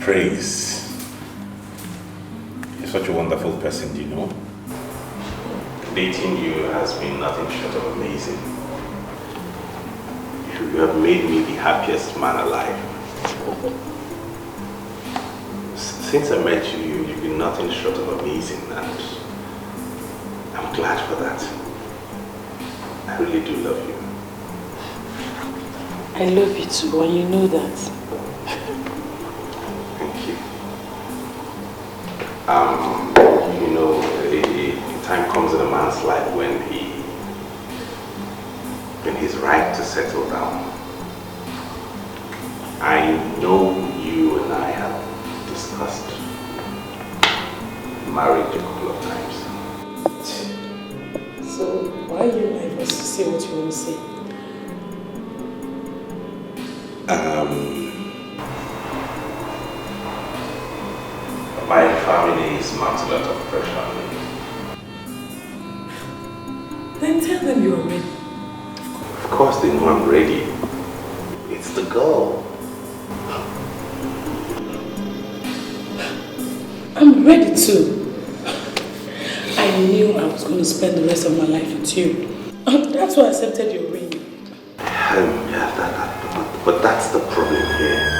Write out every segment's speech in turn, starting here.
Praise. You're such a wonderful person, you know. Dating you has been nothing short of amazing. You have made me the happiest man alive. Since I met you, you've been nothing short of amazing, and I'm glad for that. I really do love you. I love you too, and you know that. Thank you. You know, a time comes in a man's life when he's right to settle down. I know you and I have discussed marriage a couple of times. So why are you like us to say what you want to say? My family is mounting a lot of pressure on me. Then tell them you're ready. Of course they know I'm ready. It's the girl. I'm ready too. I knew I was going to spend the rest of my life with you. That's why I accepted your ring. Yeah, but that's the problem here.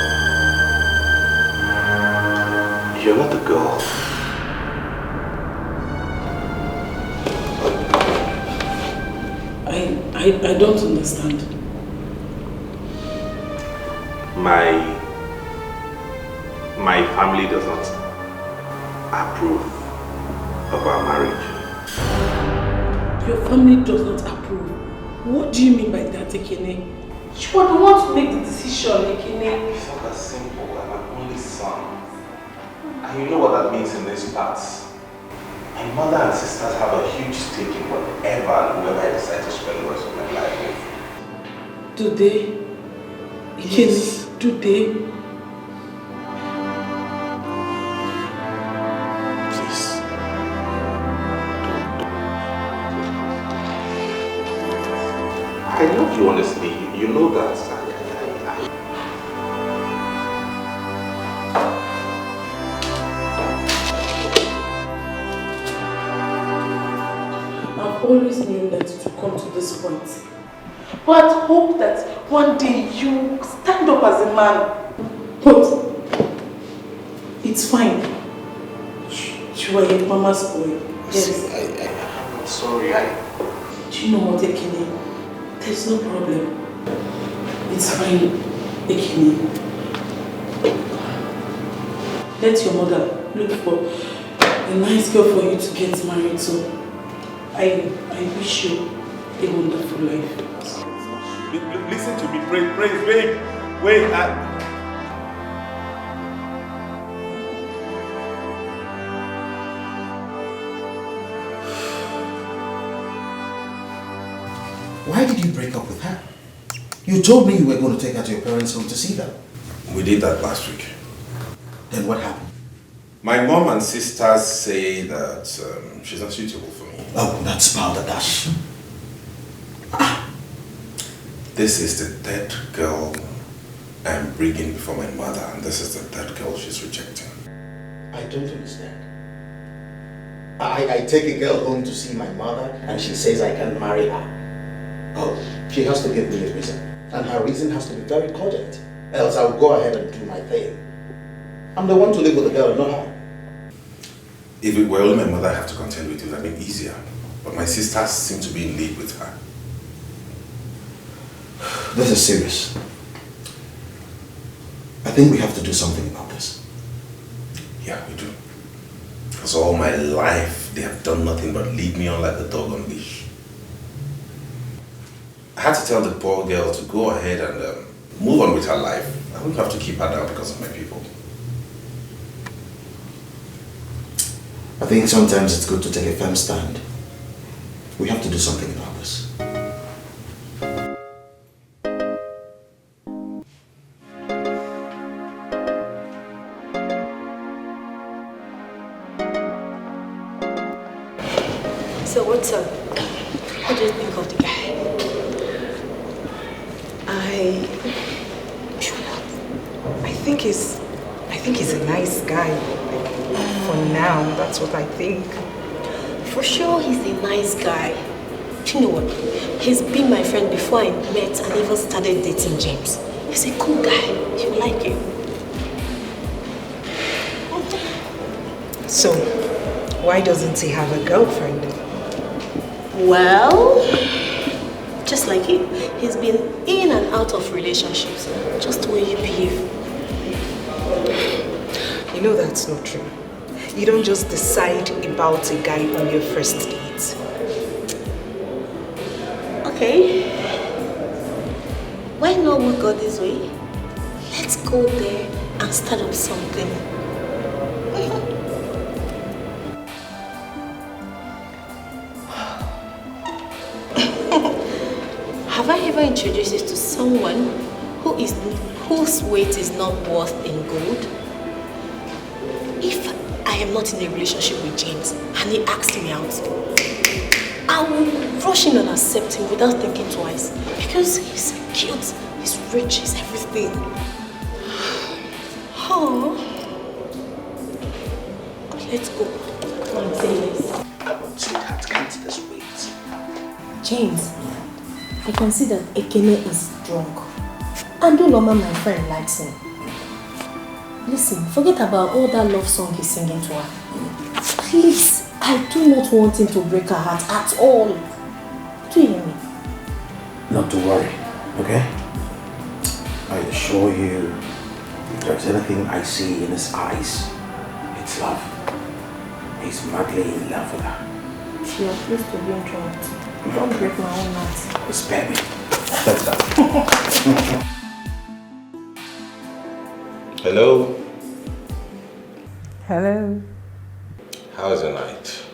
You're not the girl. I don't understand. My family does not approve of our marriage. Your family does not approve? What do you mean by that, Ekene? You are the one to make the decision, Ekene. It's not that simple. I'm an only son. And you know what that means in these parts. My mother and sisters have a huge stake in whatever and whoever I decide to spend the rest of my life with. Do they? Yes. Do they? Please. I love you honestly. You know that. I've always knew that it would come to this point. But I hope that one day you stand up as a man. But it's fine. You are your mama's boy. Yes. I'm not sorry. Do you know what, Ekene? There's no problem. It's fine, Ekene. Let your mother look for a nice girl for you to get married to. I wish you a wonderful life. Listen to me, praise, babe. Wait, Why did you break up with her? You told me you were going to take her to your parents' home to see them. We did that last week. Then what happened? My mom and sisters say that she's not suitable for me. Oh, that's balderdash. This is the third girl I'm bringing before my mother, and this is the third girl she's rejecting. I don't understand. I take a girl home to see my mother, and she says I can't marry her. Oh, she has to give me a reason. And her reason has to be very cogent. Else I'll go ahead and do my thing. I'm the one to live with the girl, not her. If it were only my mother I have to contend with, it would have been easier. But my sisters seem to be in league with her. This is serious. I think we have to do something about this. Yeah, we do. Because all my life, they have done nothing but lead me on like a dog on leash. I had to tell the poor girl to go ahead and move on with her life. I wouldn't have to keep her down because of my people. I think sometimes it's good to take a firm stand. We have to do something about this. So what's up? What do you think of the guy? I think he's I think he's a nice guy. For now, that's what I think. For sure, he's a nice guy. Do you know what? He's been my friend before I met and even started dating James. He's a cool guy. You like him. So, why doesn't he have a girlfriend? Well, just like him, he's been in and out of relationships. Just the way you behave. You know that's not true. You don't just decide about a guy on your first date. Okay. Why not we go this way? Let's go there and start up something. Have I ever introduced you to someone whose weight is not worth in gold? If I am not in a relationship with James and he asks me out, I will rush in and accept him without thinking twice because he's cute, he's rich, he's everything. Oh. Let's go. Come on, say this. Come on, sweetheart, can't this wait? James, I consider Ekene is drunk. And Oloma, my friend, likes him. Listen, forget about all that love song he's singing to her. Please, I do not want him to break her heart at all. Do you hear me? Not to worry, okay? I assure you, if there's anything I see in his eyes, it's love. He's madly in love with her. You're supposed to be drunk. Don't break my own heart. Spare me. That's that. Hello? Hello. How's your night?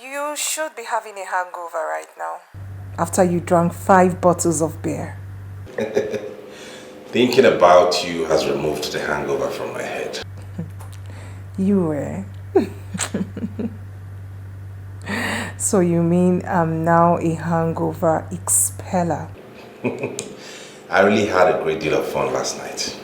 You should be having a hangover right now. After you drank 5 bottles of beer. Thinking about you has removed the hangover from my head. You were. So you mean I'm now a hangover expeller? I really had a great deal of fun last night.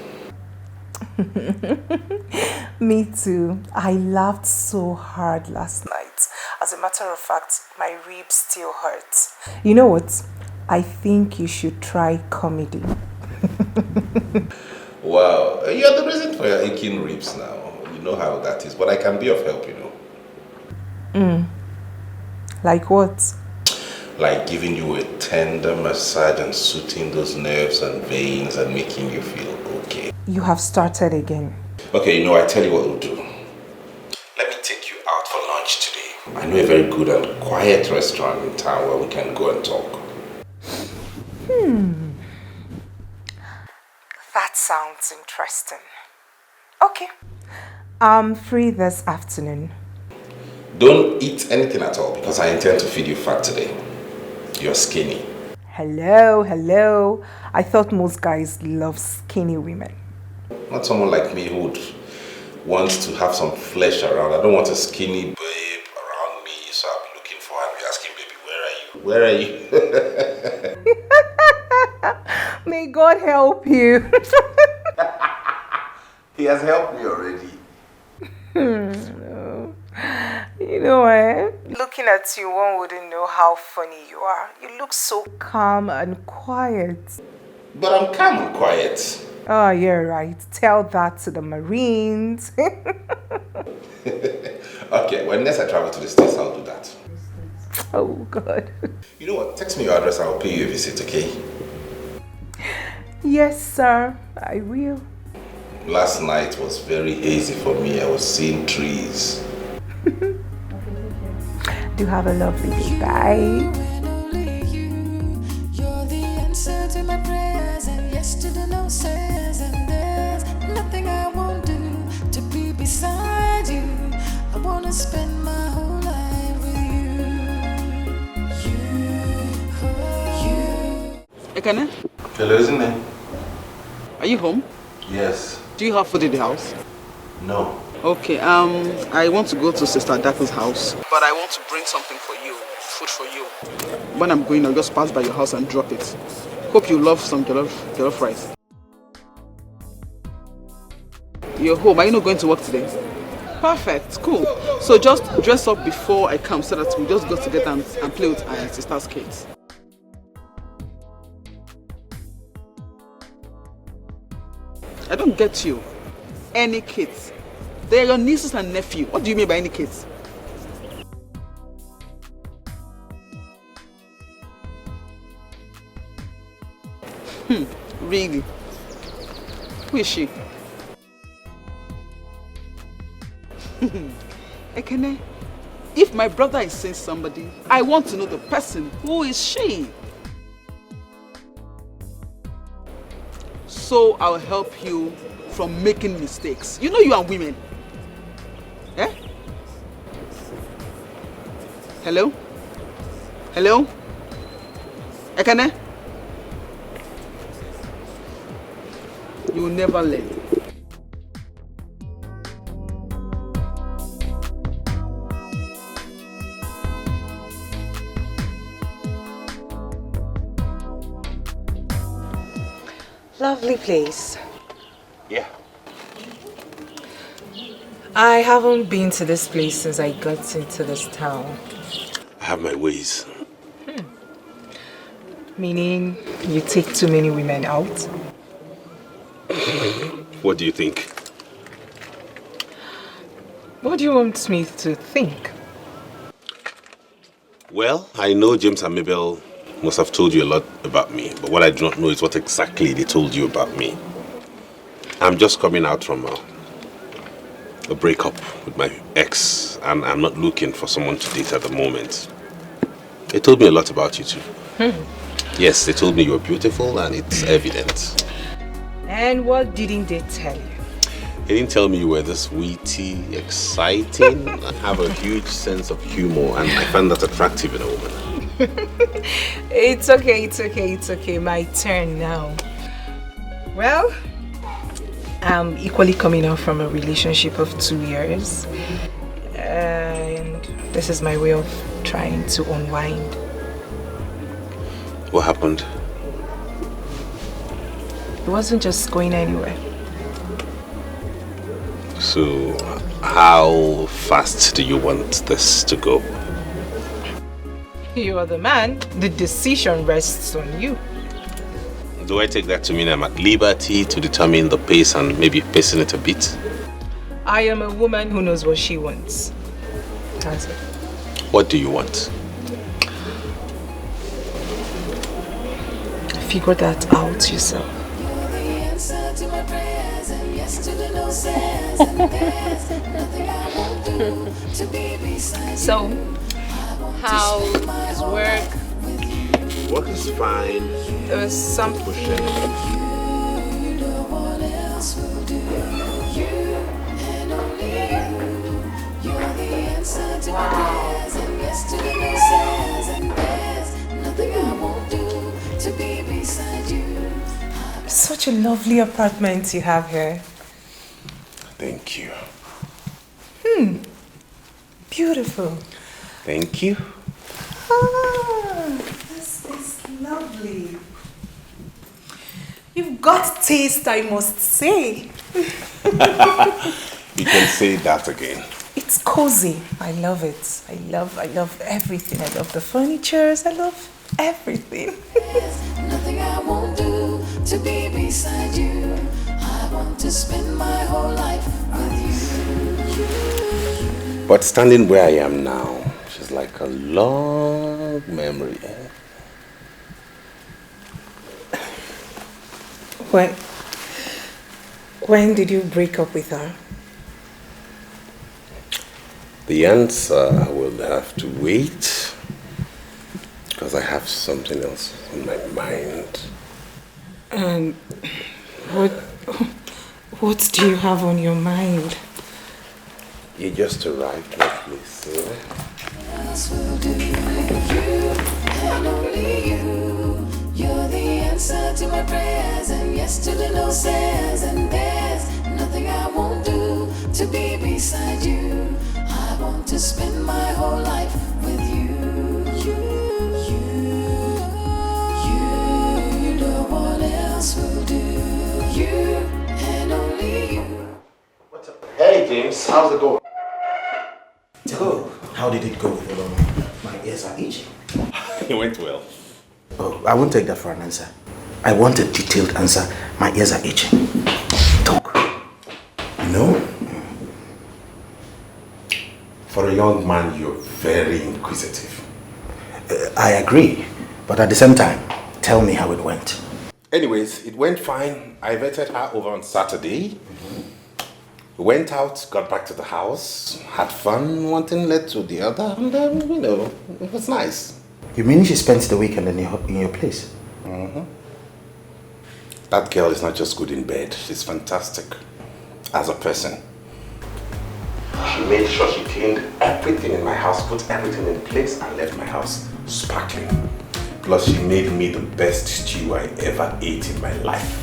Me too. I laughed so hard last night. As a matter of fact, my ribs still hurt. You know what? I think you should try comedy. Wow, you're the reason for your aching ribs now. You know how that is, but I can be of help, you know. Like what? Like giving you a tender massage and soothing those nerves and veins and making you feel okay. You have started again. Okay, you know, I tell you what we'll do. Let me take you out for lunch today. I know a very good and quiet restaurant in town where we can go and talk. That sounds interesting. Okay. I'm free this afternoon. Don't eat anything at all because I intend to feed you fat today. You're skinny. Hello. I thought most guys love skinny women. Not someone like me who would want to have some flesh around. I don't want a skinny babe around me, so I'll be looking for her and be asking, baby, where are you? Where are you? May God help you. He has helped me already. No. You know what? Looking at you, one wouldn't know how funny you are. You look so calm and quiet. But I'm calm and quiet. Oh, you're right. Tell that to the Marines. Okay, when next I travel to the States, I'll do that. Oh, God. You know what? Text me your address, I'll pay you a visit, okay? Yes, sir. I will. Last night was very hazy for me. I was seeing trees. Do have a lovely day. Bye. You're the answer to my prayers and yes to the no says, and there's nothing I won't do to be beside you. I wanna spend my whole life with you. Ekene, Hello, isn't it? are you home? Yes. Do you have food in the house? No. Okay, I want to go to Sister Dako's house, but I want to bring something for you, food for you. When I'm going, I'll just pass by your house and drop it. Hope you love some jollof rice. You're home. Are you not going to work today? Perfect. Cool. So just dress up before I come so that we just go together and play with our sister's kids. I don't get you. Any kids? They're your nieces and nephew. What do you mean by any kids? Really? Who is she? Ekene, if my brother is saying somebody, I want to know the person. Who is she? So I'll help you from making mistakes. You know you are women. Eh? Hello? Hello? Ekene? You will never learn. Lovely place. Yeah. I haven't been to this place since I got into this town. I have my ways. Meaning you take too many women out? What do you think? What do you want me to think? Well, I know James and Mabel must have told you a lot about me, but what I do not know is what exactly they told you about me. I'm just coming out from a breakup with my ex, and I'm not looking for someone to date at the moment. They told me a lot about you too. Yes, they told me you were beautiful, and it's evident. And what didn't they tell you? They didn't tell me you were this witty, exciting, and have a huge sense of humor, and I find that attractive in a woman. It's okay. My turn now. Well, I'm equally coming out from a relationship of 2 years. And this is my way of trying to unwind. What happened? It wasn't just going anywhere. So, how fast do you want this to go? You are the man. The decision rests on you. Do I take that to mean I'm at liberty to determine the pace and maybe pacing it a bit? I am a woman who knows what she wants. That's it. What do you want? Figure that out yourself. So, how is work? Work is fine. There was some Pushing. Such a lovely apartment you have here. Thank you. Beautiful. Thank you. This is lovely. You've got taste, I must say. You can say that again. It's cozy. I love it. I love everything. I love the furnitures. I love everything. Nothing I won't do to be beside you. I want to spend my whole life with you. But standing where I am now, she's like a long memory. When did you break up with her? The answer will have to wait because I have something else on my mind. And what do you have on your mind? You just arrived, my place. Else will do. You and only you. You're the answer to my prayers and yes to the no says. And there's nothing I won't do to be beside you. I want to spend my whole life with you. You how's it going? Etiko, how did it go? My ears are itching. It went well. Oh, I won't take that for an answer. I want a detailed answer. My ears are itching. Talk. No? For a young man, you're very inquisitive. I agree, but at the same time, tell me how it went. Anyways, it went fine. I vetted her over on Saturday. We went out, got back to the house, had fun, one thing led to the other, and it was nice. You mean she spent the weekend in your place? Mm-hmm. That girl is not just good in bed, she's fantastic as a person. She made sure she cleaned everything in my house, put everything in place, and left my house sparkling. Plus, she made me the best stew I ever ate in my life.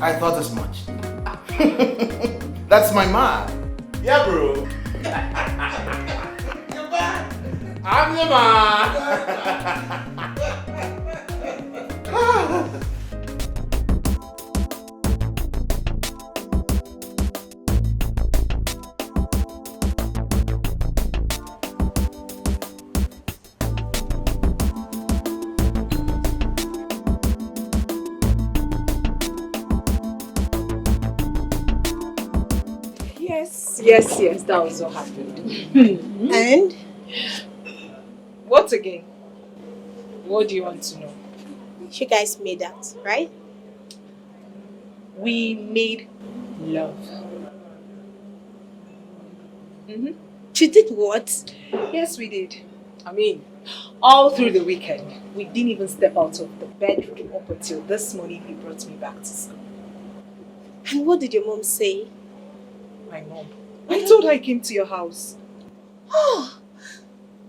I thought as much. That's my man. Yeah, bro. You're back. I'm your man. Yes, that was what happened. And? What again? What do you want to know? You guys made out, right? We made love. You did what? Yes, we did. I mean, all through the weekend, we didn't even step out of the bedroom up until this morning he brought me back to school. And what did your mom say? My mom. I told her I came to your house. Oh,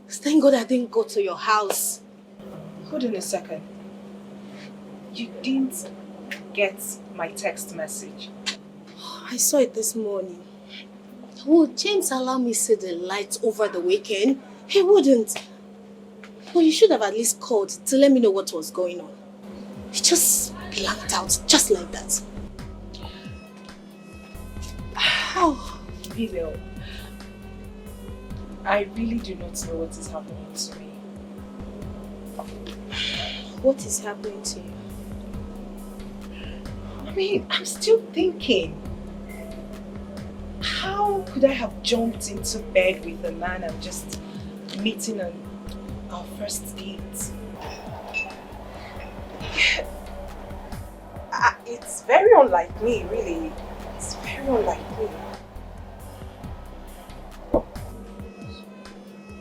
thank God I didn't go to your house. Hold on a second. You didn't get my text message. I saw it this morning. Would James allow me to see the lights over the weekend? He wouldn't. Well, you should have at least called to let me know what was going on. He just blanked out, just like that. Oh, Bill, I really do not know what is happening to me. What is happening to you? I mean, I'm still thinking. How could I have jumped into bed with a man I'm just meeting on our first date? It's very unlike me, really. It's very unlike me.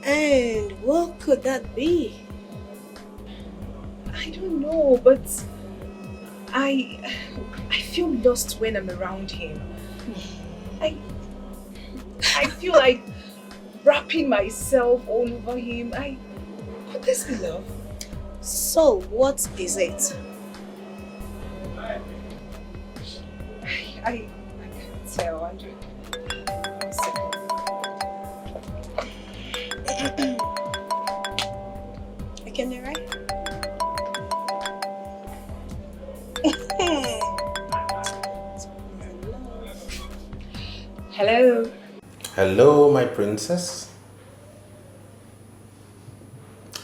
And what could that be? I don't know, but I feel lost when I'm around him. I feel like wrapping myself all over him. Could this be love? So, what is it? I can't tell, Andrew. One second. I can hear, right? Hello. Hello, my princess.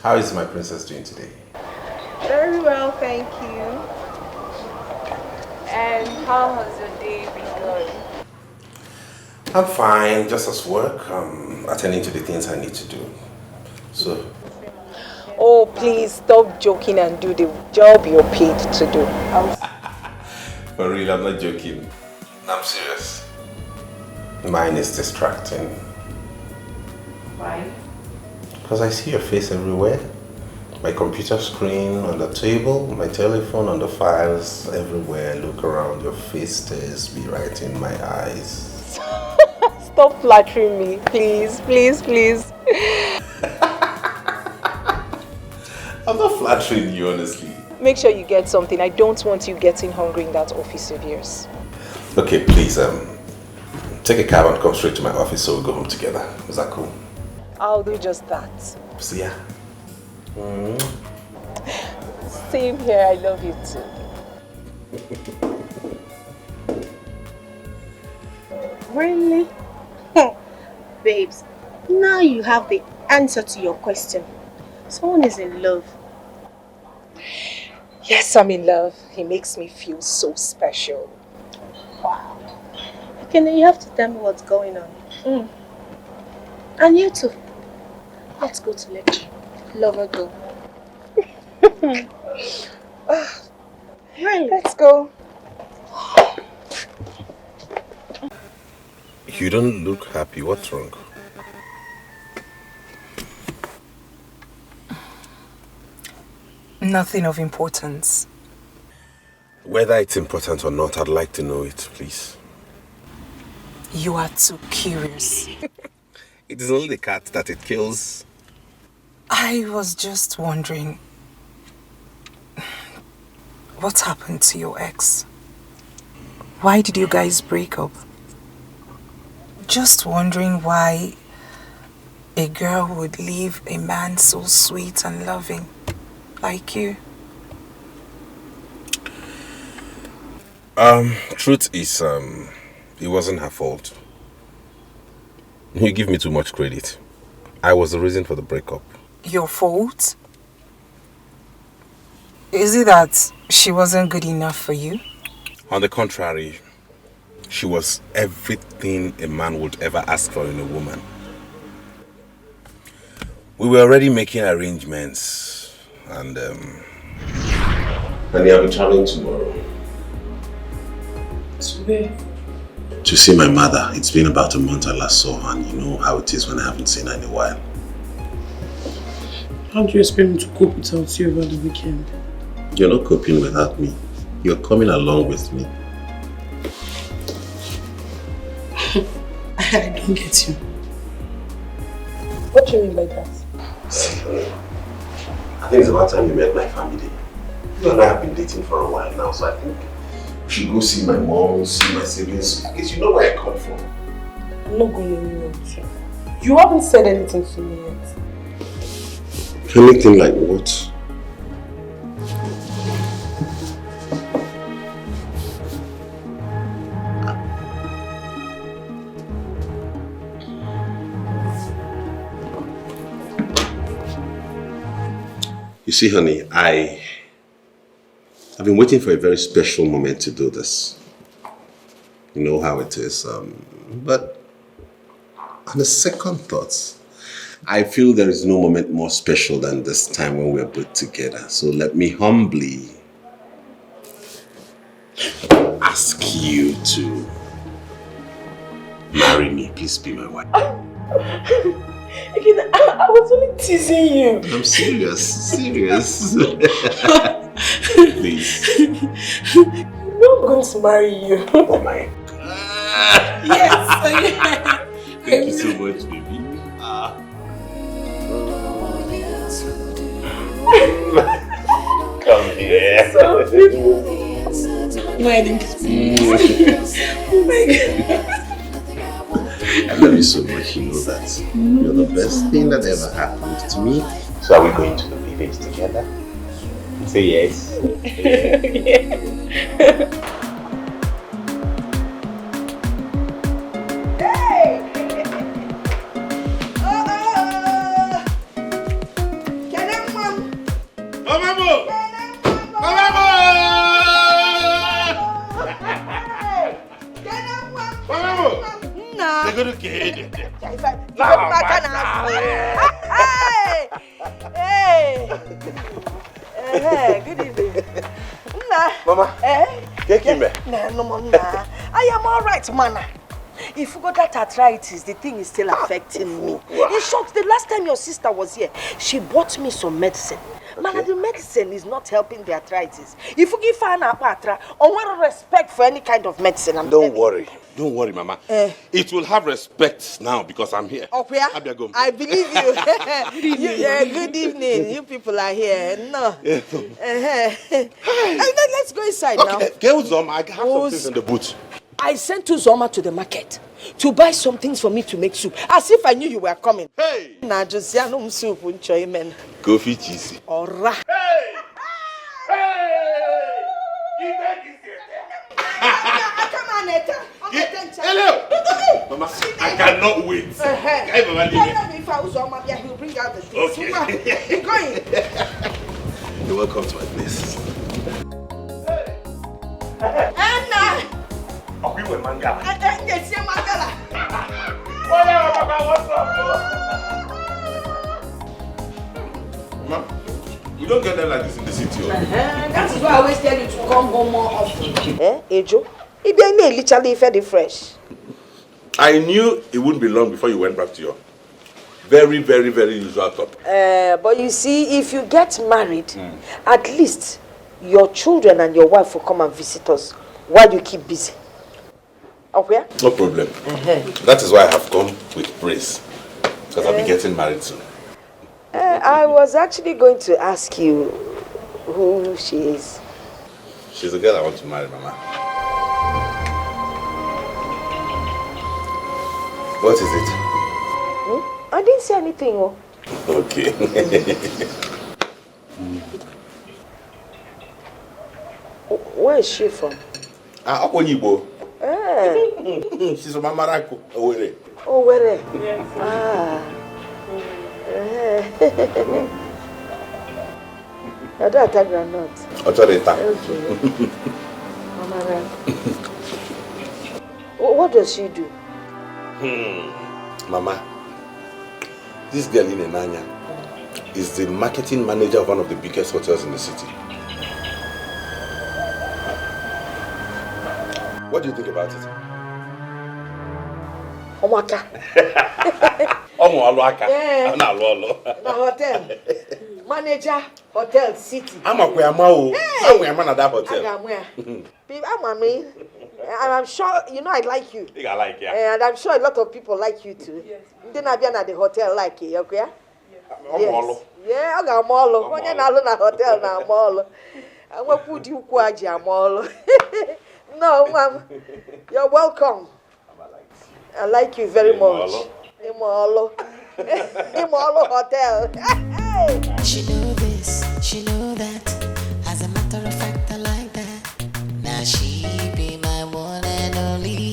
How is my princess doing today? Very well, thank you. And how has your day been going? I'm fine, just as work. Attending to the things I need to do. So. Oh, please stop joking and do the job you're paid to do. For real, I'm not joking. I'm serious. Mine is distracting. Why? Because I see your face everywhere. My computer screen, on the table, my telephone, on the files, everywhere. Look around, your face stares me right in my eyes. Stop flattering me, please, please, please. I'm not flattering you, honestly. Make sure you get something. I don't want you getting hungry in that office of yours. Okay, please, take a cab and come straight to my office so we'll go home together. Is that cool? I'll do just that. See ya. Same here, I love you too. Really? Babes, now you have the answer to your question. Someone is in love. Yes, I'm in love. He makes me feel so special. Wow. Okay, then you have to tell me what's going on. And you too. Let's go to lecture. Lover go. Really? Let's go. You don't look happy. What's wrong? Nothing of importance. Whether it's important or not, I'd like to know it, please. You are too curious. It is only the cat that it kills. I was just wondering, what happened to your ex? Why did you guys break up? Just wondering why a girl would leave a man so sweet and loving like you. Truth is, it wasn't her fault. You give me too much credit. I was the reason for the breakup. Your fault? Is it that she wasn't good enough for you? On the contrary, she was everything a man would ever ask for in a woman. We were already making arrangements, and I'll be traveling tomorrow. To where? To see my mother. It's been about a month I last saw her, and you know how it is when I haven't seen her in a while. How do you expect me to cope without you over the weekend? You're not coping without me. You're coming along with me. I don't get you. What do you mean by that? See, I think it's about time you met my family. You and I have been dating for a while now, so I think we should go see my mom, see my siblings. At least you know where I come from. I'm not going anywhere with you. You haven't said anything to me yet. Anything like what? You see, honey, I've been waiting for a very special moment to do this. You know how it is. But on the second thoughts, I feel there is no moment more special than this time when we're both together. So let me humbly ask you to marry me. Please be my wife. Again, I was only teasing you. I'm serious. Please. You know I'm going to marry you. Oh my God. Yes. Thank you so much, baby. Come here. So my oh my God. I love you so much, you know that. You're the best thing that ever happened to me. So are we going to the village together? Say yes. Yeah. Good evening. Mama, I am all right, man. If you got that arthritis, the thing is still affecting me. In short, the last time your sister was here, she bought me some medicine. Man, the medicine is not helping the arthritis. If you give her an apatra, on respect for any kind of medicine, Don't worry, Mama. It will have respect now because I'm here. Oh, yeah? I believe you. Good evening. You people are here. No. Let's go inside now. Get Uzoma. I have some things in the boot. I sent Uzoma to the market to buy some things for me to make soup. As if I knew you were coming. Hey! Nah, just no soup, enjoyment. Go feed Chizzy. Alright. Hey! Hey! Come on, Neta. Hello! Mama, I cannot wait. He'll bring out the things. Okay. You're going. You're welcome to my place. Anna! Are we with Manga? Yes, Mangala. What's up? Mama, we don't get them like this in the city. That is why I always tell you to come home more often. Ejo? If you ain't literally fed fresh. I knew it wouldn't be long before you went back to your very, very, very usual top. But you see, if you get married, at least your children and your wife will come and visit us while you keep busy. Okay? No problem. That is why I have come with praise. Because I'll be getting married soon. I was actually going to ask you who she is. She's the girl I want to marry, Mama. What is it? I didn't say anything. Oh. Okay. Where is she from? Okoli. She's from Amarako. Owerri. Owerri? Yes. I don't attack granite. Okay. What does she do? Mama, this girl in Enanya is the marketing manager of one of the biggest hotels in the city. What do you think about it? Omaka. Omoalwaka. Yeah. The hotel. Manager, Hotel City. I'm a Kuyamao. I'm a man at that hotel. I'm sure, you know, I like you. I like you. And I'm sure a lot of people like you too. Yes. Then I've been at the hotel like you, okay? Yes. Yeah, I got mall. When you're not at hotel now, mall. I will put you kwaja mall. No, ma'am. You're welcome. I like you very much. Imolo. Imolo Hotel. She know this, she know that. As a matter of fact, I like that. Now she be my one and only.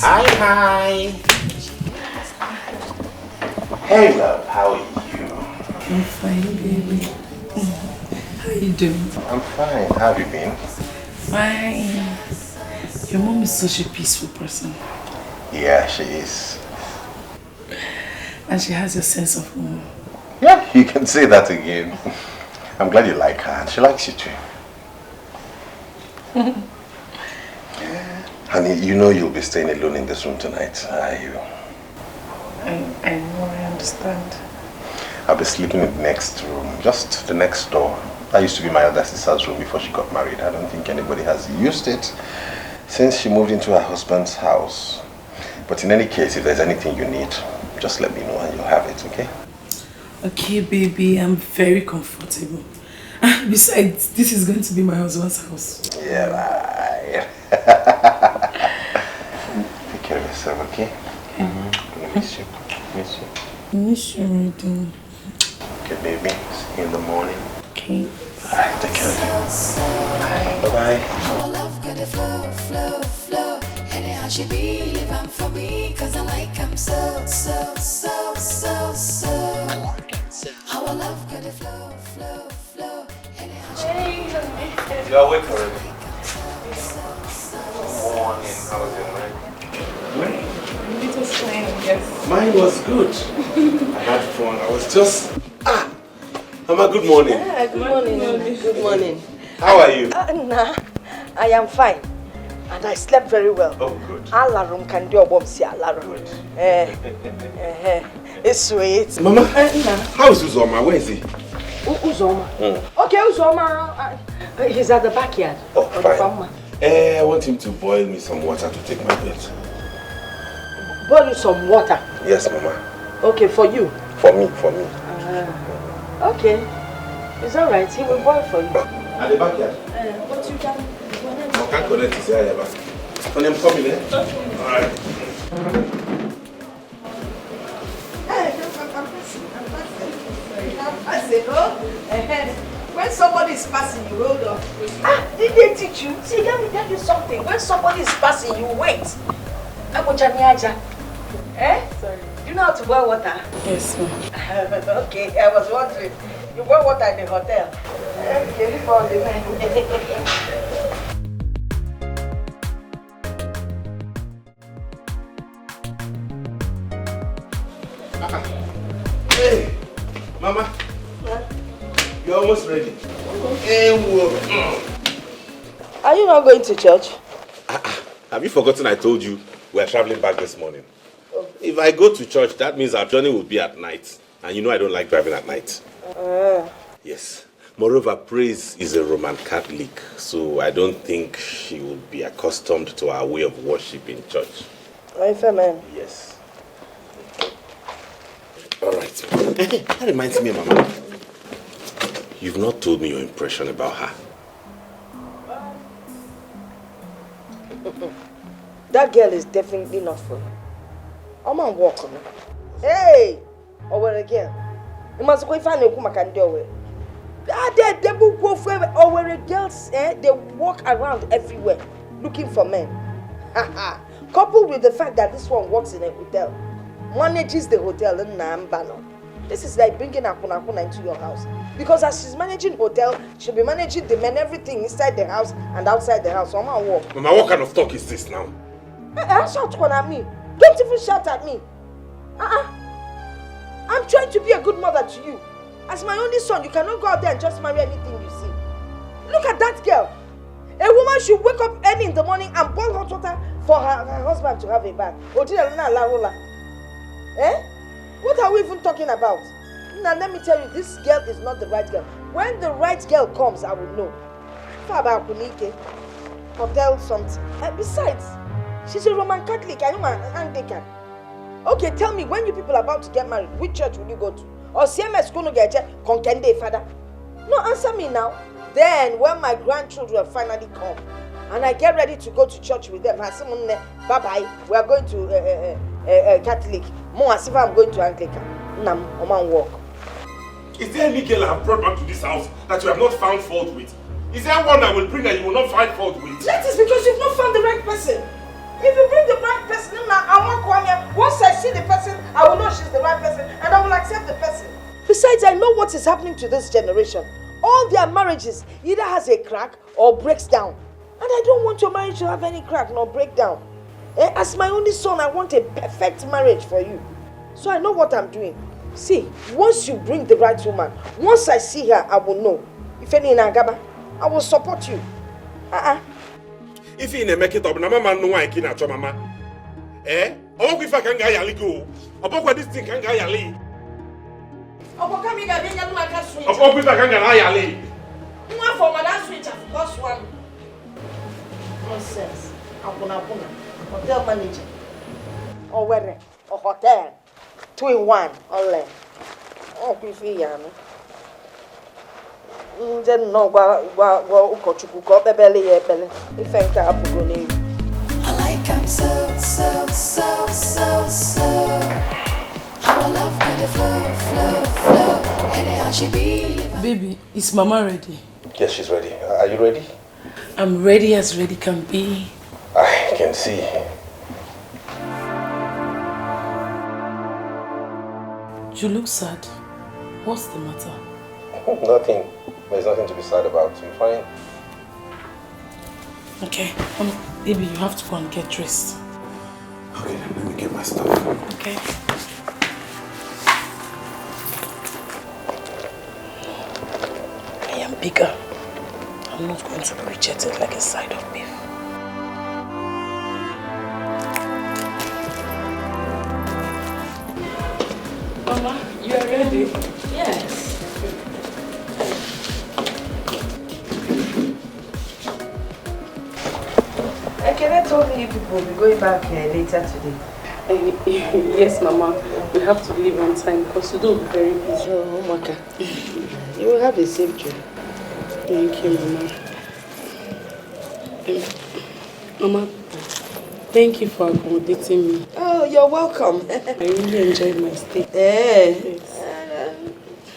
Hi. Hey, love, how are you? I'm fine, baby. How you doing? I'm fine. How have you been? Fine. Your mom is such a peaceful person. Yeah, she is. And she has a sense of humor. Yeah, you can say that again. I'm glad you like her and she likes you too. Honey, you know you'll be staying alone in this room tonight, are you? I know, I understand. I'll be sleeping in the next room, just the next door. That used to be my other sister's room before she got married. I don't think anybody has used it since she moved into her husband's house. But in any case, if there's anything you need, just let me know and you'll have it, okay? Okay, baby, I'm very comfortable. Besides, this is going to be my husband's house. Yeah, right. Take care of yourself, okay? I miss you. Miss you. I miss you, already. Okay, baby. See you in the morning. Okay. Alright, take care of you. Bye-bye. Our love got a flow, flow, flow. Anyhow she believe I'm for me, cause I like him so. Our love got a flow, flow, flow. Anyhow she You're awake already. Good morning. How was your night? It was fine, yes. Mine was good. I had fun. I was just... Mama, good morning. Yeah, good morning. Good morning. How are you? Nah, I am fine. And I slept very well. Oh, good. Alarm can do a bomb, see alarm. It's sweet. Mama, how is Uzoma? Where is he? Uzoma? Okay, Uzoma. He's at the backyard. Oh, fine. I want him to boil me some water to take my bed. Boil you some water? Yes, Mama. Okay, for you? For me. Okay. It's alright. He will boil for you. At the backyard? But you can... I can't connect to say back. When I'm coming, eh? Alright. I'm passing. When somebody is passing, you hold on. Did they teach you? See, let me tell you something. When somebody is passing, you wait. Eh? Sorry. You know how to boil water? Yes, ma'am. Okay, I was wondering. You boil water in the hotel? Okay, leave all the Hey, Mama. What? You're almost ready. Are you not going to church? Have you forgotten I told you we're traveling back this morning? Oh. If I go to church, that means our journey will be at night. And you know I don't like driving at night. Yes. Moreover, Praise is a Roman Catholic, so I don't think she will be accustomed to our way of worship in church. Amen. Yes. All right. That reminds me, Mama. You've not told me your impression about her. That girl is definitely not for you. I'm on walk on her. Hey! Over again. You must go find a woman can do it. They will go for over girls, they walk around everywhere looking for men. Coupled with the fact that this one works in a hotel, manages the hotel in Nambano. This is like bringing a kuna into your house. Because as she's managing hotel, she'll be managing the men, everything inside the house and outside the house. So I'm on walk. Mama, what kind of talk is this now? Shout at me. Don't even shout at me. I'm trying to be a good mother to you. As my only son, you cannot go out there and just marry anything you see. Look at that girl. A woman should wake up early in the morning and boil hot water for her husband to have a bath. What are we even talking about? Now let me tell you, this girl is not the right girl. When the right girl comes, I will know. Hotel something. Besides, she's a Roman Catholic, I know an Anglican. Okay, tell me, when you people are about to get married, which church will you go to? Or CMS going to get Konkende, father? No, answer me now. Then, when my grandchildren finally come, and I get ready to go to church with them, bye-bye, we are going to Catholic. More as if I'm going to Anglican. Nam, Oman walk. Is there any girl I have brought back to this house that you have not found fault with? Is there one I will bring that you will not find fault with? That is because you've not found the right person. If you bring the right person, once I see the person, I will know she's the right person and I will accept the person. Besides, I know what is happening to this generation. All their marriages either has a crack or breaks down. And I don't want your marriage to have any crack nor break down. As my only son, I want a perfect marriage for you. So I know what I'm doing. See, once you bring the right woman, once I see her, I will know. If any in Agaba, I will support you. If you make it up, Mama no one can at your mama. Oh, if I can get a go. About what this thing can get a lead. Oh, come here, I can't switch. Oh, if I can get a lead. One for my switch, of course, one. Nonsense. Hotel manager. Or where? Or hotel. 2 in 1. All oh, Pifiano. Then no, I like him so. Our love with the flow. Anyhow she be. Baby, is Mama ready? Yes, she's ready. Are you ready? I'm ready as ready can be. I can see. You look sad. What's the matter? Nothing. There's nothing to be sad about. I'm fine. Okay. Baby, you have to go and get dressed. Okay, let me get my stuff. Okay. I am bigger. I'm not going to be rejected like a side of beef. Mama, you are ready? Yes. Can I told you people will be going back later today? Yes, Mama. We have to leave on time because we don't be very busy. Oh, Maka. You will have a safe journey. Thank you, Mama. Mama, thank you for accommodating me. Oh, you're welcome. I really enjoyed my stay. Yes.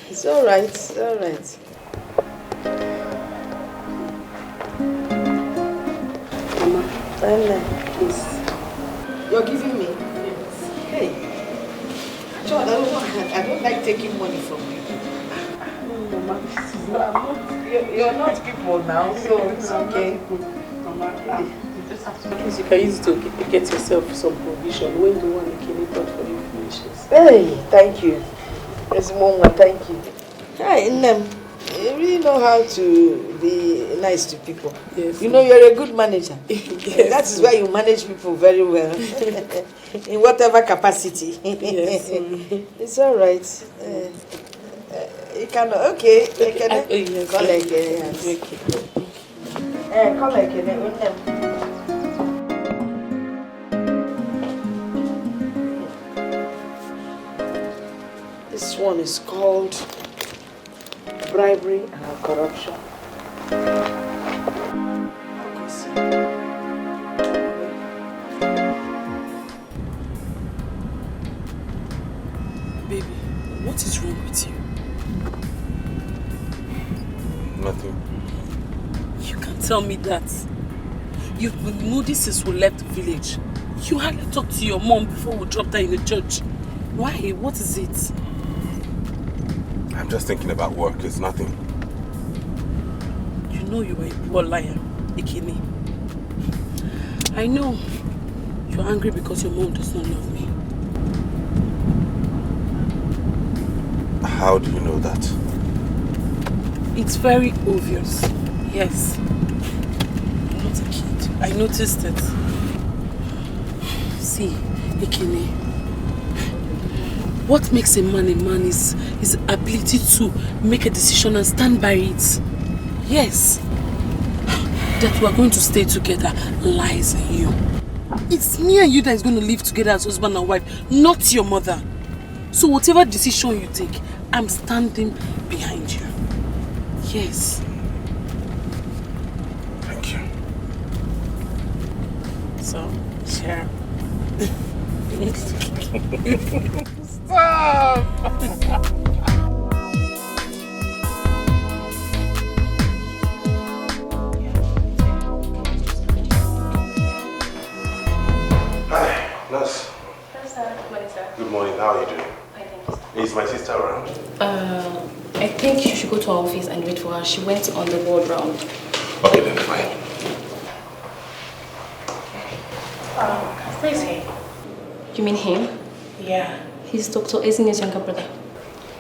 It's all right. It's all right. Please. You're giving me? Hey. John, I don't like taking money from you. No, Mama, You're not people now, so it's okay. Mama, you just have to, at least you can use it to get yourself some provision when the one Okoli bought for you finishes. Hey, thank you. There's one, thank you. Hi, Nnem. You really know how to be nice to people. Yes. You know you're a good manager. Yes. That is why you manage people very well. In whatever capacity. Yes. It's all right. You can, okay. Yes. Call again. Call again. This one is called bribery and corruption. Baby, what is wrong with you? Nothing. You can't tell me that. You've been moody since we left the village. You hardly talked to your mom before we dropped her in the church. Why? What is it? I'm just thinking about work. It's nothing. You know you are a poor liar, Ekene. I know you're angry because your mom does not love me. How do you know that? It's very obvious. Yes. I'm not a kid. I noticed it. See, Ekene, what makes a man is his ability to make a decision and stand by it. Yes. That we are going to stay together lies in you. It's me and you that is going to live together as husband and wife, not your mother. So whatever decision you take, I'm standing behind you. Yes. Thank you. So, share. Stop! Hi, nurse. Hello, sir. Good morning, sir. Good morning. How are you doing? Fine, thank you, sir. Is my sister around? I think you should go to our office and wait for her. She went on the ward round. Okay, then fine. Who is he? You mean him? Yeah. He's Dr. Ezinye's younger brother.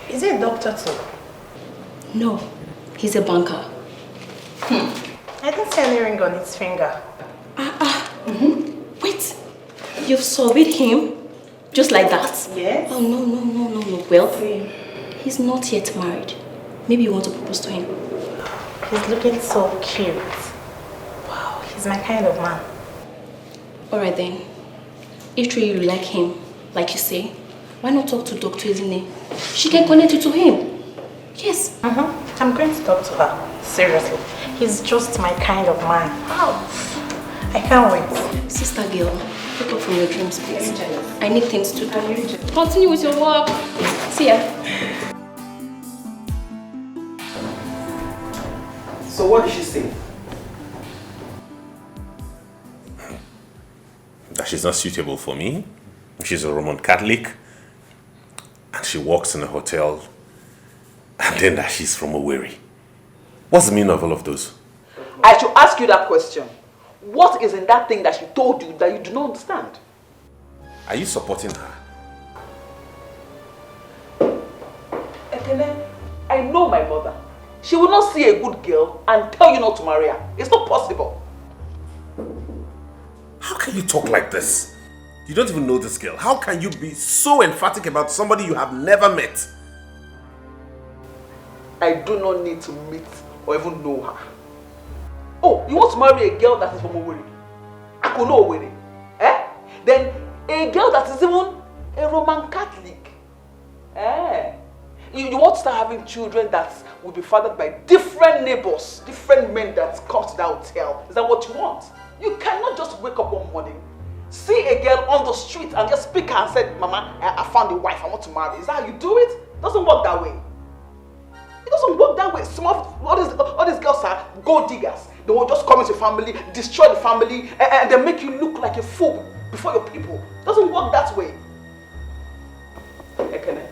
Is he a doctor too? No, he's a banker. I didn't see any ring on his finger. Wait, you've surveyed him? Just like that? Yes. Oh, no. Well, See. he's not yet married. Maybe you want to propose to him. He's looking so cute. Wow, he's my kind of man. Alright then. If truly you like him, like you say, why not talk to Dr. Ezinye? She can connect you to him. Yes. I'm going to talk to her. Seriously. He's just my kind of man. Wow. I can't wait. Sister girl, wake up from your dreams, please. I need things to do. Continue with your work. See ya. So what did she say? That she's not suitable for me. She's a Roman Catholic. And she works in a hotel. And then that she's from Owerri. What's the meaning of all of those? I should ask you that question. What is in that thing that she told you that you do not understand? Are you supporting her? Ekene, I know my mother. She will not see a good girl and tell you not to marry her. It's not possible. How can you talk like this? You don't even know this girl. How can you be so emphatic about somebody you have never met? I do not need to meet or even know her. Oh, you want to marry a girl that is from Owerri? I could know Owerri. Eh? Then a girl that is even a Roman Catholic. Eh? You want to start having children that will be fathered by different neighbors, different men that come to that hotel. Is that what you want? You cannot just wake up one morning, see a girl on the street and just pick her and say, Mama, I found a wife, I want to marry. Is that how you do it? It doesn't work that way. It doesn't work that way. All these girls are gold diggers. They will just come into your family, destroy the family, and then make you look like a fool before your people. It doesn't work that way. Ekene,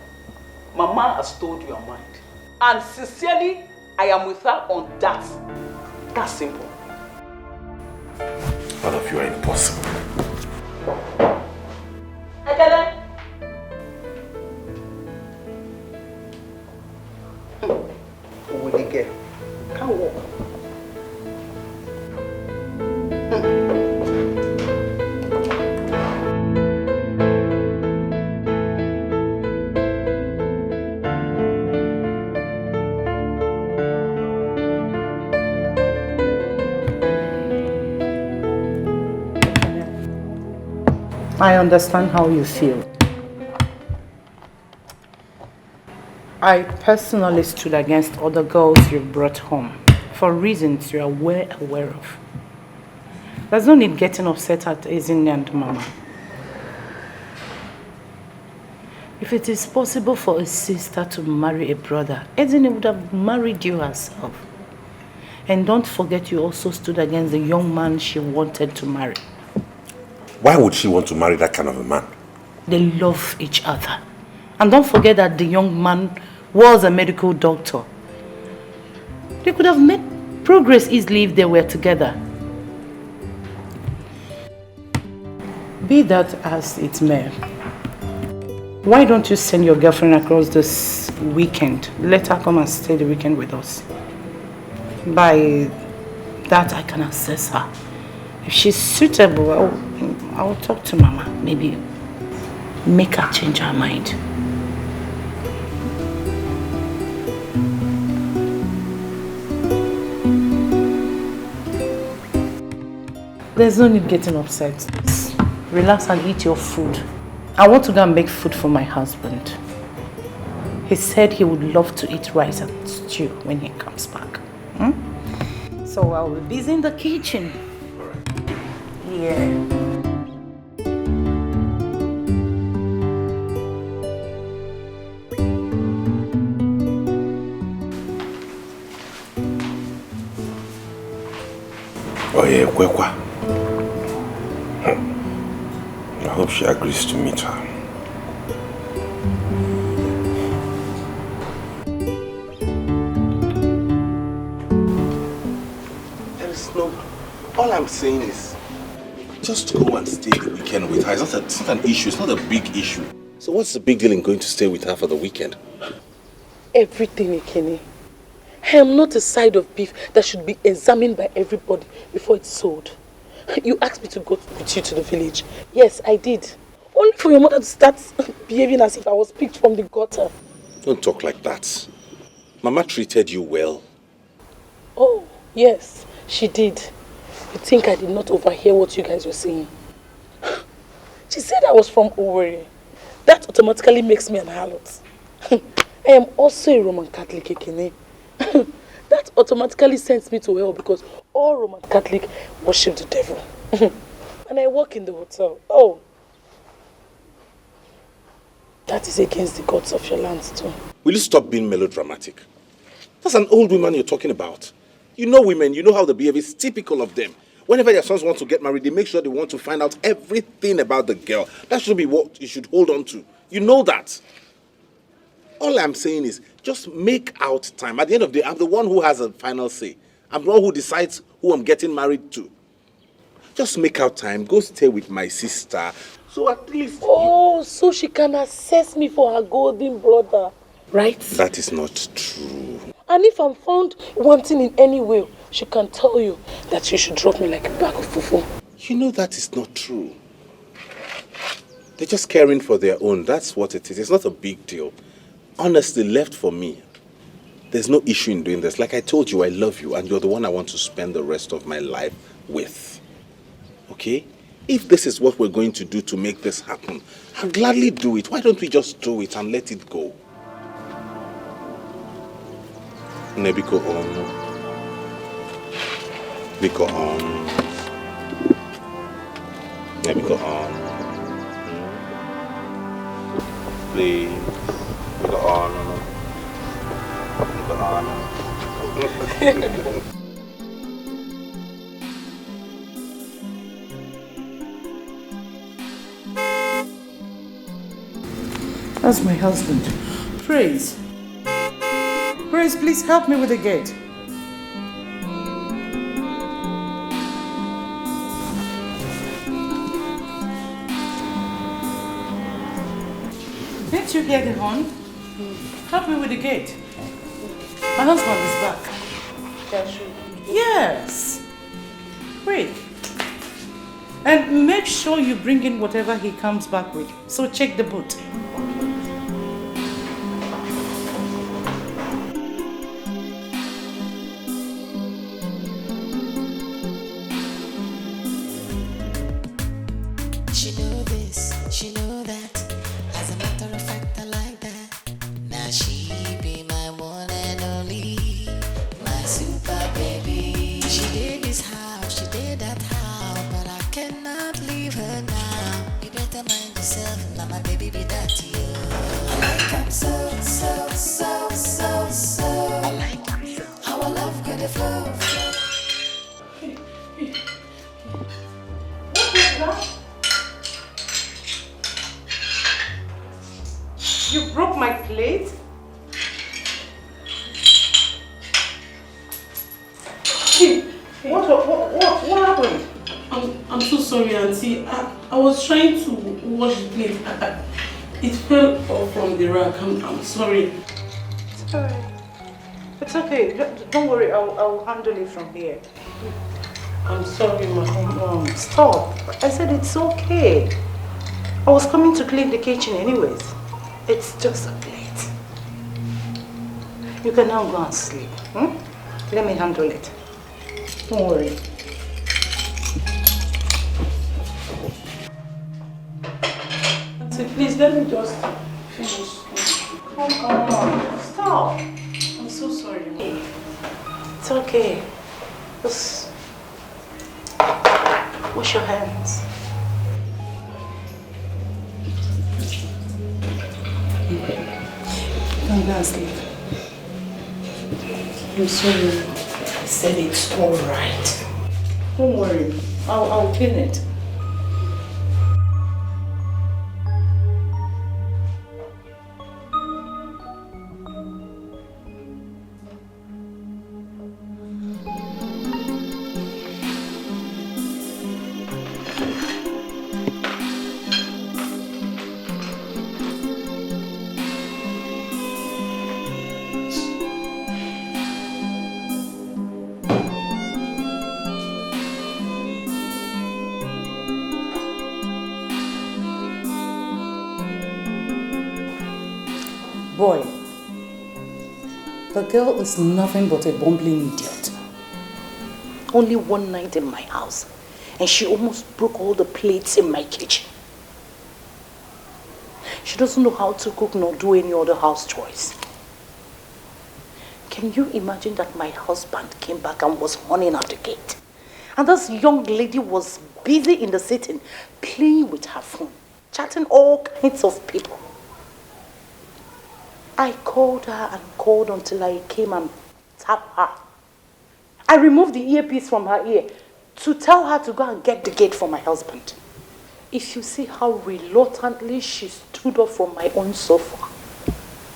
Mama has told you her mind. And sincerely, I am with her on that. That's simple. All of you are impossible. Ekene. Who will they get? Can't walk. I understand how you feel. I personally stood against other girls you brought home for reasons you are well aware of. There's no need getting upset at Chinenye and Mama. If it is possible for a sister to marry a brother, Chinenye would have married you herself. And don't forget you also stood against the young man she wanted to marry. Why would she want to marry that kind of a man? They love each other. And don't forget that the young man was a medical doctor. They could have made progress easily if they were together. Be that as it may, why don't you send your girlfriend across this weekend? Let her come and stay the weekend with us. By that I can assess her. If she's suitable, I'll talk to Mama. Maybe make her change her mind. There's no need getting upset. Just relax and eat your food. I want to go and make food for my husband. He said he would love to eat rice and stew when he comes back. So I'll be busy in the kitchen. Yeah. Oh yeah, Kwekwa. I hope she agrees to meet her. There is no... All I'm saying is, just go and stay the weekend with her. It's not an issue. It's not a big issue. So what's the big deal in going to stay with her for the weekend? Everything, Ekene. I am not a side of beef that should be examined by everybody before it's sold. You asked me to go with you to the village. Yes, I did. Only for your mother to start behaving as if I was picked from the gutter. Don't talk like that. Mama treated you well. Oh, yes, she did. You think I did not overhear what you guys were saying? She said I was from Owerri. That automatically makes me an harlot. I am also a Roman Catholic, Ekene. That automatically sends me to hell because all Roman Catholic worship the devil. And I work in the hotel. Oh, that is against the gods of your land too. Will you stop being melodramatic? That's an old woman you're talking about. You know women, you know how they behave. It's typical of them. Whenever their sons want to get married, they make sure they want to find out everything about the girl. That should be what you should hold on to. You know that. All I'm saying is, just make out time. At the end of the day, I'm the one who has a final say. I'm the one who decides who I'm getting married to. Just make out time. Go stay with my sister. So at least... Oh, so she can assess me for her golden brother, right? That is not true. And if I'm found wanting in any way, she can tell you that you should drop me like a bag of fufu. You know that is not true. They're just caring for their own. That's what it is. It's not a big deal. Honestly, left for me, there's no issue in doing this. Like I told you, I love you and you're the one I want to spend the rest of my life with. Okay? If this is what we're going to do to make this happen, I'll gladly do it. Why don't we just do it and let it go? Nebiko on. Biko on. Nebiko on. Please. Biko on. Biko on. That's my husband. Praise. Praise, please help me with the gate. Didn't you hear the horn? Help me with the gate. My husband is back. Yes. Quick. And make sure you bring in whatever he comes back with. So check the boot. She know this, she know that. As a matter of fact, I like that. Now she be my one and only, my super baby. She did this house, she did that house, but I cannot leave her now. You better mind yourself, now my baby be that to you. I like him so. I like him so. How I love good flow. You broke my plate? What happened? I'm so sorry, Auntie. I was trying to wash the plate. It fell off from the rack. I'm sorry. It's alright. It's okay. Don't worry. I'll handle it from here. I'm sorry, Mom. Stop. I said it's okay. I was coming to clean the kitchen anyways. It's just a plate. You can now go and sleep. Let me handle it. Don't worry. Auntie, please let me just finish. Come on. Stop. I'm so sorry, Mom. It's okay. Just wash your hands. Come go and sleep. I'm sorry. I said it's alright. Don't worry. I'll clean it. Boy, the girl is nothing but a bumbling idiot. Only one night in my house, and she almost broke all the plates in my kitchen. She doesn't know how to cook nor do any other house chores. Can you imagine that my husband came back and was running at the gate? And this young lady was busy in the sitting, playing with her phone, chatting all kinds of people. I called her and called until I came and tapped her. I removed the earpiece from her ear to tell her to go and get the gate for my husband. If you see how reluctantly she stood up from my own sofa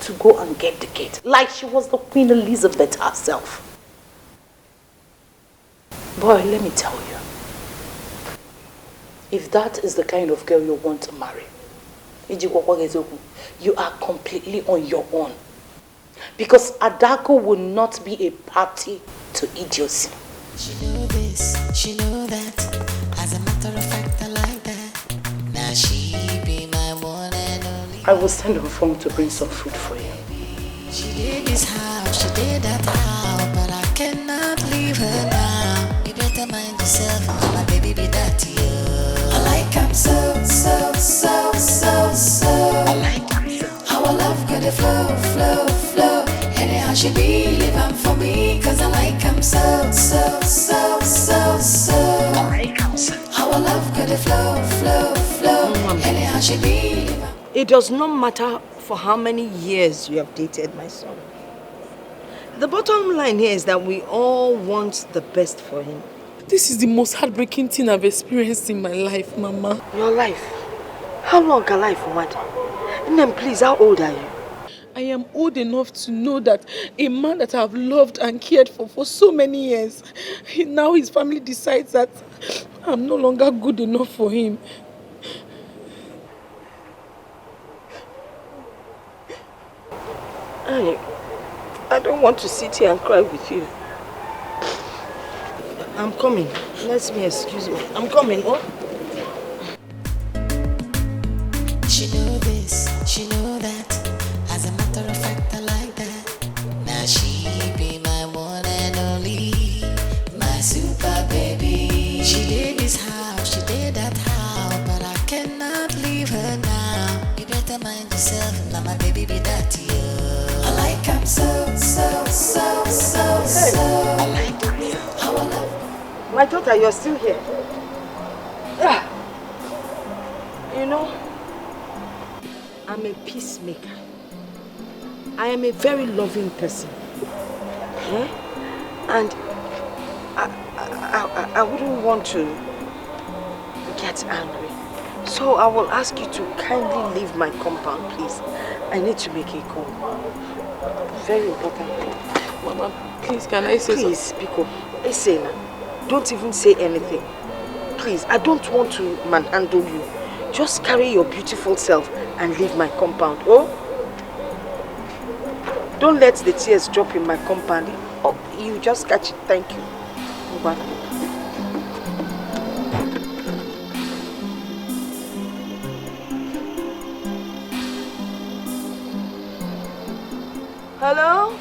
to go and get the gate, like she was the Queen Elizabeth herself. Boy, let me tell you, if that is the kind of girl you want to marry, you are completely on your own. Because Adako will not be a party to idiocy. She know this, she know that. As a matter of fact, I like that. Now she be my one and only. I will send her phone to bring some food for you. She did this house, she did that house, but I cannot leave her now. You better mind yourself, my baby be that to you. I like him so. I like him so. How I love good flow. Anyhow she be living for me, cause I like him so. I like him so. How I love good flow. Anyhow she be living. It does not matter for how many years you have dated my son. The bottom line here is that we all want the best for him. This is the most heartbreaking thing I've experienced in my life, Mama. Your life? How long can life, what? Nem, please, how old are you? I am old enough to know that a man that I've loved and cared for so many years, now his family decides that I'm no longer good enough for him. I don't want to sit here and cry with you. I'm coming. Let me excuse me. I'm coming, oh? She know this, she know that. As a matter of fact, I like that. Now she be my one and only, my super baby. She did this house, she did that house, but I cannot leave her now. You better mind yourself, now my baby be that you. I like him so. I like him. How I love. My daughter, you're still here. You know, I'm a peacemaker. I am a very loving person. And I wouldn't want to get angry. So I will ask you to kindly leave my compound, please. I need to make a call. Very important. Mama, please, can I say something? Please, Biko. Listen, don't even say anything. Please, I don't want to manhandle you. Just carry your beautiful self and leave my compound, oh? Don't let the tears drop in my compound. Oh, you just catch it. Thank you. Bye. Hello?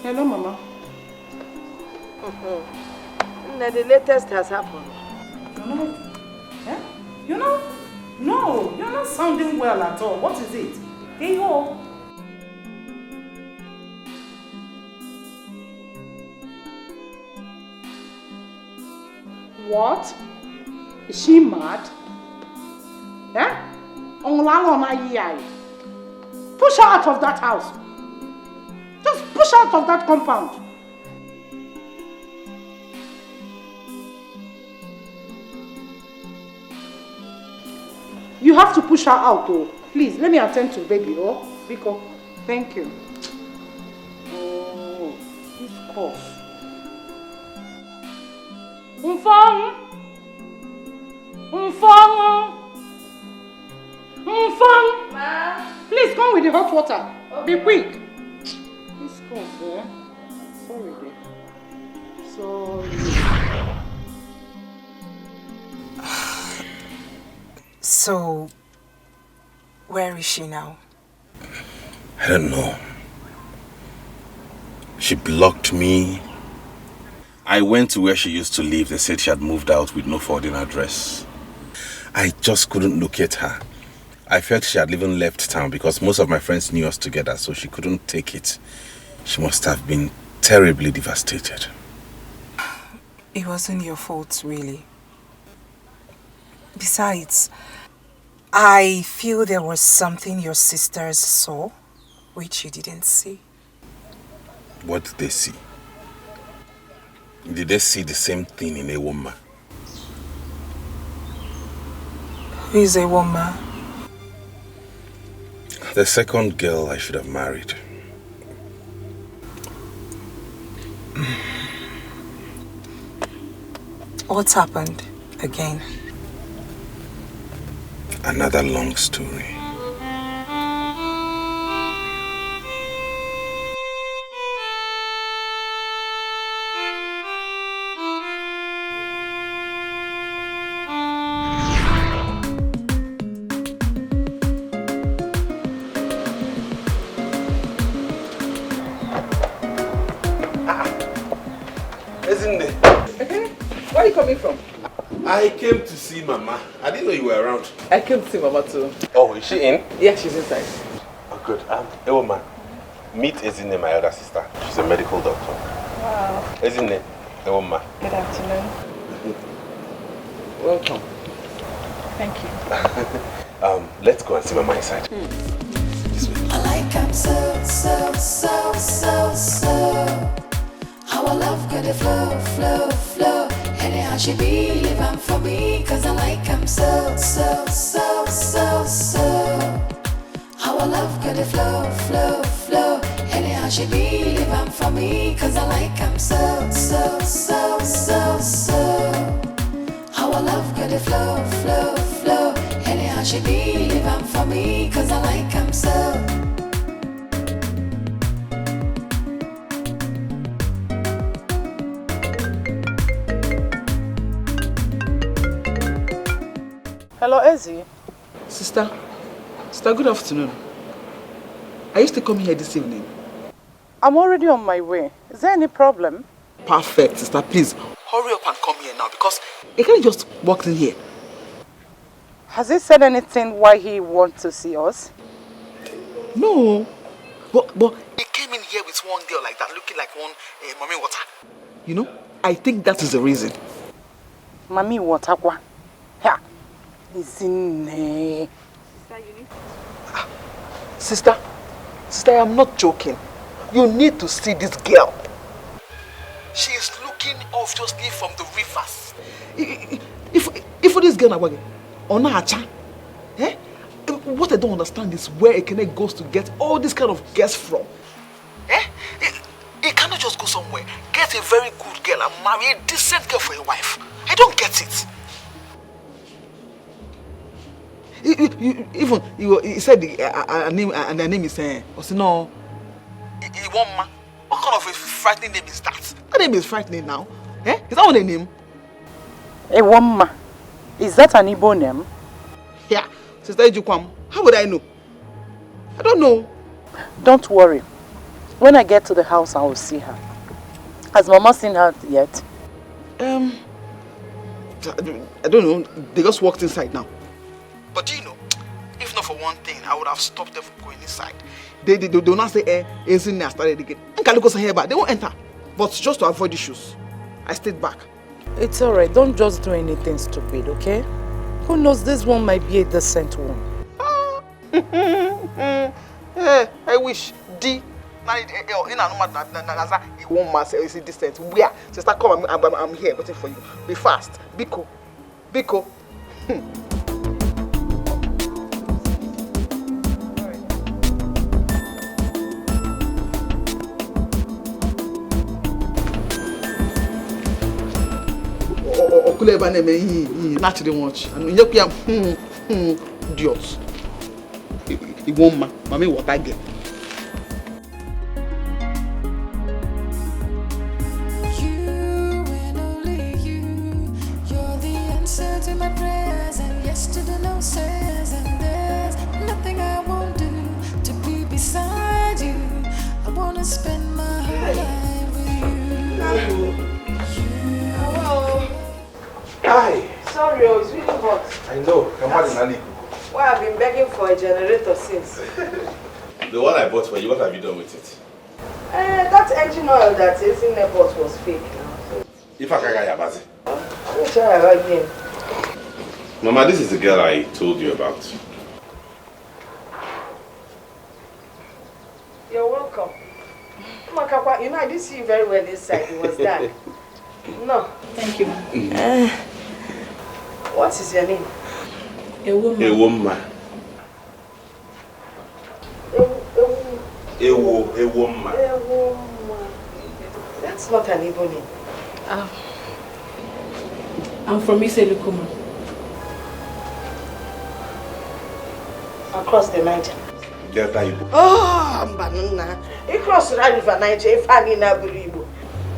Hello, Mama. The latest has happened. You know? No, you're not sounding well at all. What is it? Hey, ho. What? Is she mad? Push her out of that house. Just push her out of that compound. You have to push her out, oh. Please, let me attend to baby, oh. Biko, thank you. Oh, this cough. Umfang! Ma? Please come with the hot water. Okay. Be quick. This cough, eh? Sorry, dear. Sorry. So, where is she now? I don't know. She blocked me. I went to where she used to live. They said she had moved out with no forwarding address. I just couldn't locate her. I felt she had even left town because most of my friends knew us together, so she couldn't take it. She must have been terribly devastated. It wasn't your fault, really. Besides, I feel there was something your sisters saw, which you didn't see. What did they see? Did they see the same thing in a woman? Who is a woman? The second girl I should have married. What's happened again? Another long story. Isn't it? Where are you coming from? I came to see Mama. I didn't know you were around. I came to see Mama too. Oh, is she in? Yeah, she's inside. Oh, good. Hey, woman. Meet Ezinne, my elder sister. She's a medical doctor. Wow. Ezinne, hey, woman. Good afternoon. Welcome. Thank you. Let's go and see Mama inside. This way. I like him so. How I love got the flow. Anyhow she be living for me, cause I like him so. our love got to flow, flow, flow. Anyhow she be, leave am for me, cause I like am so, so, so, so, so. Our love got to flow, flow, flow. Anyhow she be, leave am for me, cause I like am so. Hello, Ezzy. Sister, good afternoon. Are you still coming here this evening? I'm already on my way. Is there any problem? Perfect, sister. Please, hurry up and come here now because he can't just walk in here. Has he said anything why he wants to see us? No. But he came in here with one girl like that, looking like one mommy water. You know, I think that is the reason. Mommy water? Yeah. Sister, I am not joking. You need to see this girl. She is looking obviously from the rivers. If this girl is on a cha, what I don't understand is where Ekene goes to get all this kind of girls from. He cannot just go somewhere, get a very good girl and marry a decent girl for a wife. I don't get it. Even he said the name is Osino. Iwoma. What kind of a frightening name is that? That name is frightening now. Is that what a name? Iwoma. Is that an Igbo name? Yeah. Sister Ejukwam, how would I know? I don't know. Don't worry. When I get to the house, I will see her. Has Mama seen her yet? I don't know. They just walked inside now. But do you know, if not for one thing, I would have stopped them from going inside. They do not say, isn't there started again. They won't enter. But just to avoid issues, I stayed back. It's alright. Don't just do anything stupid, okay? Who knows, this one might be a decent one. I wish. One man is decent. Where? Sister, come. I'm here waiting for you. Be fast. Biko. Naturally watch and you idiots. It won't mommy what I get. You and only you, you're the answer to my prayers, and yes to the no says, and there's nothing I won't do to be beside you. I wanna spend my whole life with you. Hi. Sorry, it's really hot. I know. Why I've been begging for a generator since. The one I bought for you, what have you done with it? That engine oil that is in the pot was fake now. So. If I can't get Let me try again. Mama, this is the girl I told you about. You're welcome. You know, I didn't see you very well this side. It was dark. No. Thank you. What is your name? A woman. A woman. That's not an Igbo name. I'm from Iselukuma. Across the Niger. Getaway. Oh, Mbanuna. Across the river Niger, if I need a Igbo.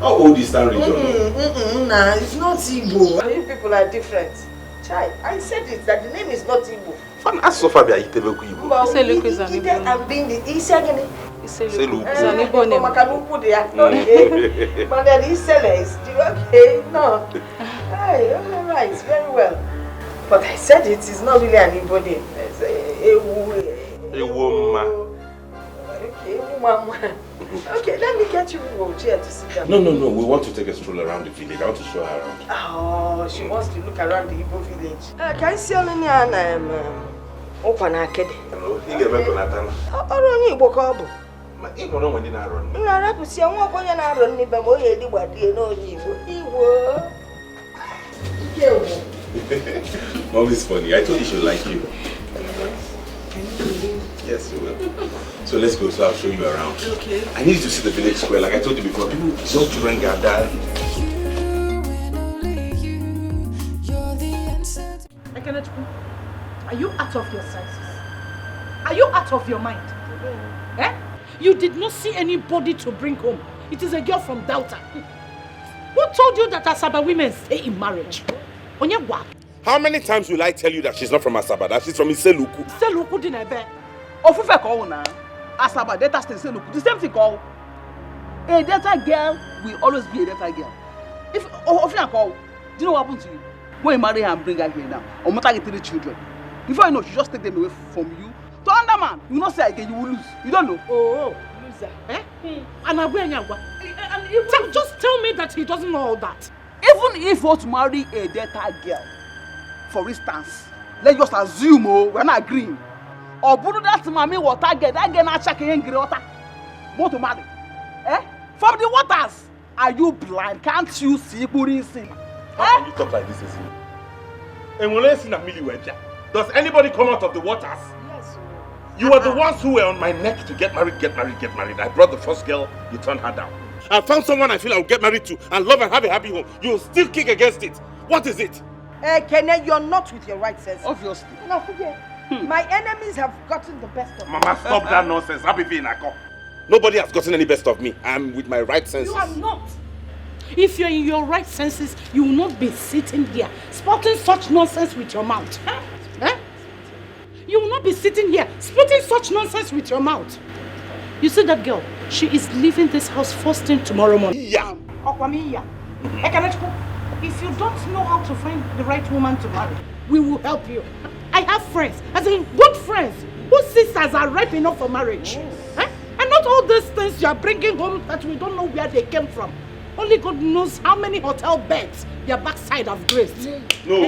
How old is that region? Nah, it's not Igbo. You people are different. Chai, I said it, that the name is not Igbo. Fan asofa bia Itebeku Igbo. Iselukuma is an Igbo. I'm being the Isagani. Iselukuma is an Igbo name. Okay. But then Isele is okay. No. Hey, alright, very well. But I said it is not really an Igbo name. It's a woman. Okay, woman. Okay, let me get you a chair to sit down. No. We want to take a stroll around the village. I want to show her around. Oh, she wants to look around the Igbo village. Can you see any Okwana Kede? Hello, you get back on Natana. Oh, Igbo Kobo. My Igbo no when I run. You are to see a walk on your run, but more you do what you know. Igbo. Mom is funny. I told you she would like you. Yes. Yes, you will. So let's go, so I'll show you around. Okay. I need you to see the village square, like I told you before. People, young children gather. Are you out of your senses? Are you out of your mind? Eh? You did not see anybody to bring home. It is a girl from Delta. Who told you that Asaba women stay in marriage? Onyewa. How many times will I tell you that she's not from Asaba, that she's from Iseluku? Iseluku dinebe. Ofufe call na. Asaba Delta stay Iseluku. The same thing call. A Delta girl will always be a Delta girl. If Ofufe call, do you know what happened to you? When you marry her and bring her here now, or matter get 3 children. Before you know, she just take them away from you. To another man, you not say again, you will lose. You don't know. Oh, loser. Eh? Just tell me that he doesn't know all that. Even if you want to marry a Delta girl, for instance, let's just assume we're not agreeing. Or Buddha that mommy water get that girl not checking in water. Want to marry? Eh? From the waters. Are you blind? Can't you see? How can you talk like this, Isi? Does anybody come out of the waters? Yes. You were the ones who were on my neck to get married. I brought the first girl, you turned her down. I found someone I feel I will get married to and love and have a happy home. You will still kick against it. What is it? Kene, you're not with your right sense. Obviously. No, forget. My enemies have gotten the best of me. Mama, stop that nonsense. Nobody has gotten any best of me. I'm with my right senses. You are not. If you're in your right senses, you will not be sitting here spouting such nonsense with your mouth. Eh? You will not be sitting here spouting such nonsense with your mouth. You see that girl? She is leaving this house first thing tomorrow morning. Yeah. If you don't know how to find the right woman to marry, we will help you. I have friends, as in good friends, whose sisters are ripe enough for marriage. Eh? And not all these things you are bringing home that we don't know where they came from. Only God knows how many hotel beds your backside have graced. No.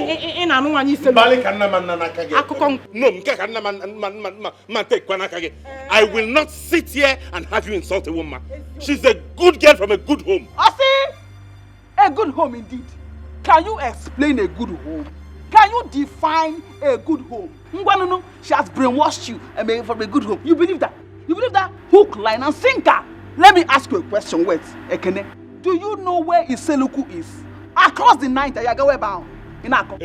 I will not sit here and have you insult a woman. She's a good girl from a good home. I see. A good home indeed. Can you explain a good home? Can you define a good home? No. She has brainwashed you and made from a good home. You believe that? You believe that? Hook, line, and sinker. Let me ask you a question. Wait, Ekene. Do you know where Iseluku is? Across the night, Ayagawe bound. In Ako.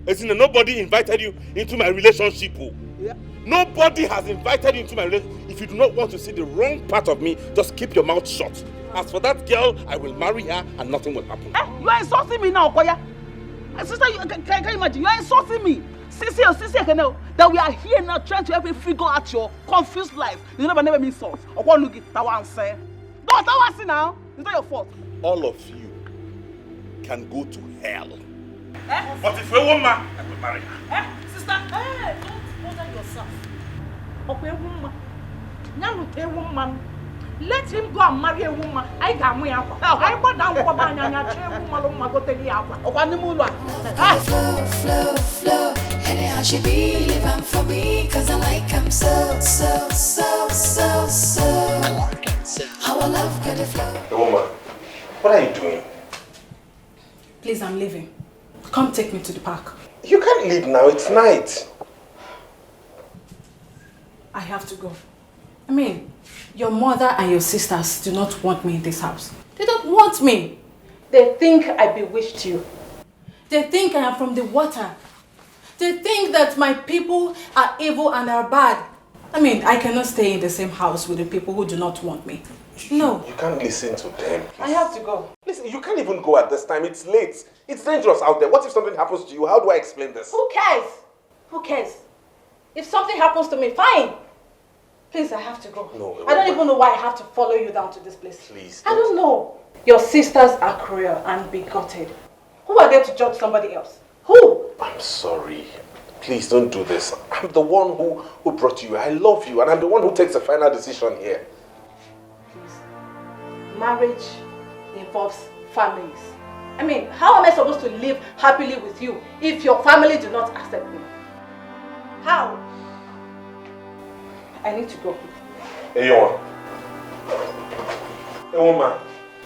Isn't nobody invited you into my relationship? Yeah. Nobody has invited you into my relationship. If you do not want to see the wrong part of me, just keep your mouth shut. As for that girl, I will marry her and nothing will happen. You are insulting me now, Okoya. Sister, can you imagine? You are insulting me. Sissy, Ekene, that we are here now trying to help you figure out your confused life. You never mean salt. Okwanugi, Tawan say. Don't Tawan say now. It's not your fault. All of you can go to hell. But if a woman, I will marry her. Sister, don't bother yourself. Okay, woman. Now, woman. Let him go and marry a woman. I got me out. I got down for my woman go to the Flow. Anyhow she be living for me, cause I like him so. I like it so. How I love good flow. Woman, what are you doing? Please, I'm leaving. Come take me to the park. You can't leave now, it's night. I have to go. I mean, your mother and your sisters do not want me in this house. They don't want me. They think I bewitched you. They think I am from the water. They think that my people are evil and are bad. I mean, I cannot stay in the same house with the people who do not want me. No. You can't listen to them. Please. I have to go. Listen, you can't even go at this time. It's late. It's dangerous out there. What if something happens to you? How do I explain this? Who cares? Who cares? If something happens to me, fine. Please, I have to go. No, I don't even know why I have to follow you down to this place. Please. I don't know. Your sisters are cruel and bigoted. Who are there to judge somebody else? Who? I'm sorry. Please don't do this. I'm the one who brought you. I love you and I'm the one who takes the final decision here. Please. Marriage involves families. I mean, how am I supposed to live happily with you if your family do not accept me? How? I need to go. Hey, woman.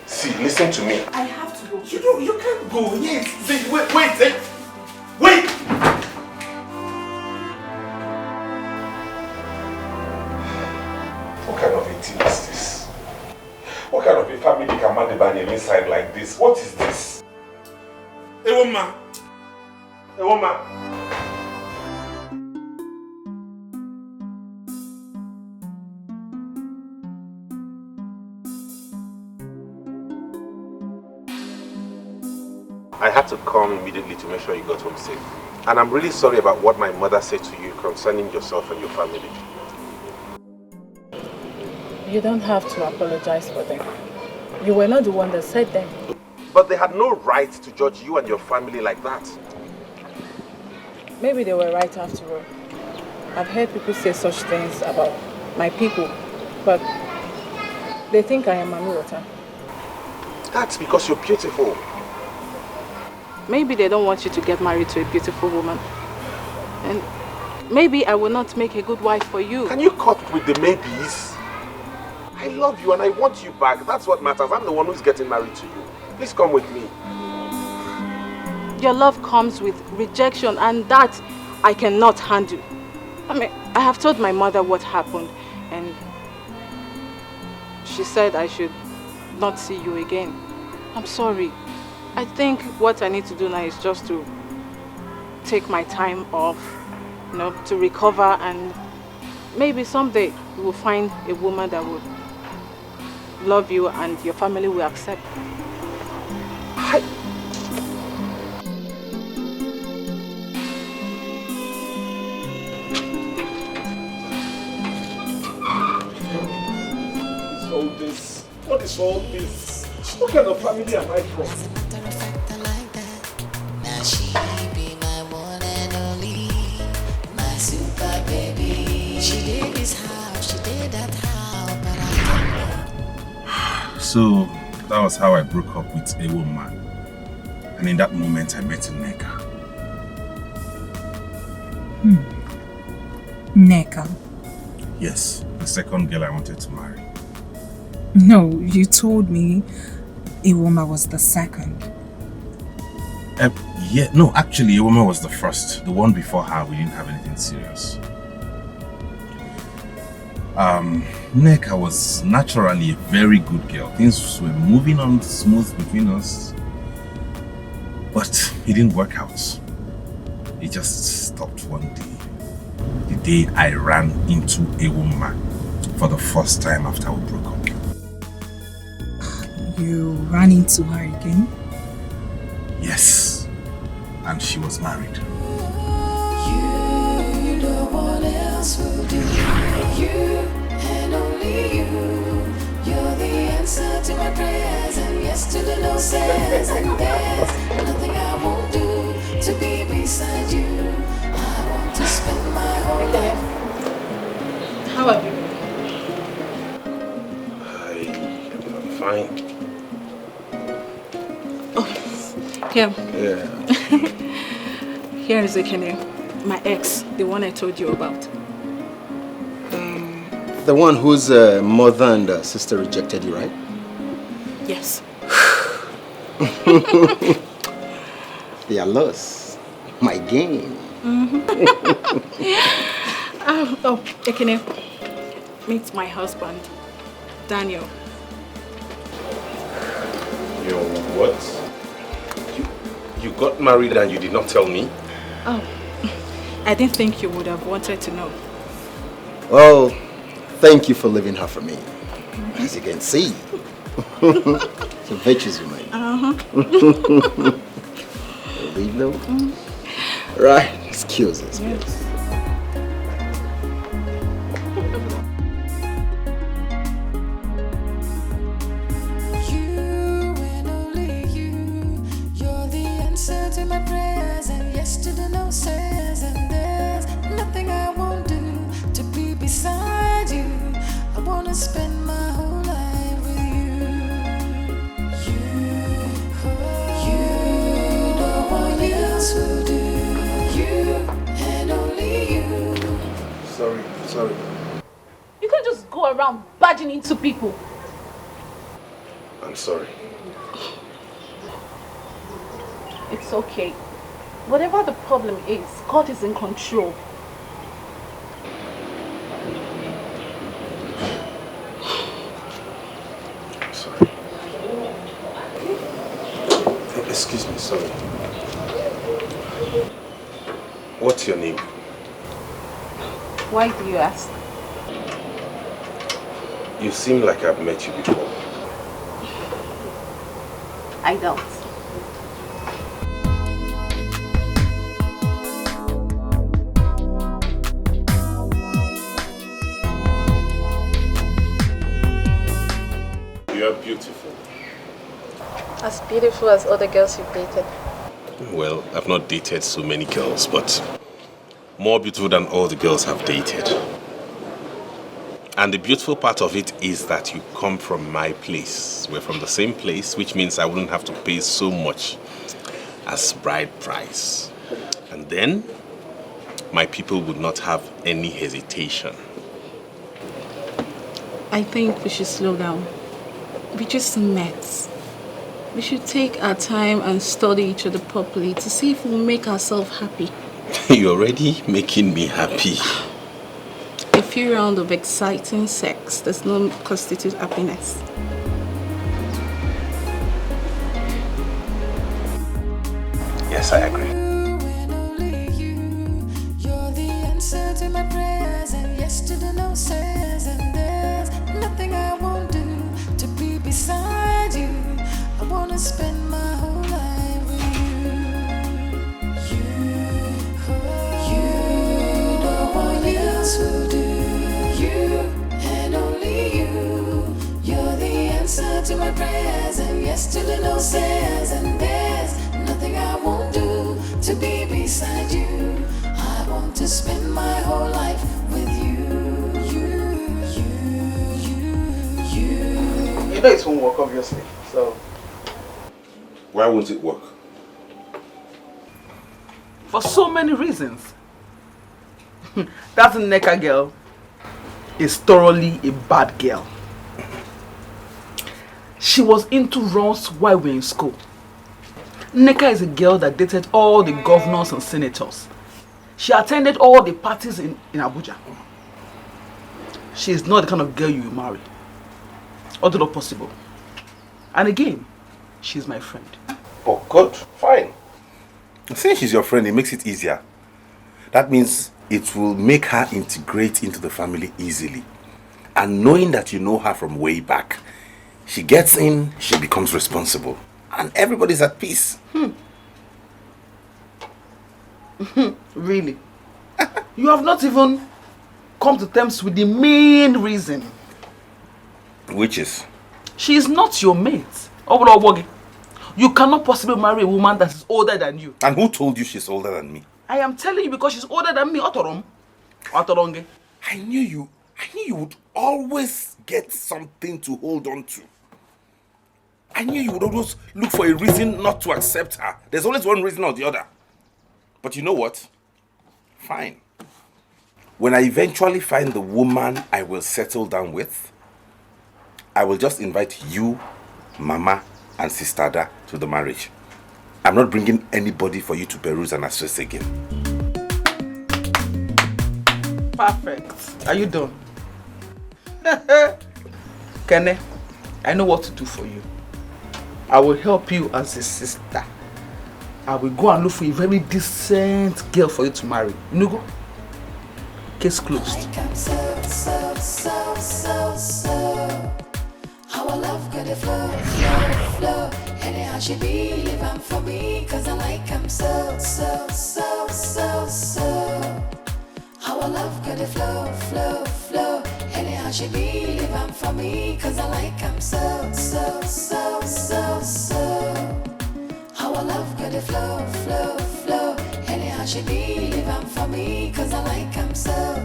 See, listen to me. I have to go. You can't go. Yes. Wait. What kind of a family can man the inside like this? What is this? A woman. A woman. I had to come immediately to make sure you got home safe. And I'm really sorry about what my mother said to you concerning yourself and your family. You don't have to apologize for them. You were not the one that said them. But they had no right to judge you and your family like that. Maybe they were right after all. I've heard people say such things about my people, but they think I am Mami Water. That's because you're beautiful. Maybe they don't want you to get married to a beautiful woman. And maybe I will not make a good wife for you. Can you cut with the maybes? I love you and I want you back. That's what matters. I'm the one who's getting married to you. Please come with me. Your love comes with rejection, and that I cannot handle. I mean, I have told my mother what happened, and she said I should not see you again. I'm sorry. I think what I need to do now is just to take my time off, you know, to recover, and maybe someday you will find a woman that will love you and your family will accept. What is all this? What kind of family am I from? Now she be my one and only, my super baby. She did this house, she did that house, but I don't know. So that was how I broke up with a woman. And in that moment I met Nneka. Nneka? Yes, the second girl I wanted to marry. No, you told me Iwoma was the second. Yeah, no, actually Iwoma was the first. The one before her, we didn't have anything serious. Nneka was naturally a very good girl. Things were moving on smooth between us. But it didn't work out. It just stopped one day. The day I ran into Iwoma for the first time after we broke up. You ran into her again? Yes, and she was married. You, no one else will do. You and only you. You're the answer to my prayers and yes to the no says. And there's nothing I won't do to be beside you. I want to spend my whole life. How are you? I'm fine. Here. Yeah. Here is Ekene, my ex, the one I told you about. The one whose mother and sister rejected you, right? Yes. They are lost. My game. Oh, Ekene, meet my husband, Daniel. Your what? You got married and you did not tell me? Oh, I didn't think you would have wanted to know. Well, thank you for leaving her for me. As you can see. So virtues remain. Leave though? Right, excuse us, please. To my prayers and yes to the no says, and there's nothing I won't do to be beside you. I wanna spend my whole life with you. You, no one else will do. You and only you. Sorry. You can't just go around barging into people. I'm sorry. It's okay. Whatever the problem is, God is in control. sorry. Excuse me, sorry. What's your name? Why do you ask? You seem like I've met you before. I don't. You are beautiful. As beautiful as other girls you've dated. Well, I've not dated so many girls, but more beautiful than all the girls I've dated. And the beautiful part of it is that you come from my place. We're from the same place, which means I wouldn't have to pay so much as bride price. And then, my people would not have any hesitation. I think we should slow down. We just met. We should take our time and study each other properly to see if we'll make ourselves happy. You're already making me happy. A few rounds of exciting sex does not constitute happiness. Yes, I agree. You're the answer to my prayers, and yes to the no says, and there's nothing I won't do to be beside you. I wanna spend my whole life with you. No one else will do. You and only you. You're the answer to my prayers, and yes to the no says, and there's nothing I won't do to be beside you. I want to spend my whole life with you. You know it won't work, obviously. So. Why won't it work? For so many reasons. That Nneka girl is thoroughly a bad girl. She was into runs while we were in school. Nneka is a girl that dated all the governors and senators. She attended all the parties in Abuja. She is not the kind of girl you will marry. Although not possible. And again, she's my friend. Oh, good. Fine. Since she's your friend, it makes it easier. That means it will make her integrate into the family easily. And knowing that you know her from way back, she gets in, she becomes responsible. And everybody's at peace. Really? You have not even come to terms with the main reason. Which is? She is not your mate. You cannot possibly marry a woman that is older than you. And who told you she's older than me? I am telling you because she's older than me. I knew you would always get something to hold on to. I knew you would always look for a reason not to accept her. There's always one reason or the other. But you know what? Fine. When I eventually find the woman I will settle down with, I will just invite you, Mama, and Sister Ada to the marriage. I'm not bringing anybody for you to peruse and assess again. Perfect. Are you done? Kene, I know what to do for you. I will help you as a sister. I will go and look for a very decent girl for you to marry. You go? Case closed. Our love got a flow. Anyhow she be living for me, cause I like him so. Our love got a flow. Anyhow she be living for me, cause I like him so. Our love got a flow. Anyhow she be living for me, cause I like him so.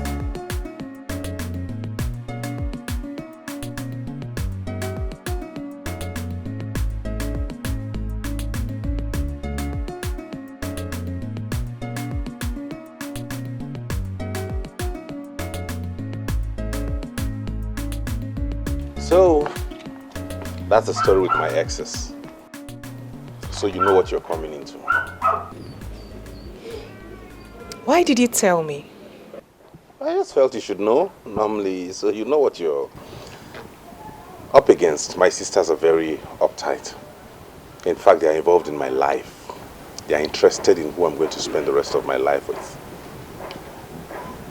So, that's the story with my exes. So you know what you're coming into. Why did you tell me? I just felt you should know, normally, so you know what you're... up against. My sisters are very uptight. In fact, they are involved in my life. They are interested in who I'm going to spend the rest of my life with.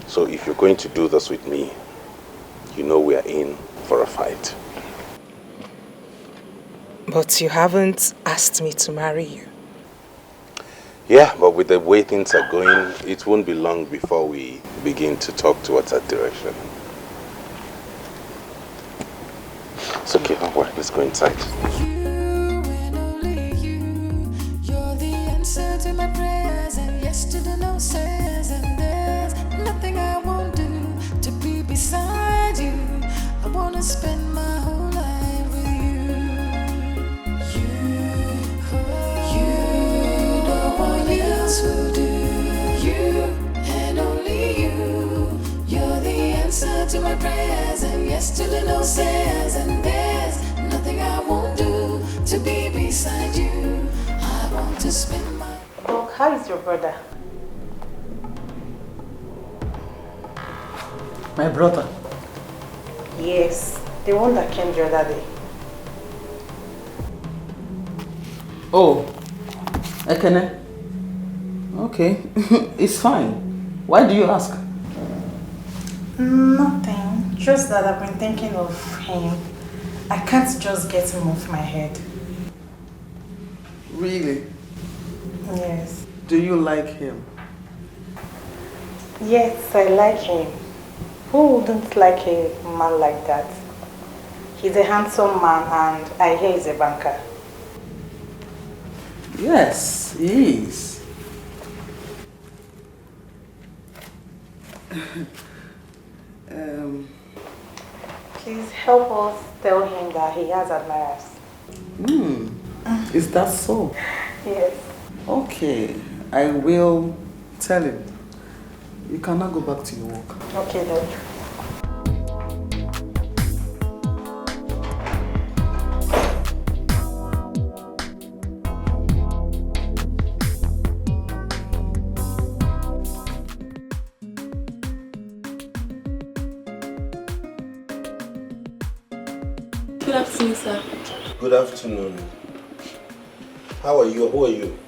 So if you're going to do this with me, you know we are in for a fight. But you haven't asked me to marry you. Yeah, but with the way things are going, it won't be long before we begin to talk towards that direction. It's okay, don't worry, let's go inside. You and only you, you're the answer to my prayers, and yes to the no says, and there's nothing I won't do to be beside you. I wanna spend my whole life with you. You, no one else will do. You and only you, you're the answer to my prayers, and yes to the no says, and there's nothing I won't do to be beside you. I want to spend my... Oh, how is your brother? My brother? Yes, the one that came the other day. Oh, Ekene? Okay, it's fine. Why do you ask? Nothing, just that I've been thinking of him. I can't just get him off my head. Really? Yes. Do you like him? Yes, I like him. Who wouldn't like a man like that? He's a handsome man and I hear he's a banker. Yes, he is. Please help us tell him that he has admirers. Is that so? Yes. Okay, I will tell him. You cannot go back to your work. Okay, then. Good afternoon, sir. Good afternoon. How are you? Who are you?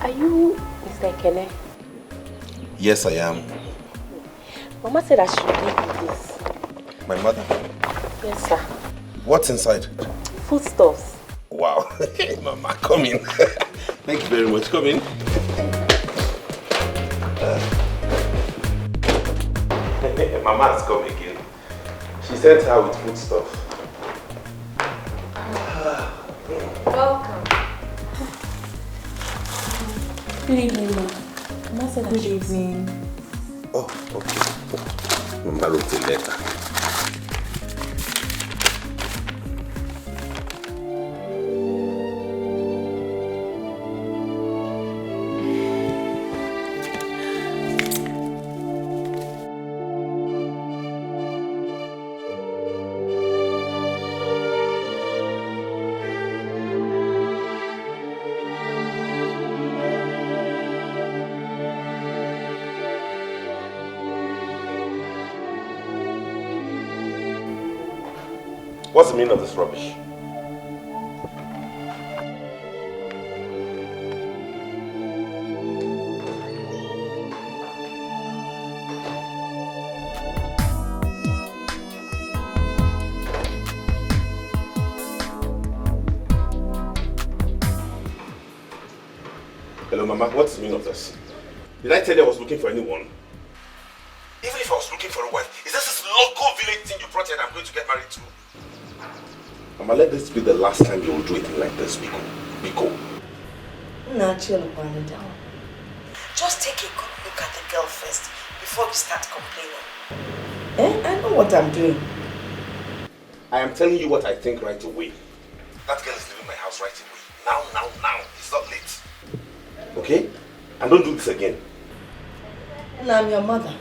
Are you Mr. Ekene? Yes, I am. Mama said I should give you this. My mother? Yes, sir. What's inside? Foodstuffs. Wow. Mama, come in. Thank you very much. Come in. Mama has come again. She sent her with food stuff. Welcome. Good evening, ma. Mama said Good evening. Oh, okay. Mama wrote a letter. What's the meaning of this rubbish? Hello, Mama. What's the meaning of this? Did I tell you I was looking for anyone? Even if I was looking for a wife, is this local village thing you brought here that I'm going to get married to? Mama, let this be the last time you will do anything like this, Biko. Biko. Now chill upon down. Just take a good look at the girl first before we start complaining. I know what I'm doing. I am telling you what I think right away. That girl is leaving my house right away. Now. It's not late. Okay? And don't do this again. Now I'm your mother,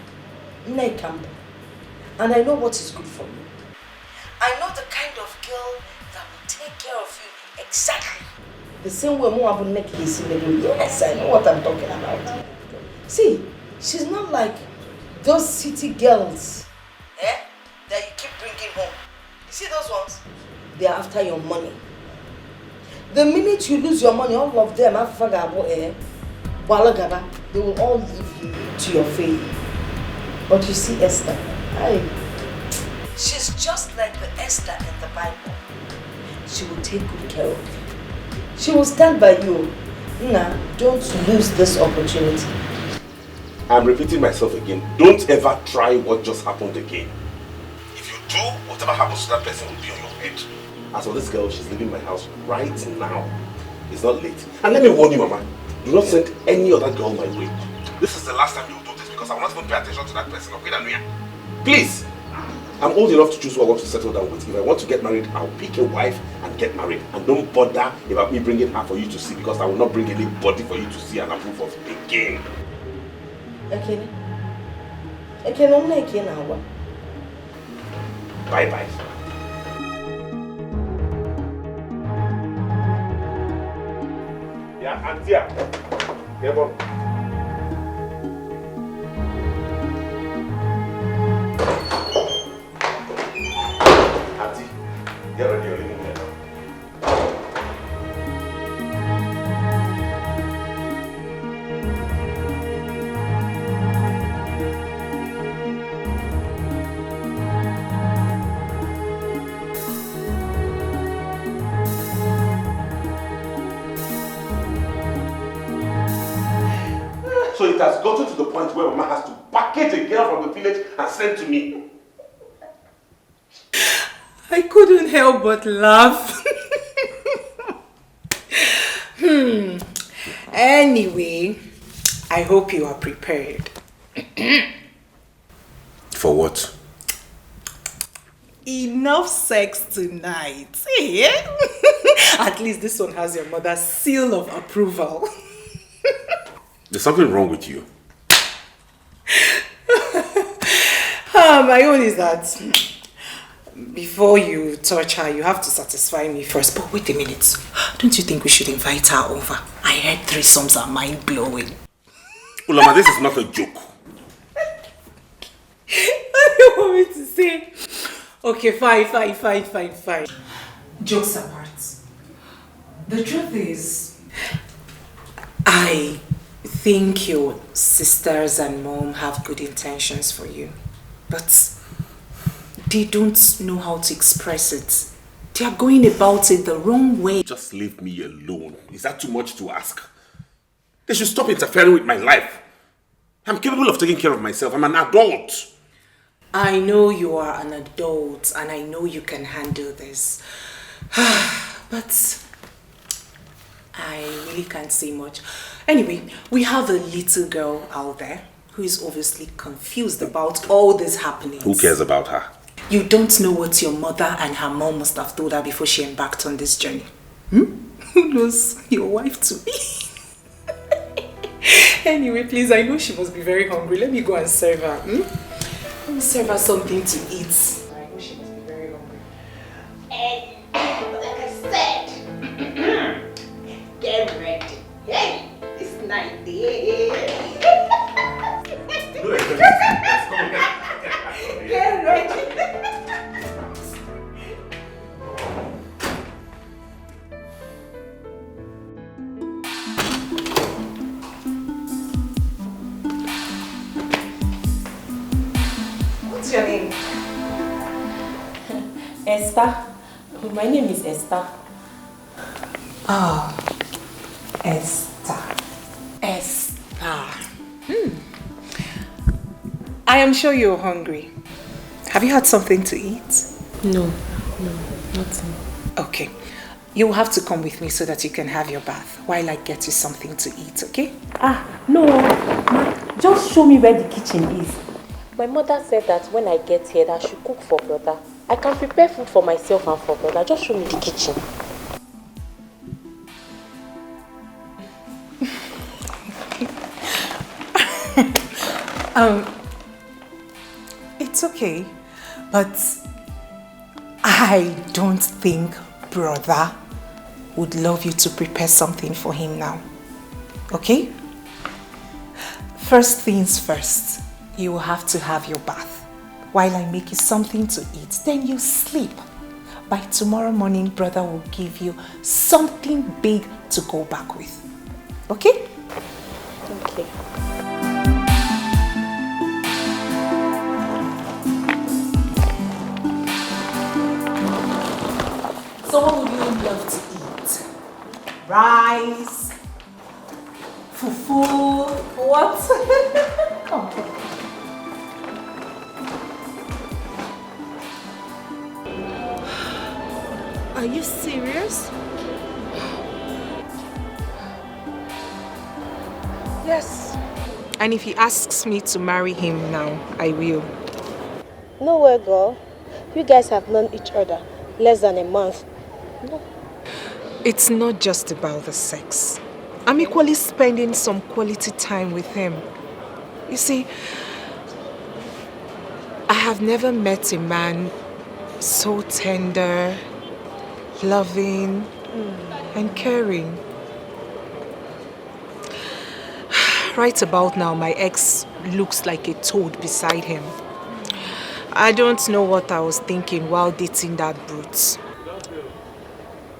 Nne. And I know what is good for you. I know the kind of girl that will take care of you exactly the same way Moabu Nek is in the room. Yes, I know what I'm talking about. See, she's not like those city girls that you keep bringing home. You see those ones? they are after your money. The minute you lose your money, all of them, they will all leave you to your fate. But you see Esther, she's just like the Esther in the Bible. She will take good care of you. She will stand by you. Nah, don't lose this opportunity. I'm repeating myself again. Don't ever try what just happened again. If you do, whatever happens to that person will be on your head. As for this girl, she's leaving my house right now. It's not late. And let me warn you, Mama. Do not send any other girl my way. This is the last time you'll do this because I will not even pay attention to that person. Please! I'm old enough to choose who I want to settle down with. If I want to get married, I'll pick a wife and get married. And don't bother about me bringing her for you to see because I will not bring anybody for you to see and approve of again. Okay. Okay, Bye-bye. Yeah, Auntie. Get on. Auntie, get ready, you're leaving here now. So it has gotten to the point where Mama has to package a girl from the village and send to me. I couldn't help but laugh. Anyway, I hope you are prepared. For what? Enough sex tonight. Yeah? At least this one has your mother's seal of approval. There's something wrong with you. My own is that before you touch her, you have to satisfy me first. But wait a minute. Don't you think we should invite her over? I heard threesomes are mind-blowing. Ulama, this is not a joke. What do you want me to say? Okay, fine. Jokes apart. The truth is, I think your sisters and mom have good intentions for you, but they don't know how to express it. They are going about it the wrong way. Just leave me alone. Is that too much to ask? They should stop interfering with my life. I'm capable of taking care of myself. I'm an adult. I know you are an adult and I know you can handle this. But I really can't say much. Anyway, we have a little girl out there who is obviously confused about all this happening. Who cares about her? You don't know what your mother and her mom must have told her before she embarked on this journey. Who knows your wife to be? Anyway, please, I know she must be very hungry. Let me go and serve her. Let me serve her something to eat. I know she must be very hungry. Hey, like I said, get ready. Hey, it's night day. Get ready. What's your name? Esther. My name is Esther. Oh, Esther. I am sure you're hungry. Have you had something to eat? No, nothing. Okay. You'll have to come with me so that you can have your bath while I get you something to eat, okay? No. Just show me where the kitchen is. My mother said that when I get here, that I should cook for brother. I can prepare food for myself and for brother. Just show me the kitchen. It's okay, but I don't think brother would love you to prepare something for him now, okay? First things first, you will have to have your bath while I make you something to eat. Then you sleep. by tomorrow morning, brother will give you something big to go back with. Okay? Okay. So what would you love to eat? Rice? Fufu? What? Come on. Are you serious? Yes. And if he asks me to marry him now, I will. No way, girl. You guys have known each other less than a month. No. It's not just about the sex. I'm equally spending some quality time with him. You see, I have never met a man so tender, loving, and caring. Right about now, my ex looks like a toad beside him. I don't know what I was thinking while dating that brute.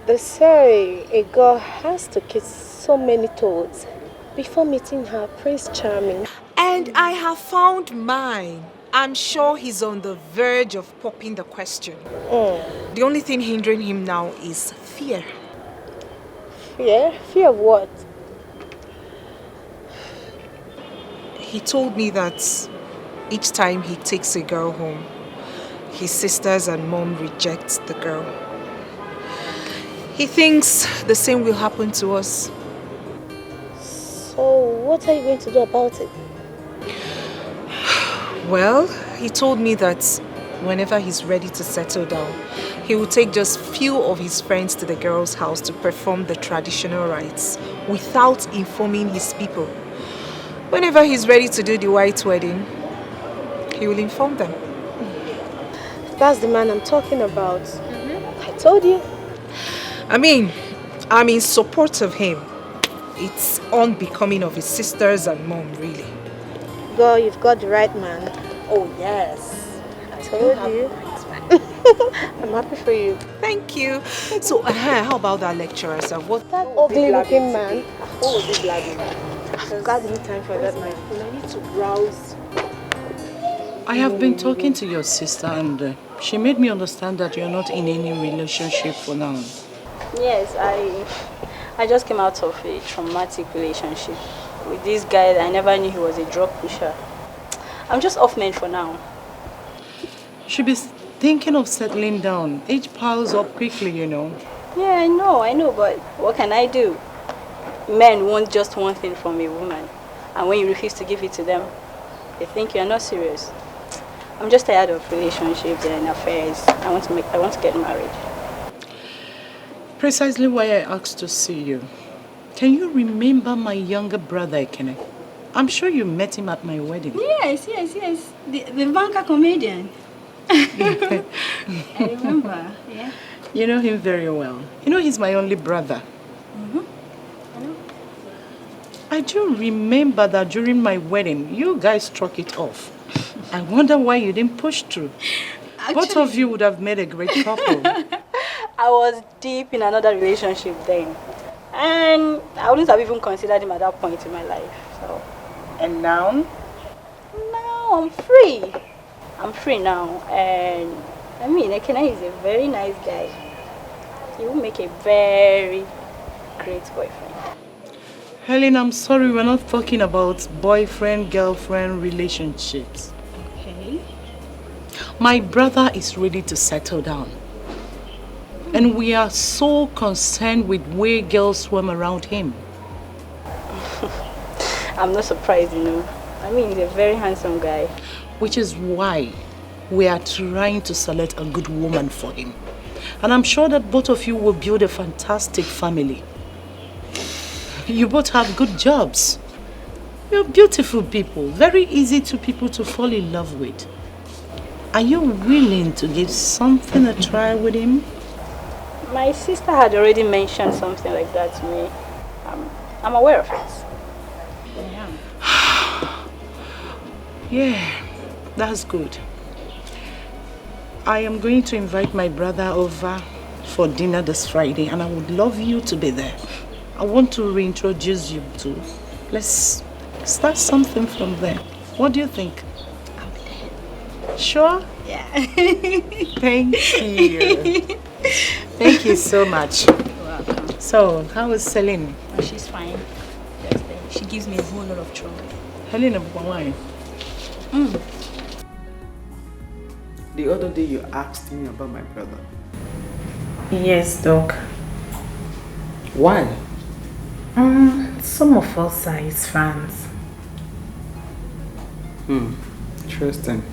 They say a girl has to kiss so many toads before meeting her Prince Charming. And I have found mine. I'm sure he's on the verge of popping the question. The only thing hindering him now is fear. Fear? Fear of what? He told me that each time he takes a girl home, his sisters and mom reject the girl. He thinks the same will happen to us. So what are you going to do about it? Well, he told me that whenever he's ready to settle down, he will take just few of his friends to the girl's house to perform the traditional rites without informing his people. Whenever he's ready to do the white wedding, he will inform them. That's the man I'm talking about. I told you. I mean, I'm in support of him. It's unbecoming of his sisters and mom, really. Girl, you've got the right man. Oh, yes. I told you. I'm happy for you. Thank you. So, how about that lecturer, sir? What that ugly looking man? What was he blabbing? I've got no time for that man. I need to browse. I have been talking to your sister and she made me understand that you're not in any relationship for now. Yes, I just came out of a traumatic relationship with this guy that I never knew he was a drug pusher. I'm just off men for now. You should be thinking of settling down. Age piles up quickly, you know. Yeah, I know, but what can I do? Men want just one thing from a woman, and when you refuse to give it to them, they think you're not serious. I'm just tired of relationships and affairs. I want to get married. Precisely why I asked to see you. Can you remember my younger brother, Ekene? I'm sure you met him at my wedding. Yes. The banker comedian. I remember, yeah. You know him very well. You know he's my only brother. I do remember that during my wedding, you guys struck it off. I wonder why you didn't push through. Both of you would have made a great couple. I was deep in another relationship then. And I wouldn't have even considered him at that point in my life. So. And now? Now I'm free. I'm free now. And I mean, Ekene is a very nice guy. He will make a very great boyfriend. Helen, I'm sorry, we're not talking about boyfriend-girlfriend relationships. Okay. My brother is ready to settle down. And we are so concerned with where girls swim around him. I'm not surprised, you know. I mean, he's a very handsome guy. Which is why we are trying to select a good woman for him. And I'm sure that both of you will build a fantastic family. You both have good jobs. You're beautiful people, very easy to people to fall in love with. Are you willing to give something a try with him? My sister had already mentioned something like that to me. I'm aware of it. Yeah, that's good. I am going to invite my brother over for dinner this Friday and I would love you to be there. I want to reintroduce you to. Let's start something from there. What do you think? I'll be there. Sure? Yeah. Thank you. Thank you so much. You're welcome. So, how is Celine? Oh, she's fine. Just there. She gives me a whole lot of trouble. Helena, why? The other day you asked me about my brother. Yes, Doc. Why? Some of us are his fans. Interesting.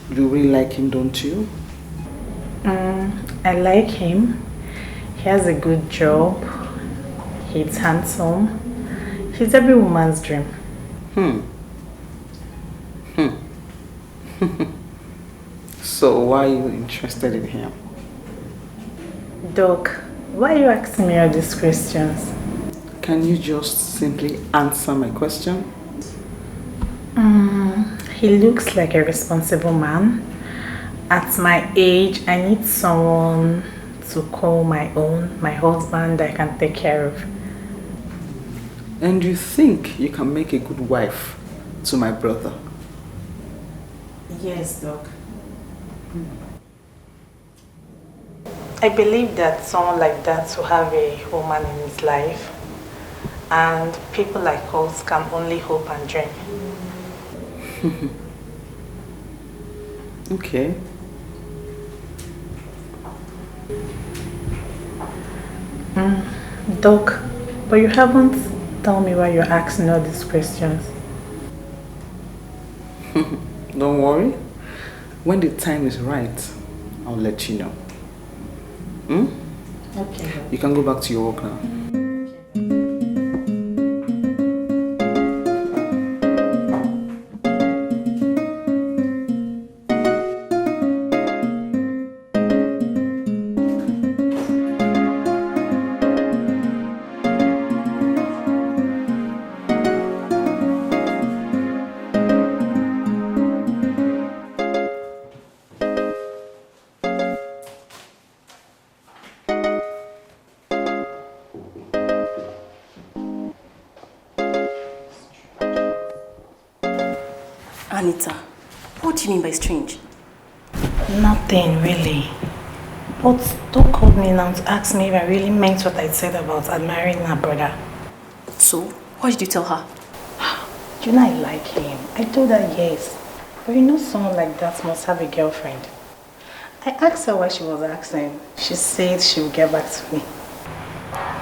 You really like him, don't you? I like him. He has a good job. He's handsome. He's every woman's dream. So why are you interested in him? Doc, why are you asking me all these questions? Can you just simply answer my question? He looks like a responsible man. At my age, I need someone to call my own, my husband that I can take care of. And you think you can make a good wife to my brother? Yes, Doc. I believe that someone like that will have a woman in his life, and people like us can only hope and dream. Okay. Doc, but you haven't told me why you're asking all these questions. Don't worry. When the time is right, I'll let you know. Okay. You can go back to your work now. Anita, what do you mean by strange? Nothing really. But Doc called me now to ask me if I really meant what I said about admiring her brother. So, what did you tell her? You know I like him. I told her yes. But you know someone like that must have a girlfriend. I asked her why she was asking. She said she would get back to me.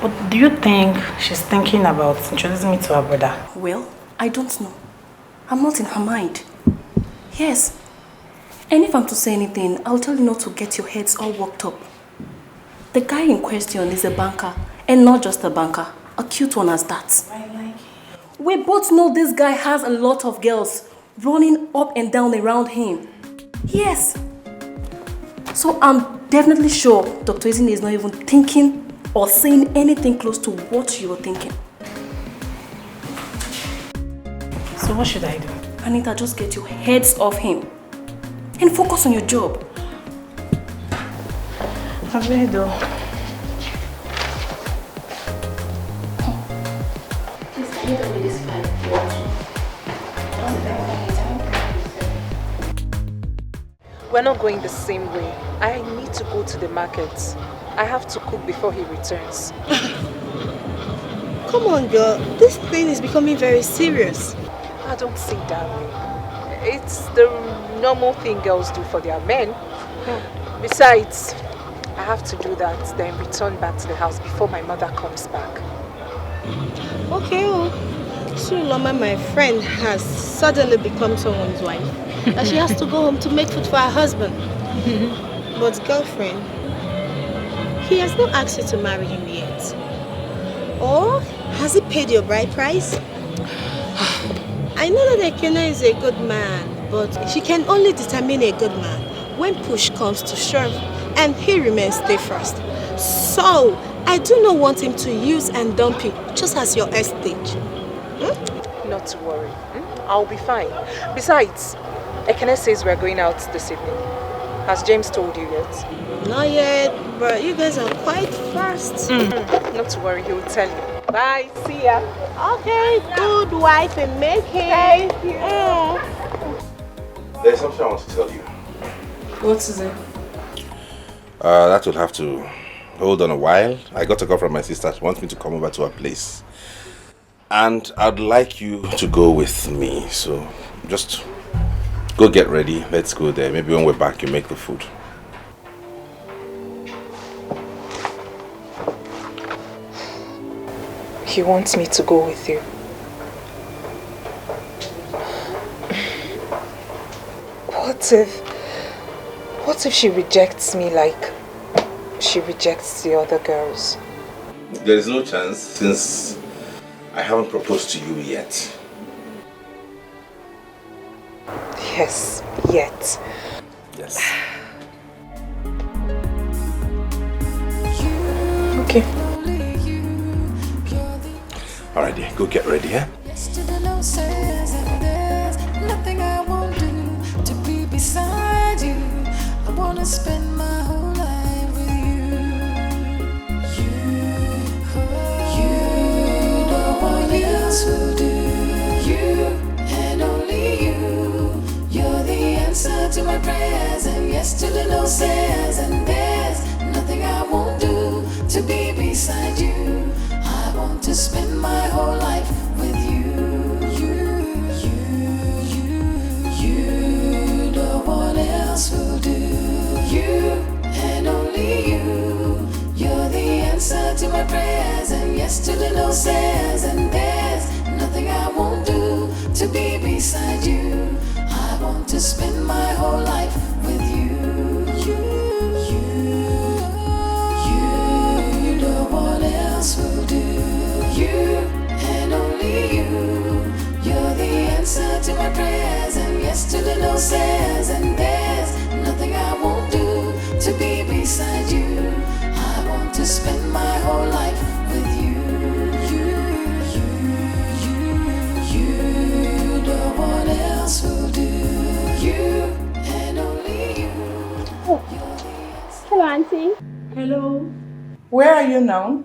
But do you think she's thinking about introducing me to her brother? Well, I don't know. I'm not in her mind. Yes. And if I'm to say anything, I'll tell you not to get your heads all worked up. The guy in question is a banker. And not just a banker. A cute one as that. I like him. We both know this guy has a lot of girls running up and down around him. Yes. So I'm definitely sure Dr. Izine is not even thinking or saying anything close to what you were thinking. So what should I do? Anita, just get your heads off him and focus on your job. I've read though. Please, can you tell me this file? We're not going the same way. I need to go to the market. I have to cook before he returns. Come on, girl. This thing is becoming very serious. I don't see it that way. It's the normal thing girls do for their men. Besides, I have to do that, then return back to the house before my mother comes back. Okay, well, Suloma, my friend, has suddenly become someone's wife. And she has to go home to make food for her husband. But girlfriend, he has not asked you to marry him yet. Or has he paid your bride price? I know that Ekene is a good man, but she can only determine a good man when push comes to shove, and he remains stay first. So, I do not want him to use and dump you just as your estate. Not to worry. I'll be fine. Besides, Ekene says we're going out this evening. Has James told you yet? Not yet, but you guys are quite fast. Not to worry, he will tell you. Bye, see ya. Okay, good wife in making. Thank you. There's something I want to tell you. What is it? That will have to hold on a while. I got a call from my sister. She wants me to come over to her place. And I'd like you to go with me. So just go get ready. Let's go there. Maybe when we're back, you make the food. He wants me to go with you. What if she rejects me like she rejects the other girls? There is no chance since I haven't proposed to you yet. Yes, yet. Yes. Okay. Alright, dear, go get ready, huh? Yesterday no says and there's nothing I won't do to be beside you. I wanna spend my whole life with you. You, no one else will do. You and only you. You're the answer to my prayers, and yesterday no says and there's nothing I won't do to be beside you. I want to spend my whole life with you. You, no one else will do. You and only you. You're the answer to my prayers, and yesterday no says and there's nothing I won't do to be beside you. I want to spend my whole life with you. You, no one else will do. You and only you. You're the answer to my prayers, and yesterday no says and there's nothing I won't do to be beside you. I want to spend my whole life with you. You, no one else will do. You and only you. Hello, Auntie. Hello. Where are you now?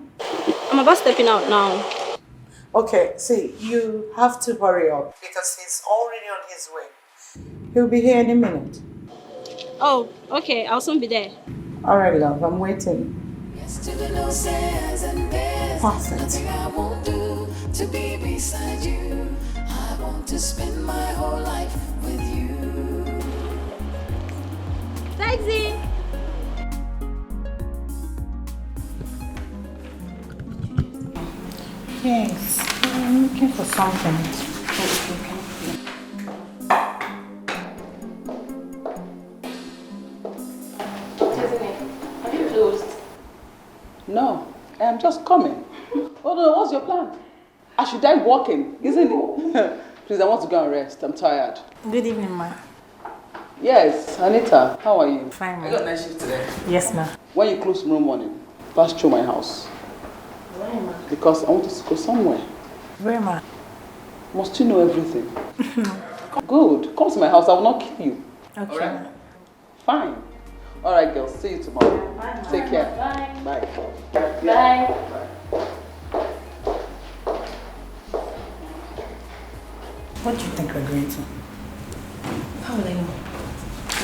I'm about stepping out now. Okay, see, you have to hurry up because he's already on his way. He'll be here any minute. Oh, okay. I'll soon be there. All right, love, I'm waiting. Yesterday no says and there's nothing I won't do to be beside you. I want to spend my whole life with you. Taxi! Yes, I'm looking for something. Have you closed? No, I'm just coming. Oh no, what's your plan? I should die walking, isn't it? Please, I want to go and rest. I'm tired. Good evening, ma. Yes, Anita, how are you? Fine, ma. I got a night shift today. Yes, ma. When you close tomorrow morning, pass through my house. Why, ma? Because I want us to go somewhere. Where, ma? Must you know everything? Good. Come to my house, I will not kill you. Okay. Alright? Fine. Alright, girls. See you tomorrow. Bye. Take care. Bye. Bye. Bye. What do you think we're going to? How will I know?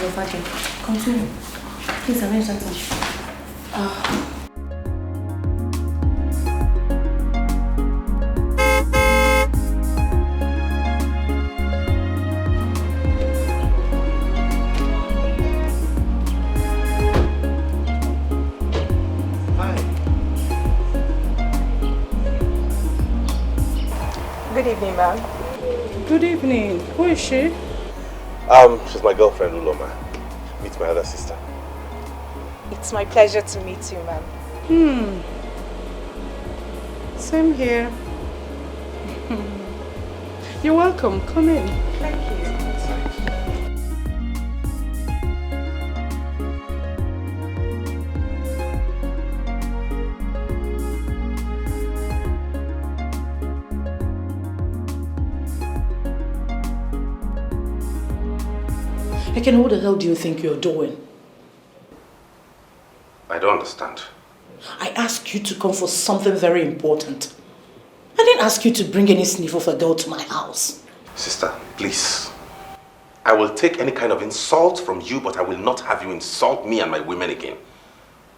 Your father. Continue. Please arrange something. Good evening, ma'am. Good evening. Who is she? She's my girlfriend, Uloma. Meet my other sister. It's my pleasure to meet you, ma'am. Same here. You're welcome. Come in. Thank you. Ekene, what the hell do you think you're doing? I don't understand. I asked you to come for something very important. I didn't ask you to bring any sniff of a girl to my house. Sister, please. I will take any kind of insult from you, but I will not have you insult me and my women again.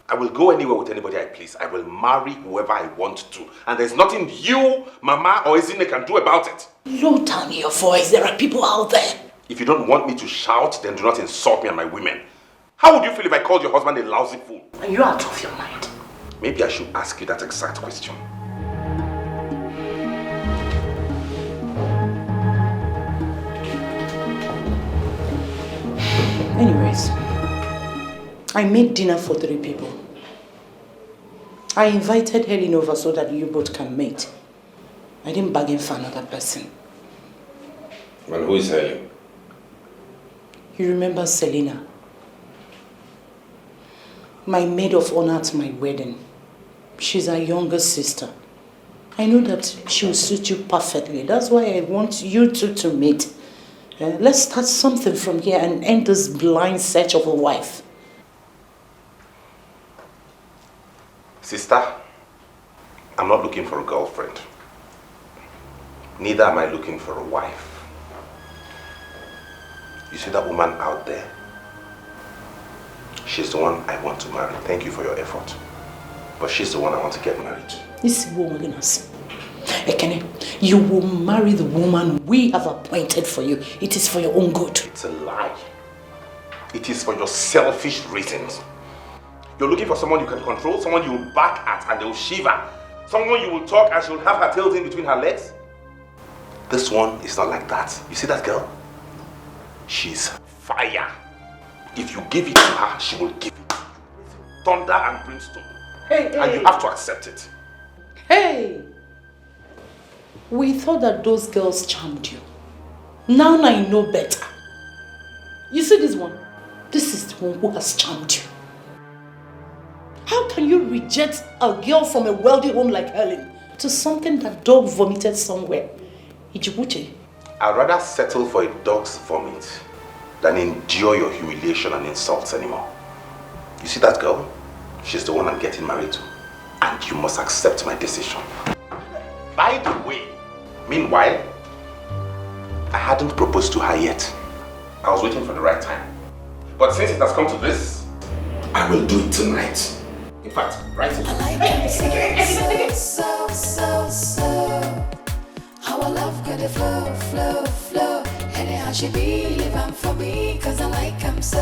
I will go anywhere with anybody I please. I will marry whoever I want to. And there's nothing you, Mama, or Ezine can do about it. Low down your voice. There are people out there. If you don't want me to shout, then do not insult me and my women. How would you feel if I called your husband a lousy fool? Are you out of your mind? Maybe I should ask you that exact question. Anyways, I made dinner for 3 people. I invited Helen over so that you both can meet. I didn't bargain for another person. And who is Helen? You remember Selena? My maid of honor at my wedding. She's our younger sister. I know that she will suit you perfectly. That's why I want you two to meet. Let's start something from here and end this blind search of a wife. Sister, I'm not looking for a girlfriend. Neither am I looking for a wife. You see that woman out there? She's the one I want to marry. Thank you for your effort. But she's the one I want to get married to. This woman, Ekene, you will marry the woman we have appointed for you. It is for your own good. It's a lie. It is for your selfish reasons. You're looking for someone you can control, someone you will back at and they will shiver, someone you will talk and she will have her tails in between her legs. This one is not like that. You see that girl? She's fire. If you give it to her, she will give it. Thunder and brimstone. Hey. And you have to accept it. Hey! We thought that those girls charmed you. Now I know better. You see this one? This is the one who has charmed you. How can you reject a girl from a wealthy home like Helen to something that dog vomited somewhere? Ijibuche. I'd rather settle for a dog's vomit than endure your humiliation and insults anymore. You see that girl? She's the one I'm getting married to. And you must accept my decision. By the way, meanwhile, I hadn't proposed to her yet. I was waiting for the right time. But since it has come to this, I will do it tonight. In fact, right now. So. How our love got to flow. Anyhow she be, live on for me, cause I like him so.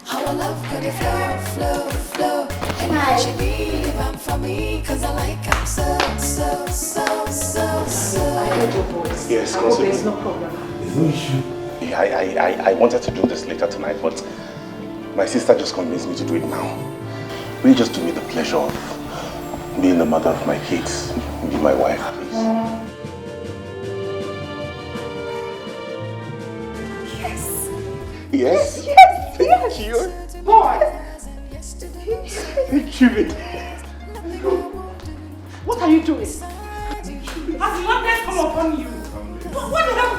How our love got to flow. Anyhow she be, live on for me, cause I like him so. I heard your voice. Yes, I hope there's no problem. There's no issue. Yeah, I wanted to do this later tonight, but my sister just convinced me to do it now. Will you just do me the pleasure of being the mother of my kids? Be my wife, please. Yes. Thank you. Boy! Thank you. What are you doing? Has madness come upon you? What the hell?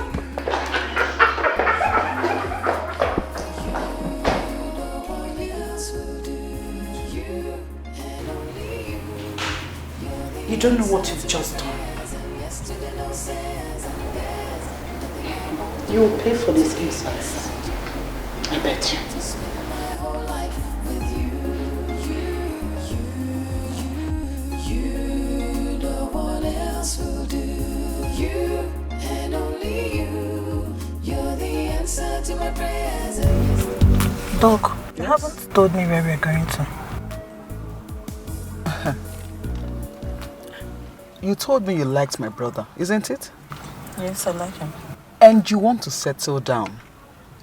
You don't know what you've just done. You will pay for this insults. I bet you. Doc, you haven't told me where we're going to. You told me you liked my brother, isn't it? Yes, I like him. And you want to settle down.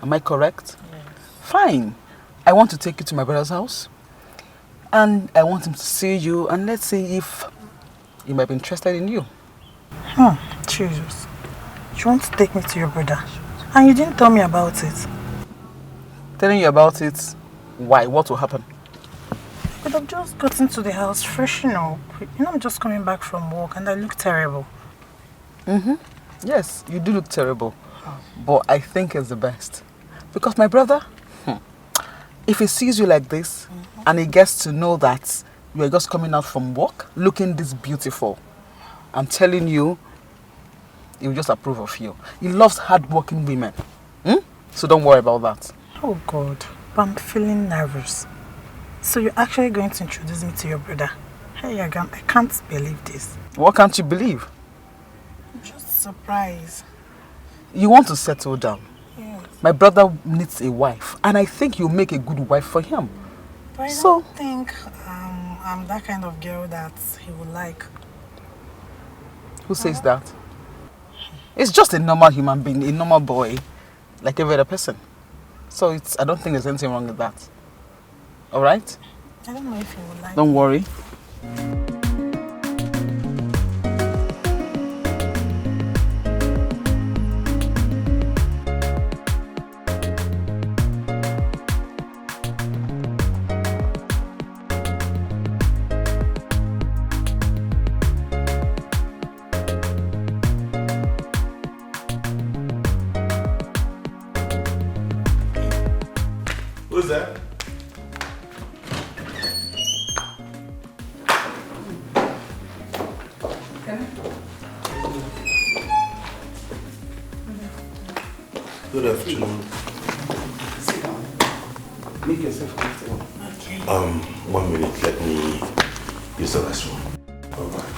Am I correct? Yes. Fine. I want to take you to my brother's house. And I want him to see you and let's see if he might be interested in you. Jesus. You want to take me to your brother? And you didn't tell me about it. Telling you about it? Why? What will happen? But I've just gotten to the house freshen up. You know, I'm just coming back from work and I look terrible. Yes, you do look terrible. But I think it's the best. Because my brother, if he sees you like this, and he gets to know that you are just coming out from work, looking this beautiful, I'm telling you, he will just approve of you. He loves hard-working women. So don't worry about that. Oh God, but I'm feeling nervous. So you're actually going to introduce me to your brother? Hey, Agam, I can't believe this. What can't you believe? I'm just surprised. You want to settle down. Yes. My brother needs a wife, and I think you'll make a good wife for him. But I don't think I'm that kind of girl that he would like. Who says that? It's just a normal human being, a normal boy, like every other person. So I don't think there's anything wrong with that. Alright? I don't know if he would like. Don't worry. Who's that? Good afternoon. Sit down. Make yourself comfortable. Okay. 1 minute, let me use the restroom. Alright.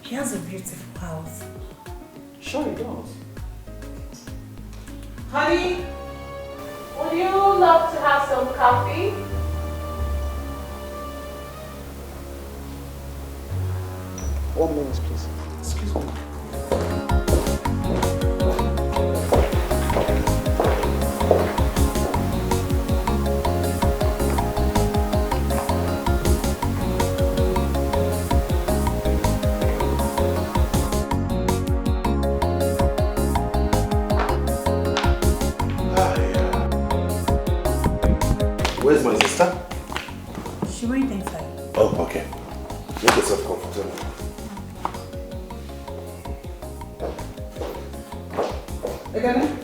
He has a beautiful house. Sure he does. Honey, would you love to have some coffee? One minute, please. Excuse me. Where's my sister? She went inside. Oh, okay. Make yourself comfortable. Again?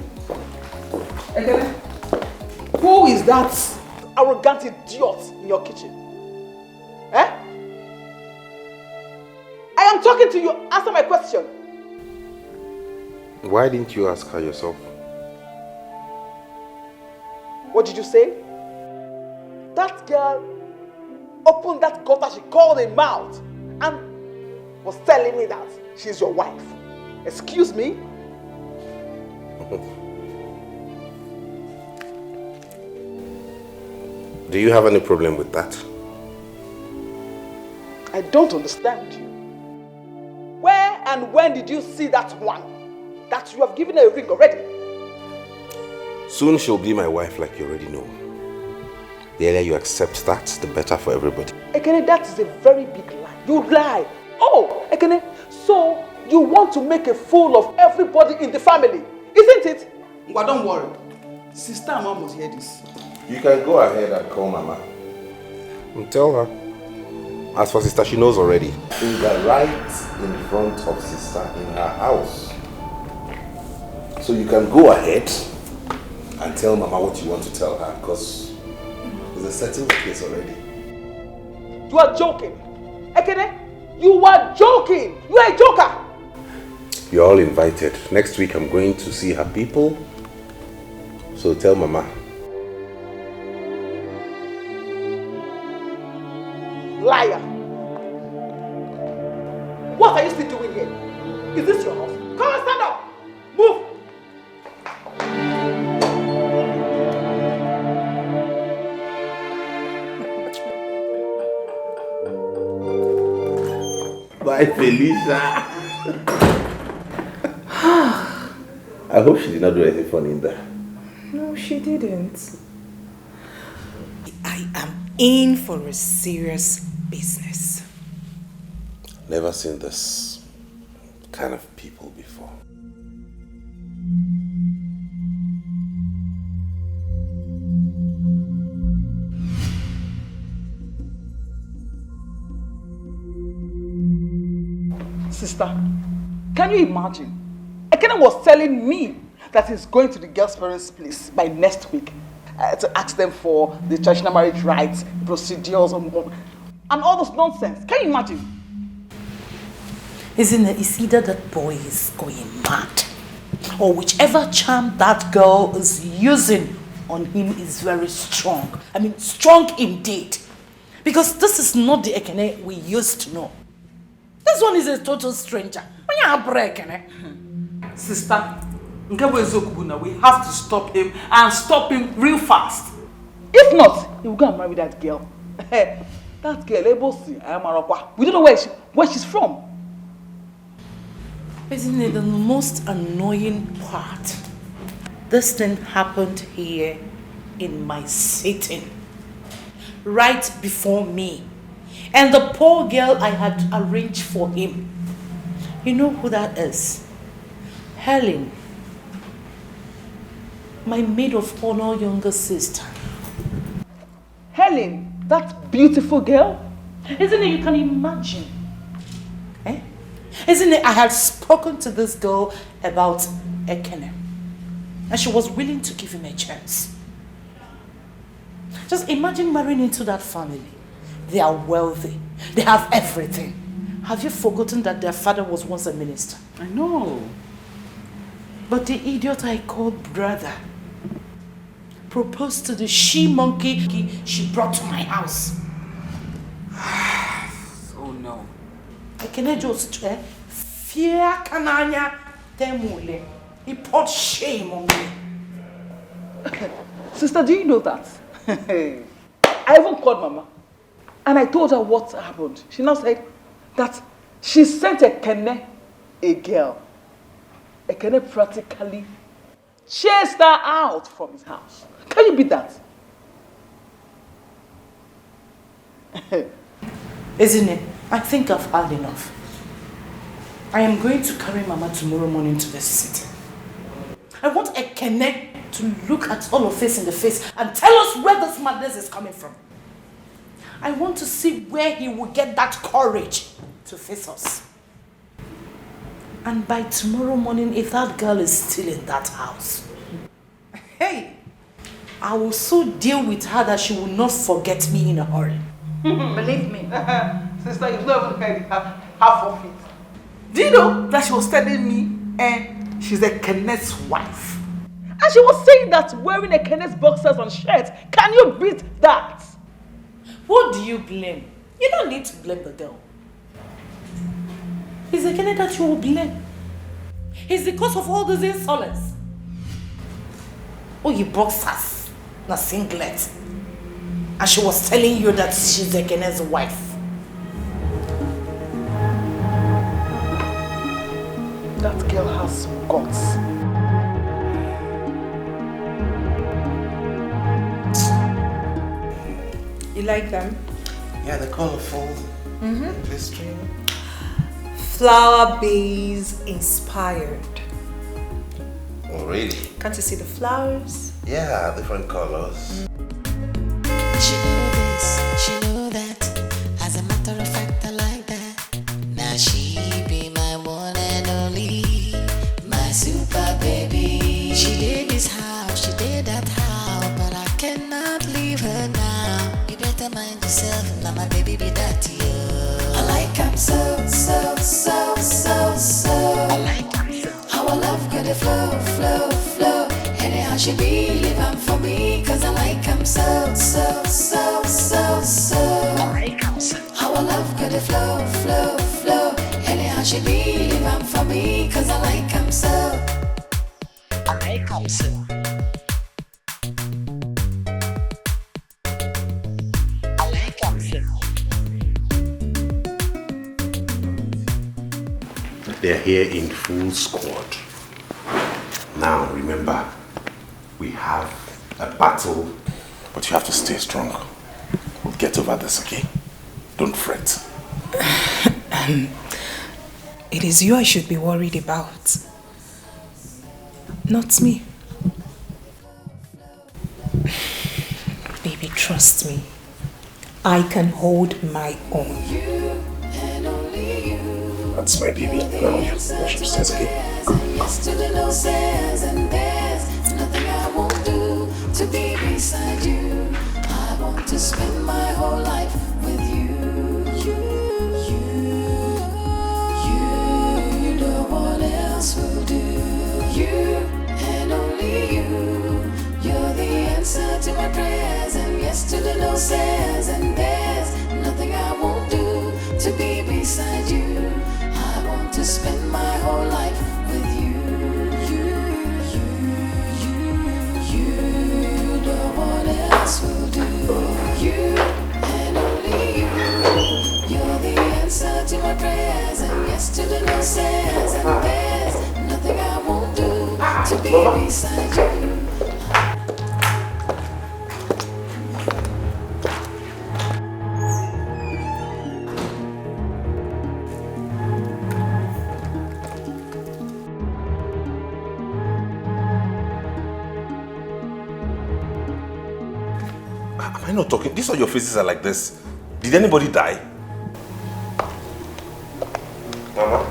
Who is that arrogant idiot in your kitchen? Eh? I am talking to you. Answer my question. Why didn't you ask her yourself? What did you say? That girl opened that gutter she called a mouth and was telling me that she's your wife. Excuse me? Do you have any problem with that? I don't understand you. Where and when did you see that one? That you have given her a ring already? Soon she'll be my wife, like you already know. The earlier you accept that, the better for everybody. Ekene, that is a very big lie. You lie. Oh, Ekene, so you want to make a fool of everybody in the family, isn't it? But don't worry. Sister and mom must hear this. You can go ahead and call Mama. And tell her. As for sister, she knows already. Finger right in front of sister in her house. So you can go ahead and tell Mama what you want to tell her, because there's a settled case already. You are joking. Ekene, you are joking. You are a joker. You're all invited. Next week I'm going to see her people. So tell Mama. Liar. What are you still doing here? Is this your house? Come on, stand up. Move. Bye, Felicia. I hope she did not do anything funny in there. No, she didn't. I am in for a serious business. Never seen this kind of people before. Sister, can you imagine? Ekene was telling me that he's going to the girl's parents' place by next week to ask them for the traditional marriage rights, procedures, and all those nonsense. Can you imagine? Isn't it? It's either that boy is going mad, or whichever charm that girl is using on him is very strong. I mean, strong indeed. Because this is not the Ekene we used to know. This one is a total stranger. Sister, we have to stop him and stop him real fast. If not, he will go and marry that girl. That girl, we don't know where she's from. Isn't it the most annoying part? This thing happened here in my sitting, right before me. And the poor girl I had arranged for him. You know who that is? Helen. My maid of honor younger sister. Helen, that beautiful girl? Isn't it? You can imagine. Eh? Isn't it? I had spoken to this girl about Ekene. And she was willing to give him a chance. Just imagine marrying into that family. They are wealthy. They have everything. Have you forgotten that their father was once a minister? I know. But the idiot I called brother proposed to the she-monkey she brought to my house. Oh no. Ekene just fear kananya temule. He poured shame on me. Sister, do you know that? I even called Mama and I told her what happened. She now said that she sent Ekene a girl. Ekene practically chased her out from his house. Can you beat that? Isn't it? I think I've had enough. I am going to carry Mama tomorrow morning to the city. I want Ekene to look at all of us in the face and tell us where this madness is coming from. I want to see where he will get that courage to face us. And by tomorrow morning, if that girl is still in that house, hey, I will so deal with her that she will not forget me in a hurry. Believe me. Sister, you've not even heard half of it. Do you know that she was telling me she's Ekene's wife? And she was saying that wearing Ekene's boxers and shirt, can you beat that? What do you blame? You don't need to blame the girl. It's Ekene that you will blame. It's the cause of all these insolence. Oh, you boxers, not singlet. And she was telling you that she's Ekene's wife. That girl has some guts. You like them? Yeah, they're colorful. Glistering. Flower base inspired. Oh, really? Can't you see the flowers? Yeah, different colors. She know this, she know that. As a matter of fact, I like that. Now she be my one and only, my super baby. She did this house, she did that house, but I cannot leave her now. You better mind yourself, now my baby be that you. I like him so. I like him so. Our love got a flow. Anyhow she be living for me, cause I like him so. I like him so. Our love got a flow. Anyhow she be living for me, cause I like him so. I like him so. I like him so. They're here in full squad. Now, remember, we have a battle, but you have to stay strong. We'll get over this, okay? Don't fret. It is you I should be worried about, not me. Baby, trust me. I can hold my own. That's my baby. Go upstairs, okay? yes to the no says, and there's nothing I won't do to be beside you. I want to spend my whole life with you. You, no one else will do. You and only you. You're the answer to my prayers, and yes to the no says, and there's nothing I won't do to be beside you. I want to spend my whole life with you. You, no one else will do. You and only you. You're the answer to my prayers, and yes to the no says, and there's nothing I won't do to be beside you. Am I not talking? These are your faces are like this. Did anybody die? Mama?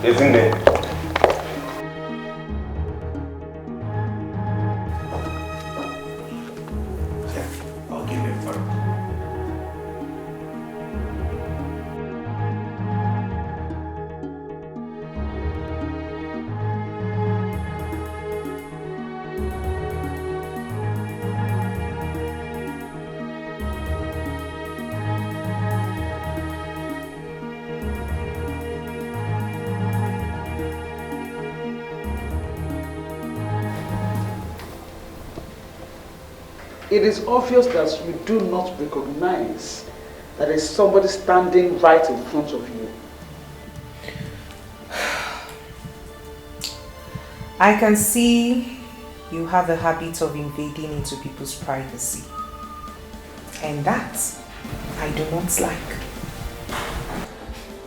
Isn't it? I'll give him for it. It is obvious that you do not recognize that there is somebody standing right in front of you. I can see you have a habit of invading into people's privacy. And that I do not like.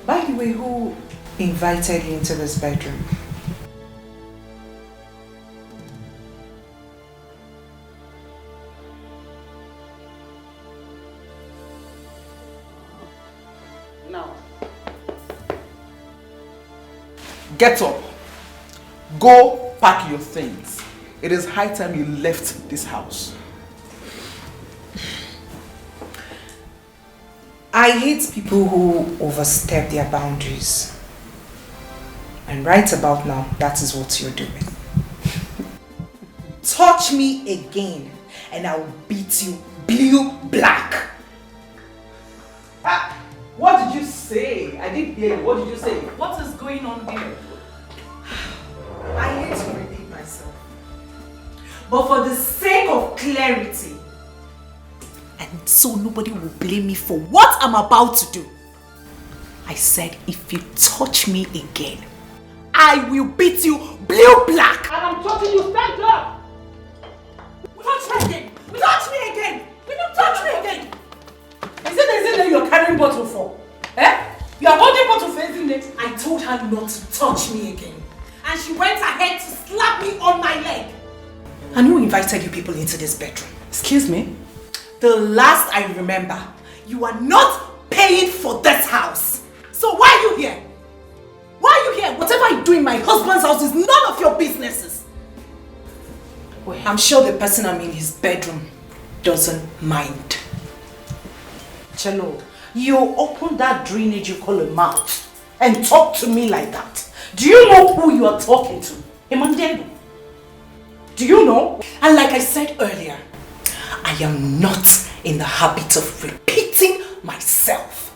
By the way, who invited you into this bedroom? Now, get up. Go pack your things. It is high time you left this house. I hate people who overstep their boundaries. And right about now, that is what you're doing. Touch me again and I will beat you blue black. What did you say? I didn't hear you. What did you say? What is going on here? I hate to repeat myself. But for the sake of clarity, and so nobody will blame me for what I'm about to do, I said if you touch me again, I will beat you blue black. And I'm touching you, stand up! Touch me again! Touch me again! Will you touch me again? Is it that you're carrying bottle for? Eh? You are holding bottle for anything next? I told her not to touch me again. And she went ahead to slap me on my leg. And who invited you people into this bedroom? Excuse me? The last I remember, you are not paying for this house. So why are you here? Why are you here? Whatever I do in my husband's house is none of your businesses. Well, I'm sure the person I'm in his bedroom doesn't mind. Chelo, you open that drainage you call a mouth and talk to me like that. Do you know who you are talking to? Emmanuel. Do you know? And like I said earlier, I am not in the habit of repeating myself.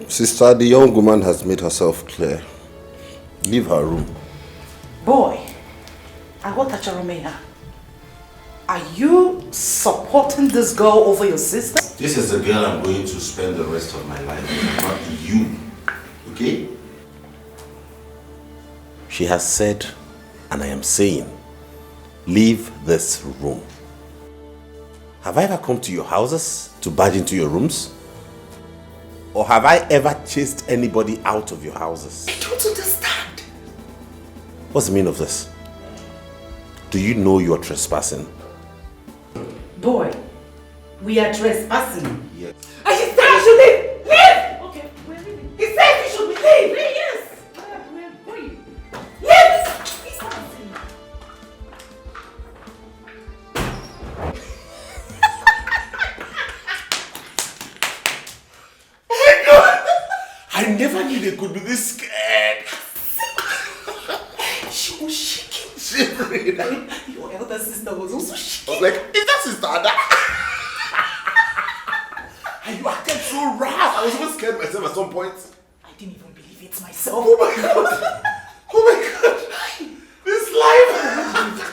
Sister, the young woman has made herself clear. Leave her room. Boy, Agotacharomeya, are you supporting this girl over your sister? This is the girl I'm going to spend the rest of my life with, not you. Okay? She has said, and I am saying, leave this room. Have I ever come to your houses to barge into your rooms? Or have I ever chased anybody out of your houses? I don't understand. What's the meaning of this? Do you know you're trespassing? Boy, we are trespassing. Yes. I should tell you to leave! Leave! Okay, Chinenye could be this scared. She was shaking. Shivering. Your elder sister was also shaking. I was like, is that sister Ada? And you acted so rough. I was even scared myself at some point. I didn't even believe it myself. Oh my god. Oh my god. This life.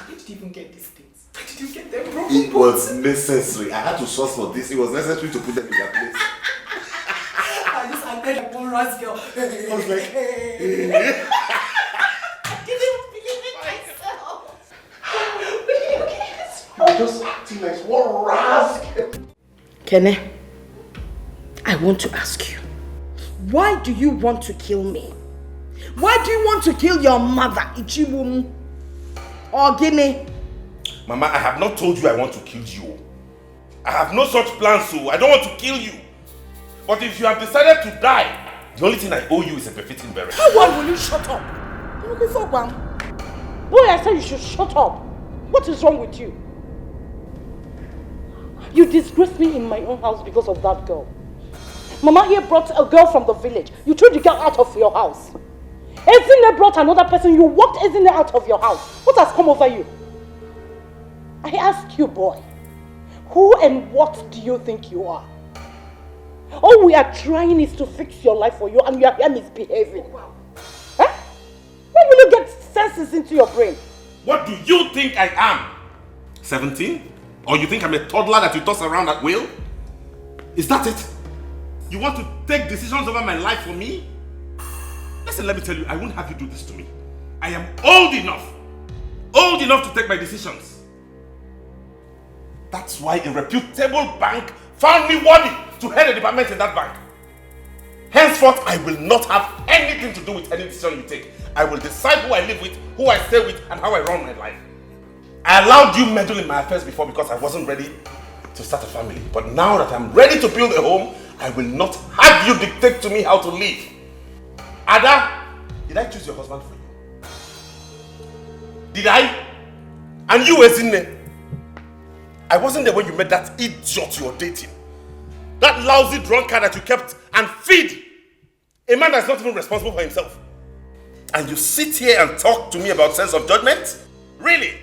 Where did you even get these things? Where did you get them from? It was necessary. I had to source for this. It was necessary to put them in their place. I just acted like one ras girl. I was like, I didn't even believe it myself. I'm just acting like one rascal. Kene, I want to ask you, why do you want to kill me? Why do you want to kill your mother, Ichiwum? Or Guinea? Mama, I have not told you I want to kill you. I have no such plans, so I don't want to kill you. But if you have decided to die, the only thing I owe you is a befitting burial. Why will you shut up? Boy, I said you should shut up. What is wrong with you? You disgraced me in my own house because of that girl. Mama here brought a girl from the village. You threw the girl out of your house. Ezine brought another person. You walked Ezine out of your house. What has come over you? I ask you, boy, who and what do you think you are? All we are trying is to fix your life for you, and you are here misbehaving. Huh? When will you get senses into your brain? What do you think I am? 17? Or you think I'm a toddler that you toss around at will? Is that it? You want to take decisions over my life for me? Listen, let me tell you, I won't have you do this to me. I am old enough to take my decisions. That's why a reputable bank found me worthy to head a department in that bank. Henceforth, I will not have anything to do with any decision you take. I will decide who I live with, who I stay with, and how I run my life. I allowed you meddle in my affairs before because I wasn't ready to start a family. But now that I'm ready to build a home, I will not have you dictate to me how to live. Ada, did I choose your husband for you? Did I? And you, Ezine? I wasn't there when you met that idiot you were dating. That lousy drunkard that you kept and feed. A man that's not even responsible for himself. And you sit here and talk to me about sense of judgment? Really?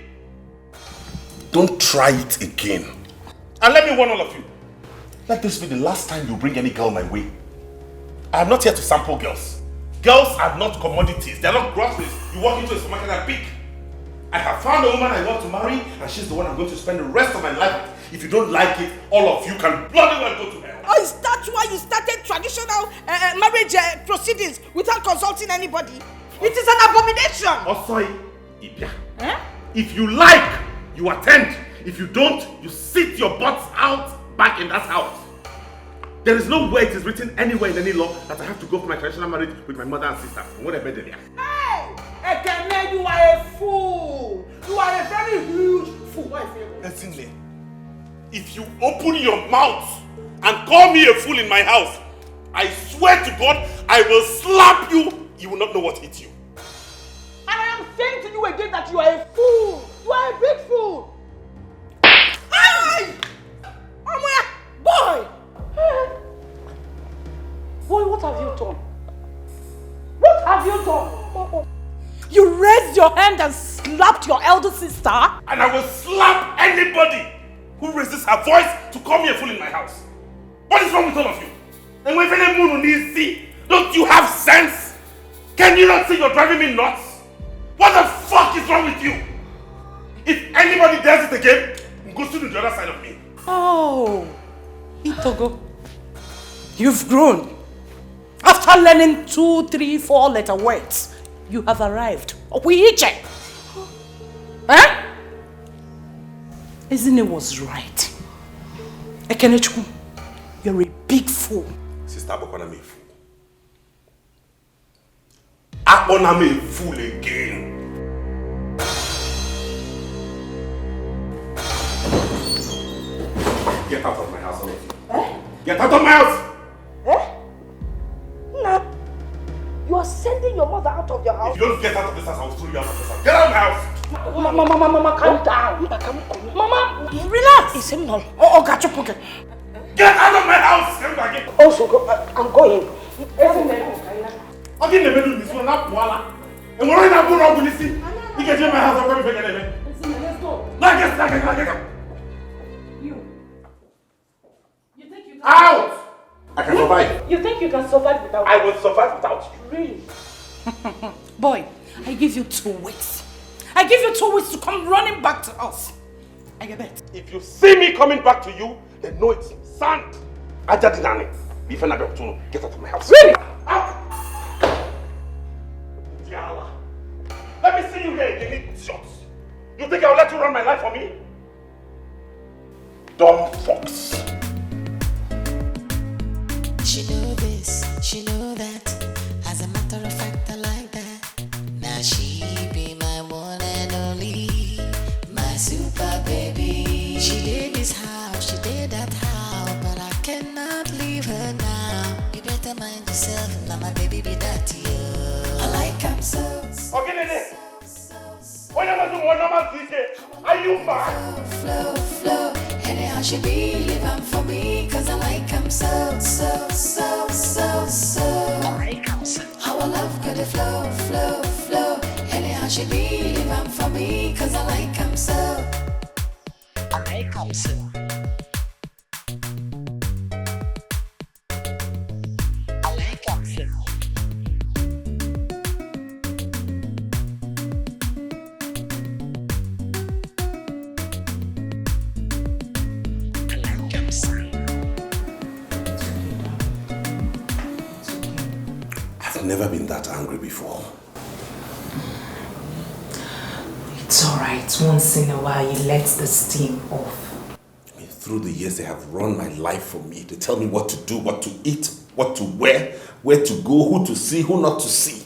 Don't try it again. And let me warn all of you. Let this be the last time you bring any girl my way. I am not here to sample girls. Girls are not commodities. They are not groceries. You walk into a supermarket and pick. I have found a woman I want to marry, and she's the one I'm going to spend the rest of my life with. If you don't like it, all of you can bloody well go to hell. Oh, is that why you started traditional marriage proceedings without consulting anybody? It is an abomination! Osoi, Ibia. If you like, you attend. If you don't, you sit your butts out back in that house. There is no way it is written anywhere in any law that I have to go for my traditional marriage with my mother and sister. What a better. Hey! Ekene, you are a fool! You are a very huge fool. Listen, if you open your mouth and call me a fool in my house, I swear to God, I will slap you. You will not know what hit you. And I am saying to you again that you are a fool. You are a big fool. Hey! Boy! Boy, what have you done? What have you done? You raised your hand and slapped your elder sister? And I will slap anybody who raises her voice to call me a fool in my house. What is wrong with all of you? And when any moon needs see, don't you have sense? Can you not see you're driving me nuts? What the fuck is wrong with you? If anybody does it again, go to the other side of me. Oh, Itogo, you've grown. After learning 2, 3, 4 letter words, you have arrived. Opuiche. Huh? Isn't it was right? Ekenechukwu, you're a big fool. Sister Abokona me a fool. Abokona me a fool again. Get out of my house, all of you. Eh? Get out of my house! Eh? No. You are sending your mother out of your house? If you don't get out of this house, I will throw you out of this house. Get out of my house! Mama, calm down. Mama, relax. It's him now. Oh, got your pocket. Get out of my house! Come back in. Also, I'm going. Okay, never do this one, not voila. And we're not going to see. You can take my house, I'm going to forget it. Let's go. Like You think you can... Out! I can survive. You think you can survive without... I will survive without you. Really? Boy, I give you 2 weeks. I give you 2 weeks to come running back to us. I bet. If you see me coming back to you, then know it's sand. Ajadinani. Get out of my house. Really? Out! Diala. Let me see you here, you idiot. You think I'll let you run my life for me? Dumb fox. She know this, she know that. As a matter of fact, I like that. Now she be my one and only, my super baby. She did this house, she did that house, but I cannot leave her now. You better mind yourself, now my baby be that to you. I like him so. Okay, Nene. When am I doing one normal DJ? Are you mad? Flow, flow. Anyhow she be living for me, cause I like him so. I like him so. Our love could flow, flow, flow. Anyhow she be living for me, cause I like him so. I like him so. I like him so. I've never been that angry before. It's alright. Once in a while, you let the steam off. Through the years, they have run my life for me. They tell me what to do, what to eat, what to wear, where to go, who to see, who not to see.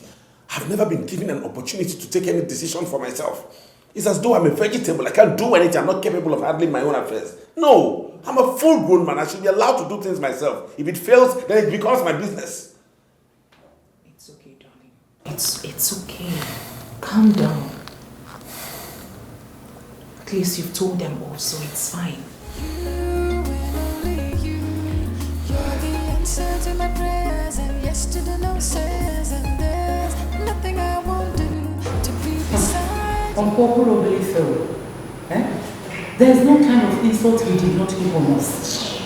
I've never been given an opportunity to take any decision for myself. It's as though I'm a vegetable. I can't do anything. I'm not capable of handling my own affairs. No, I'm a full-grown man. I should be allowed to do things myself. If it fails, then it becomes my business. It's okay, darling. It's okay. Calm down. At least you've told them all, so it's fine. Answer to my prayers and yes to the no says, and there's nothing I won't do to be beside you. Unpopularly so. There's no kind of insult we did not give on us.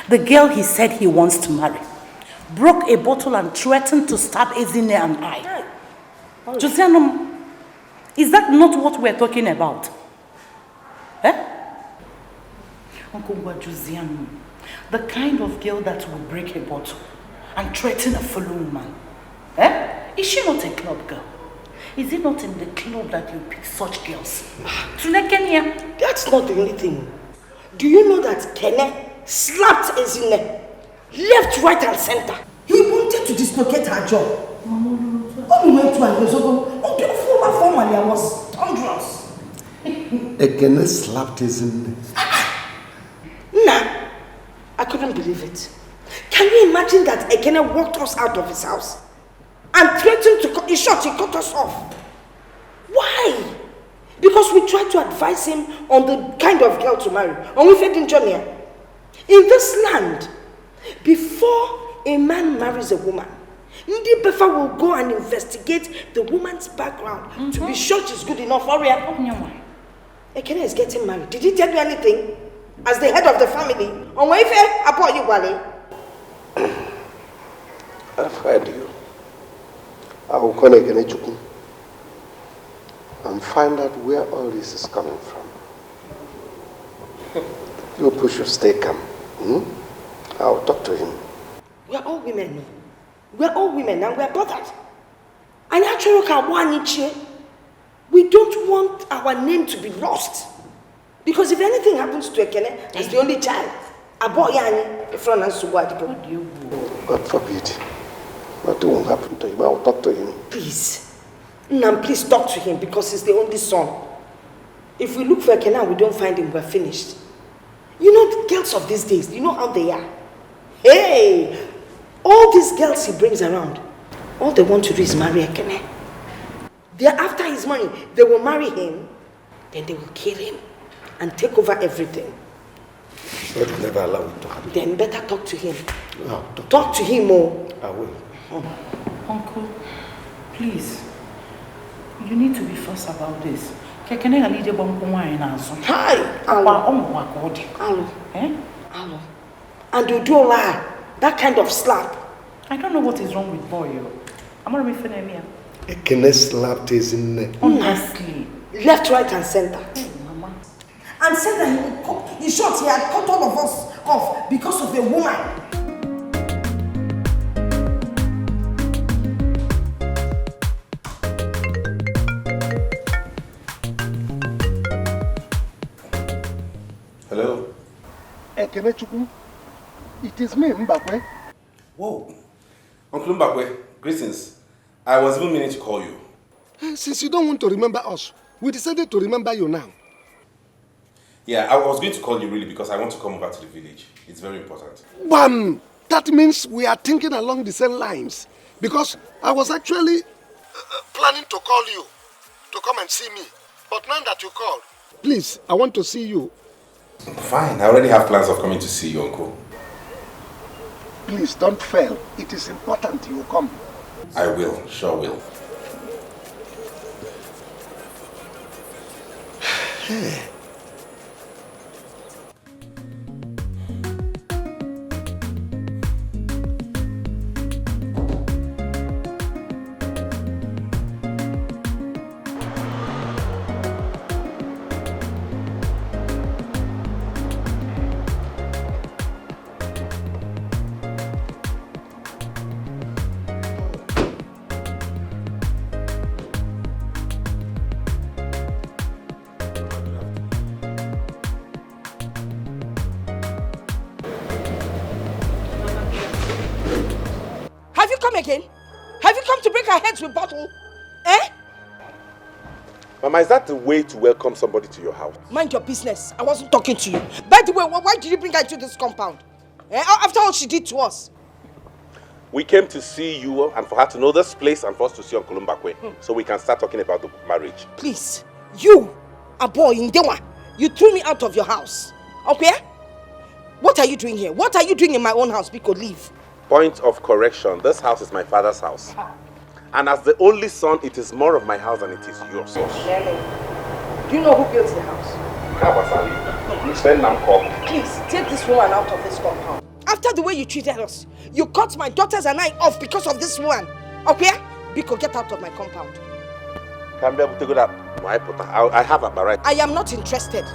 The girl he said he wants to marry broke a bottle and threatened to stab Ezine and I. Josianum, is that not what we're talking about? Uncle Josianum, the kind of girl that will break a bottle and threaten a fellow woman. Is she not a club girl? Is it not in the club that you pick such girls? That's not the only thing. Do you know that Kene slapped Ezine left, right and center? He wanted to dislocate her jaw. When we went 2 years ago, formally I was thunderous. Kene slapped Ezine. Nah, I couldn't believe it. Can you imagine that Ekene walked us out of his house and threatened to cut, he cut us off? Why? Because we tried to advise him on the kind of girl to marry. And we fed in Johnny. In this land, before a man marries a woman, Ndi Befa will go and investigate the woman's background to be sure she's good enough for her. Ekene is getting married. Did he tell you anything? As the head of the family, on Wayfair, about you, Wale. I've heard you. I will connect Edochie and find out where all this is coming from. You push your stay calm. I'll talk to him. We are all women. We are all women and we are bothered. And actually, we don't want our name to be lost. Because if anything happens to Ekene as the only child, God forbid. Nothing will happen to him. I will talk to him. Please. Nam, please talk to him because he's the only son. If we look for Ekene and we don't find him, we're finished. You know the girls of these days, you know how they are. Hey! All these girls he brings around, all they want to do is marry Ekene. They're after his money. They will marry him, then they will kill him and take over everything. God will never allow it to happen. Then better talk to him. No, talk to him, oh. I will. Uncle, please. You need to be first about this. Hi, Alo. Alo. And you do lie. That kind of slap. I don't know what is wrong with boy. I'm not referring to me. Ekene slapped his in neck. Honestly. Left, right, and center. Mama. And said that in short, he had cut all of us off because of a woman. Hello? Ekene Chukwu, it is me, Mbakwe. Whoa. Uncle Mbakwe, greetings. I was even meaning to call you. Since you don't want to remember us, we decided to remember you now. Yeah, I was going to call you really because I want to come over to the village. It's very important. Bam! That means we are thinking along the same lines. Because I was actually planning to call you to come and see me. But now that you called, please, I want to see you. Fine, I already have plans of coming to see you, Uncle. Please don't fail. It is important you come. I will, sure will. Again? Have you come to break our heads with bottle? Eh? Mama, is that the way to welcome somebody to your house? Mind your business. I wasn't talking to you. By the way, why did you bring her into this compound? Eh? After all she did to us. We came to see you and for her to know this place and for us to see Uncle Mbakwe so we can start talking about the marriage. Please, you, a boy in Dewa, you threw me out of your house. Okay? What are you doing here? What are you doing in my own house? Because leave. Point of correction, this house is my father's house. And as the only son, it is more of my house than it is yours. Do you know who built the house? Please, take this woman out of this compound. After the way you treated us, you cut my daughters and I off because of this woman. Okay? Biko, get out of my compound. I have a right. I am not interested.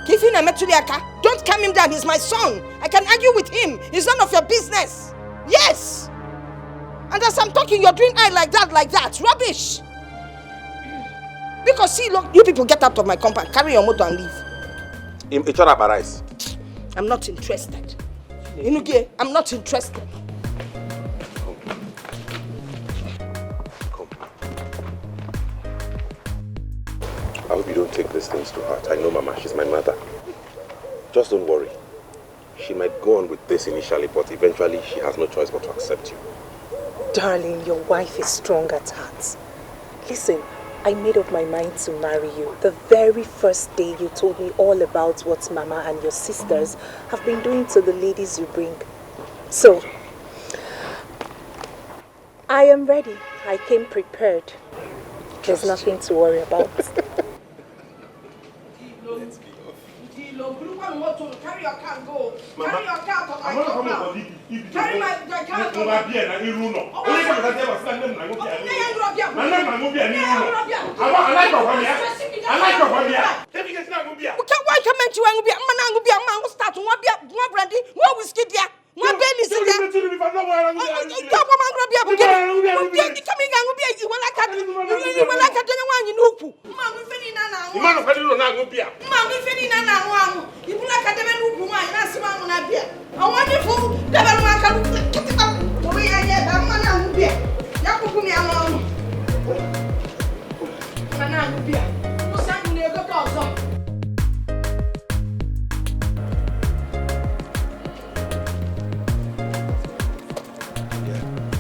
Don't calm him down, he's my son. I can argue with him. It's none of your business. Yes. And as I'm talking, you're doing eye like that. Rubbish. Because see, look, you people get out of my compound, carry your motor and leave. I'm not interested. Inuge, I'm not interested. I hope you don't take these things to heart. I know Mama, she's my mother. Just don't worry. She might go on with this initially, but eventually she has no choice but to accept you. Darling, your wife is strong at heart. Listen, I made up my mind to marry you the very first day you told me all about what Mama and your sisters have been doing to the ladies you bring. So, I am ready. I came prepared. There's nothing to worry about. Carry your car and go. Carry your car to my compound. Carry my car to my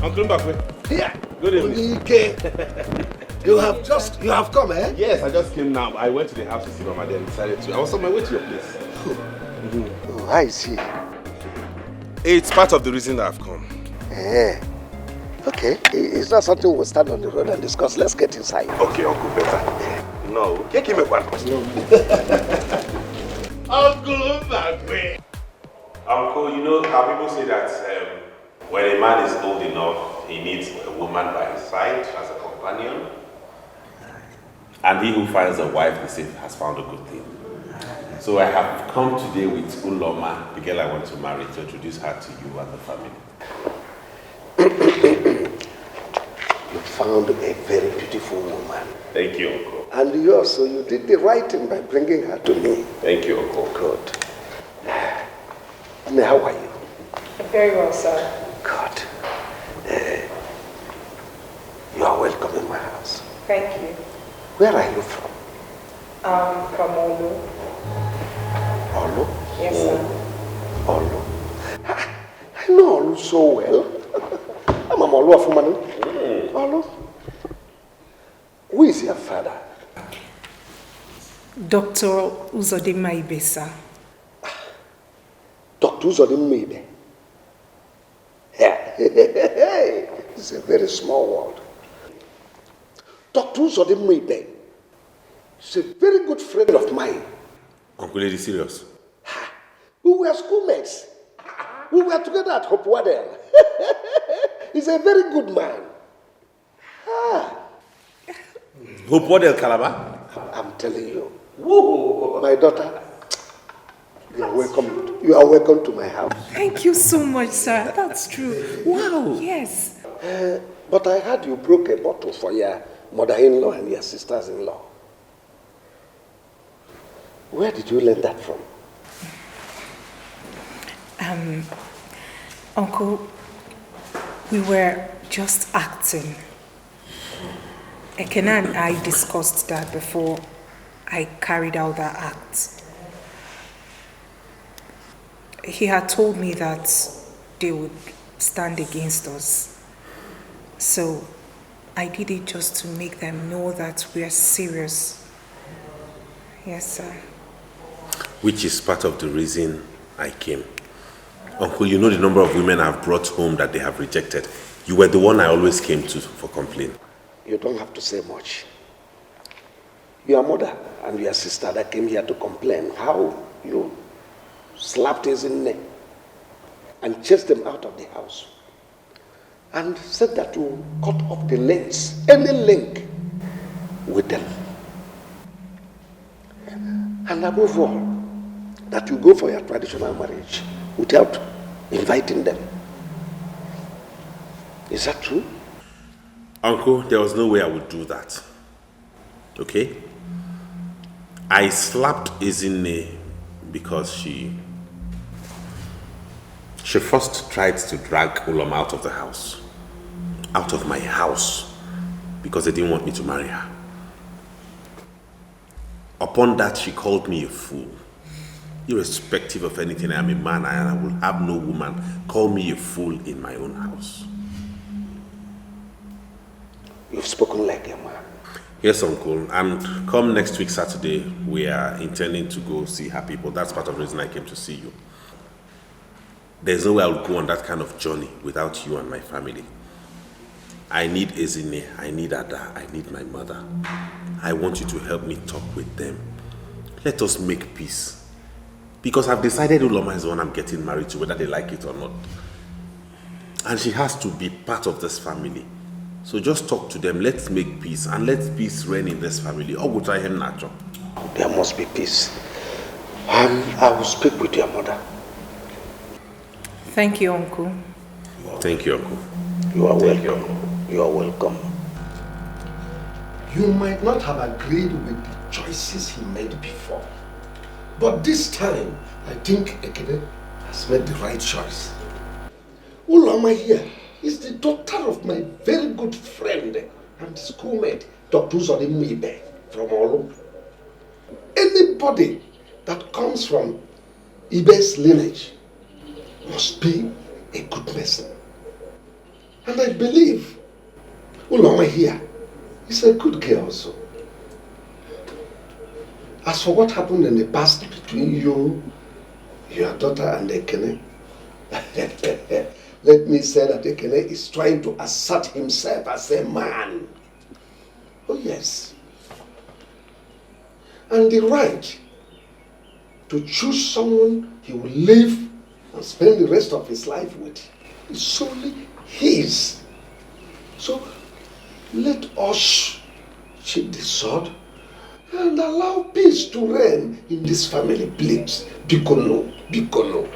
Uncle Mbakwe. Here. Good evening. You have come, eh? Yes, I just came now. I went to the house to see Mama and decided to. I was on my way to your place. Oh, I see. It's part of the reason I've come. Eh. Okay, it's not something we'll stand on the road and discuss. Let's get inside. Okay, Uncle, better. No, give me one. Uncle Magwe. Uncle, you know how people say that when a man is old enough, he needs a woman by his side as a companion. And he who finds a wife, they say, has found a good thing. So I have come today with Uloma, the girl I want to marry, to introduce her to you and the family. You found a very beautiful woman. Thank you, Uncle. And you also, you did the right thing by bringing her to me. Thank you, Uncle. Good. How are you? Very well, sir. Good. You are welcome in my house. Thank you. Where are you from? From Olu. Olu? Yes, sir. Olu. I know Olu so well. I'm a Olu of woman. Olu. Who is your father? Dr. Uzodinma Ibe, sir. Dr. Uzodinma Ibe? Yeah. It's a very small world. Dr. Uzodinma Ibe is a very good friend of mine. Uncle, are you serious? We were schoolmates. We were together at Hope Waddell. He's a very good man. Hope Waddell, Calabar? I'm telling you. Whoa. My daughter, you are welcome. You are welcome to my house. Thank you so much, sir. That's true. Wow. Yes. But I heard you broke a bottle for your mother-in-law and your sisters-in-law. Where did you learn that from? Uncle, we were just acting. Ekena and I discussed that before I carried out that act. He had told me that they would stand against us. So I did it just to make them know that we are serious. Yes, sir. Which is part of the reason I came. Uncle, you know the number of women I've brought home that they have rejected. You were the one I always came to for complaint. You don't have to say much. Your mother and your sister that came here to complain how you slapped his neck and chased them out of the house and said that you cut off the links, any link with them. And above all, that you go for your traditional marriage without inviting them. Is that true? Uncle, there was no way I would do that. Okay? I slapped Ezinne because she first tried to drag Uloma out of the house. Out of my house. Because they didn't want me to marry her. Upon that, she called me a fool. Irrespective of anything, I am a man and I will have no woman call me a fool in my own house. You've spoken like a man. Yes, Uncle. And come next week, Saturday, we are intending to go see her people. That's part of the reason I came to see you. There's no way I would go on that kind of journey without you and my family. I need Ezinne, I need Ada, I need my mother. I want you to help me talk with them. Let us make peace. Because I've decided Uloma is the one I'm getting married to, whether they like it or not. And she has to be part of this family. So just talk to them, let's make peace, and let peace reign in this family. There must be peace. I will speak with your mother. Thank you, Uncle. Thank you, Uncle. You are welcome. You are welcome. You might not have agreed with the choices he made before. But this time, I think Ekene has made the right choice. Uloma here is the daughter of my very good friend and schoolmate, Dr. Uzodinma Ibe from Olu. Anybody that comes from Ibe's lineage must be a good person. And I believe Uloma here is a good girl also. As for what happened in the past between you Your daughter and Ekene. Let me say that Ekene is trying to assert himself as a man. Oh yes. And the right to choose someone he will live and spend the rest of his life with is solely his. So let us sheathe the sword and allow peace to reign in this family, please. Bikono, Bikono.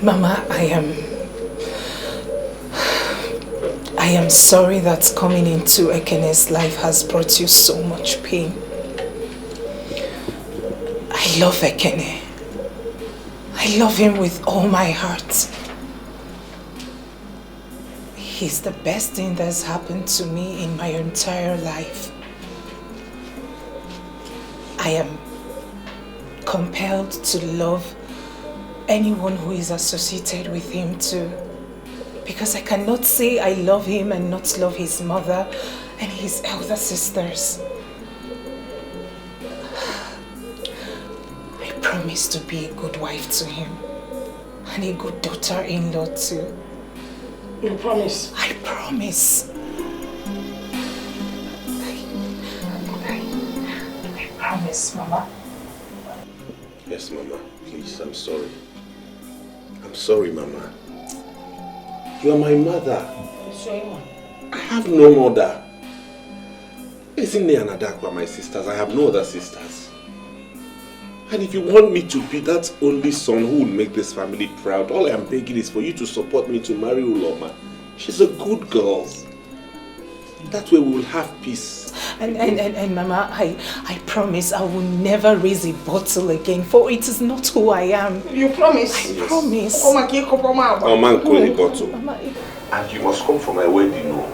Mama, I am sorry that coming into Ekene's life has brought you so much pain. I love Ekene. I love him with all my heart. He's the best thing that's happened to me in my entire life. I am compelled to love anyone who is associated with him too. Because I cannot say I love him and not love his mother and his elder sisters. I promise to be a good wife to him and a good daughter-in-law too. You promise? I promise. I promise, Mama. Yes, Mama. Please, I'm sorry. I'm sorry, Mama. You are my mother. I have no mother. Ezinne and Adakwa are my sisters. I have no other sisters. And if you want me to be that only son who will make this family proud, all I am begging is for you to support me to marry Uloma. She's a good girl. That way we will have peace. And Mama, I promise I will never raise a bottle again, for it is not who I am. You promise? I promise. Oh man, call the bottle. And you must come for my wedding, no?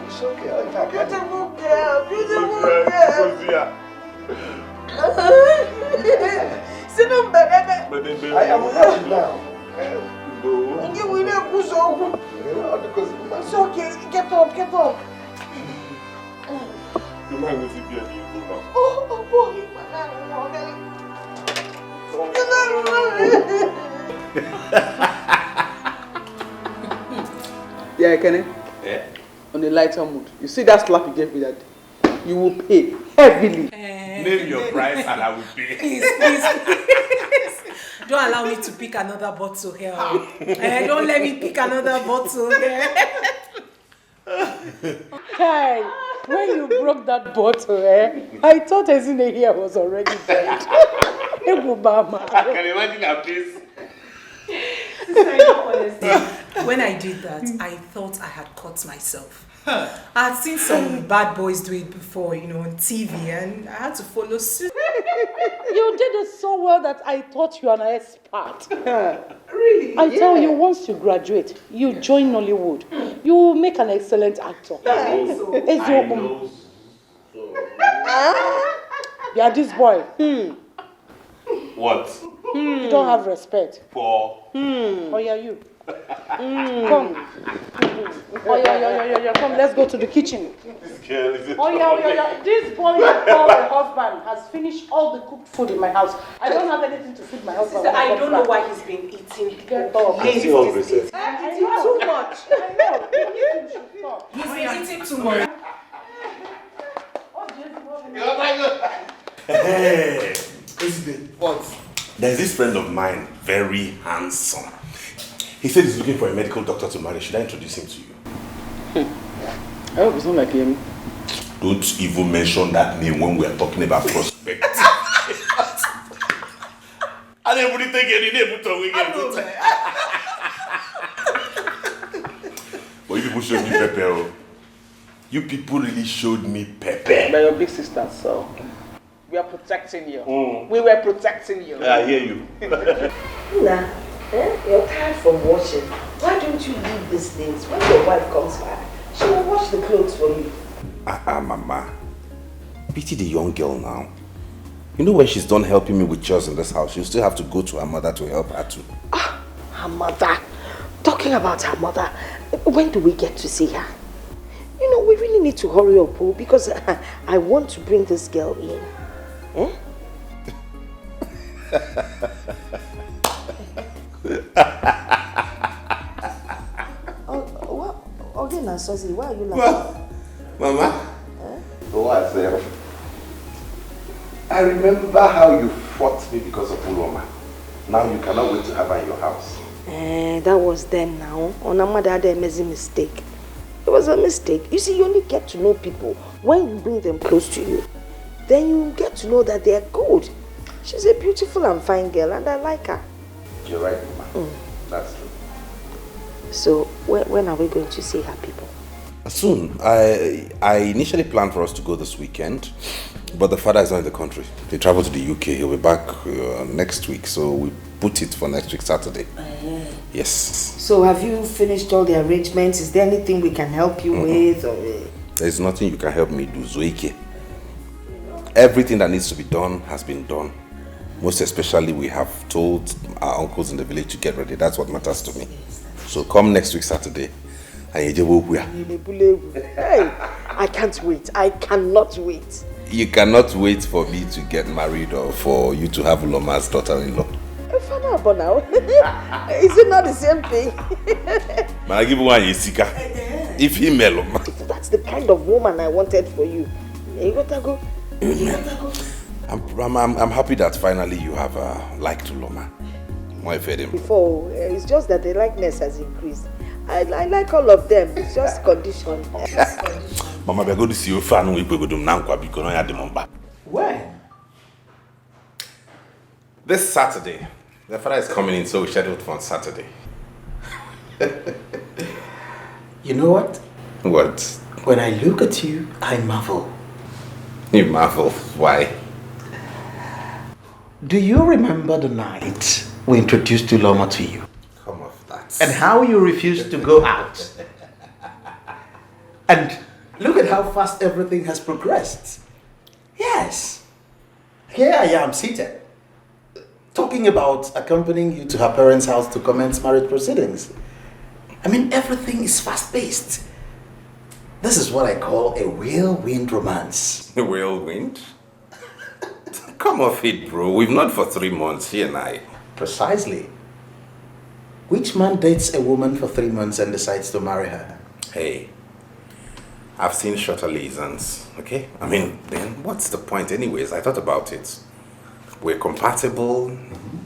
It's okay. Beautiful girl, beautiful girl. Sit down, baby. I am happy now. It's okay. Get up, get up. Oh boy, Yeah, Kenny. Yeah. On a lighter mood. You see that slap you gave me that day? You will pay heavily. Name your price and I will pay. Please. Don't allow me to pick another bottle here. Don't let me pick another bottle here. Kai, when you broke that bottle, I thought Ezinne here was already dead. I can imagine her face. When I did that, I thought I had caught myself. I had seen some bad boys do it before, on TV, and I had to follow suit. You did it so well that I thought you were an expert. Really? I tell you, once you graduate, you join Nollywood. You will make an excellent actor. I know. Yeah, this boy. What? You don't have respect. For? Oh yeah, you. Come. Oh yeah. Come, let's go to the kitchen. This girl is Oh yeah. This boy you call a husband has finished all the cooked food in my house. I don't have anything to feed my husband. Sister, I don't know why he's been eating. Get up. I see all this. Eating too much. I know. He's been eating too much. Hey, what? There's this friend of mine, very handsome. He said he's looking for a medical doctor to marry. Should I introduce him to you? I hope it's not like him. Don't even mention that name when we are talking about prospect. I didn't really take any name to people showed me pepper. You people really showed me pepper. They're your big sisters, so we are protecting you. We were protecting you. I hear you. Nah, you're tired from washing. Why don't you leave these things? When your wife comes back, she will wash the clothes for you. Mama. Pity the young girl now. You know when she's done helping me with chores in this house, she'll still have to go to her mother to help her too. Her mother. Talking about her mother, when do we get to see her? You know, we really need to hurry up, because I want to bring this girl in. Eh? Okay, now, Susie, why are you laughing? Mama? What? I remember how you fought me because of Uloma. Now you cannot wait to have her in your house. That was then now. On Amada had an amazing mistake. It was a mistake. You see, you only get to know people when you bring them close to you. Then you get to know that they are good. She's a beautiful and fine girl and I like her. You're right, Mama. That's true. So, when are we going to see her people? Soon. I initially planned for us to go this weekend, but the father is not in the country. He traveled to the UK. He'll be back next week, so we put it for next week, Saturday. Yes. So have you finished all the arrangements? Is there anything we can help you with? Or... There's nothing you can help me do, Zoike. Everything that needs to be done has been done. Most especially, we have told our uncles in the village to get ready. That's what matters to me. So come next week, Saturday. Hey, I can't wait. I cannot wait. You cannot wait for me to get married or for you to have Uloma's daughter-in-law. Now. Is it not the same thing? But I give one Yesika. If he mellow. That's the kind of woman I wanted for you. You gotta go. I'm happy that finally you have liked Uloma. Before, it's just that the likeness has increased. I like all of them. It's just condition. Mama, we're going to see you fan. We go to Nankwa because I had the number. When? This Saturday. The father is coming in, so we scheduled for on Saturday. You know what? What? When I look at you, I marvel. You marvel? Why? Do you remember the night we introduced Uloma to you? Come off that. And how you refused to go out? And look at how fast everything has progressed. Yes. Here I am seated, talking about accompanying you to her parents' house to commence marriage proceedings. I mean, everything is fast-paced. This is what I call a whirlwind romance. A whirlwind? Come off it, bro. We've known for 3 months, he and I. Precisely. Which man dates a woman for 3 months and decides to marry her? Hey, I've seen shorter liaisons, okay? I mean, then what's the point anyways? I thought about it. We're compatible.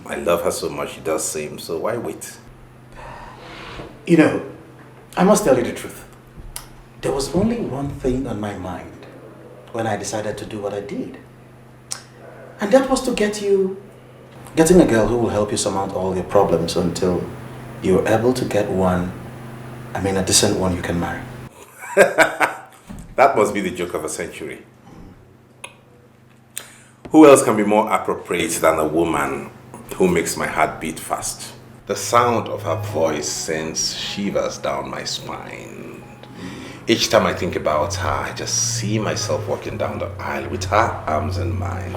I love her so much, she does same, so why wait? You know, I must tell you the truth. There was only one thing on my mind when I decided to do what I did. And that was to getting a girl who will help you surmount all your problems until you're able to get a decent one you can marry. That must be the joke of a century. Who else can be more appropriate than a woman who makes my heart beat fast? The sound of her voice sends shivers down my spine. Each time I think about her, I just see myself walking down the aisle with her arms in mine.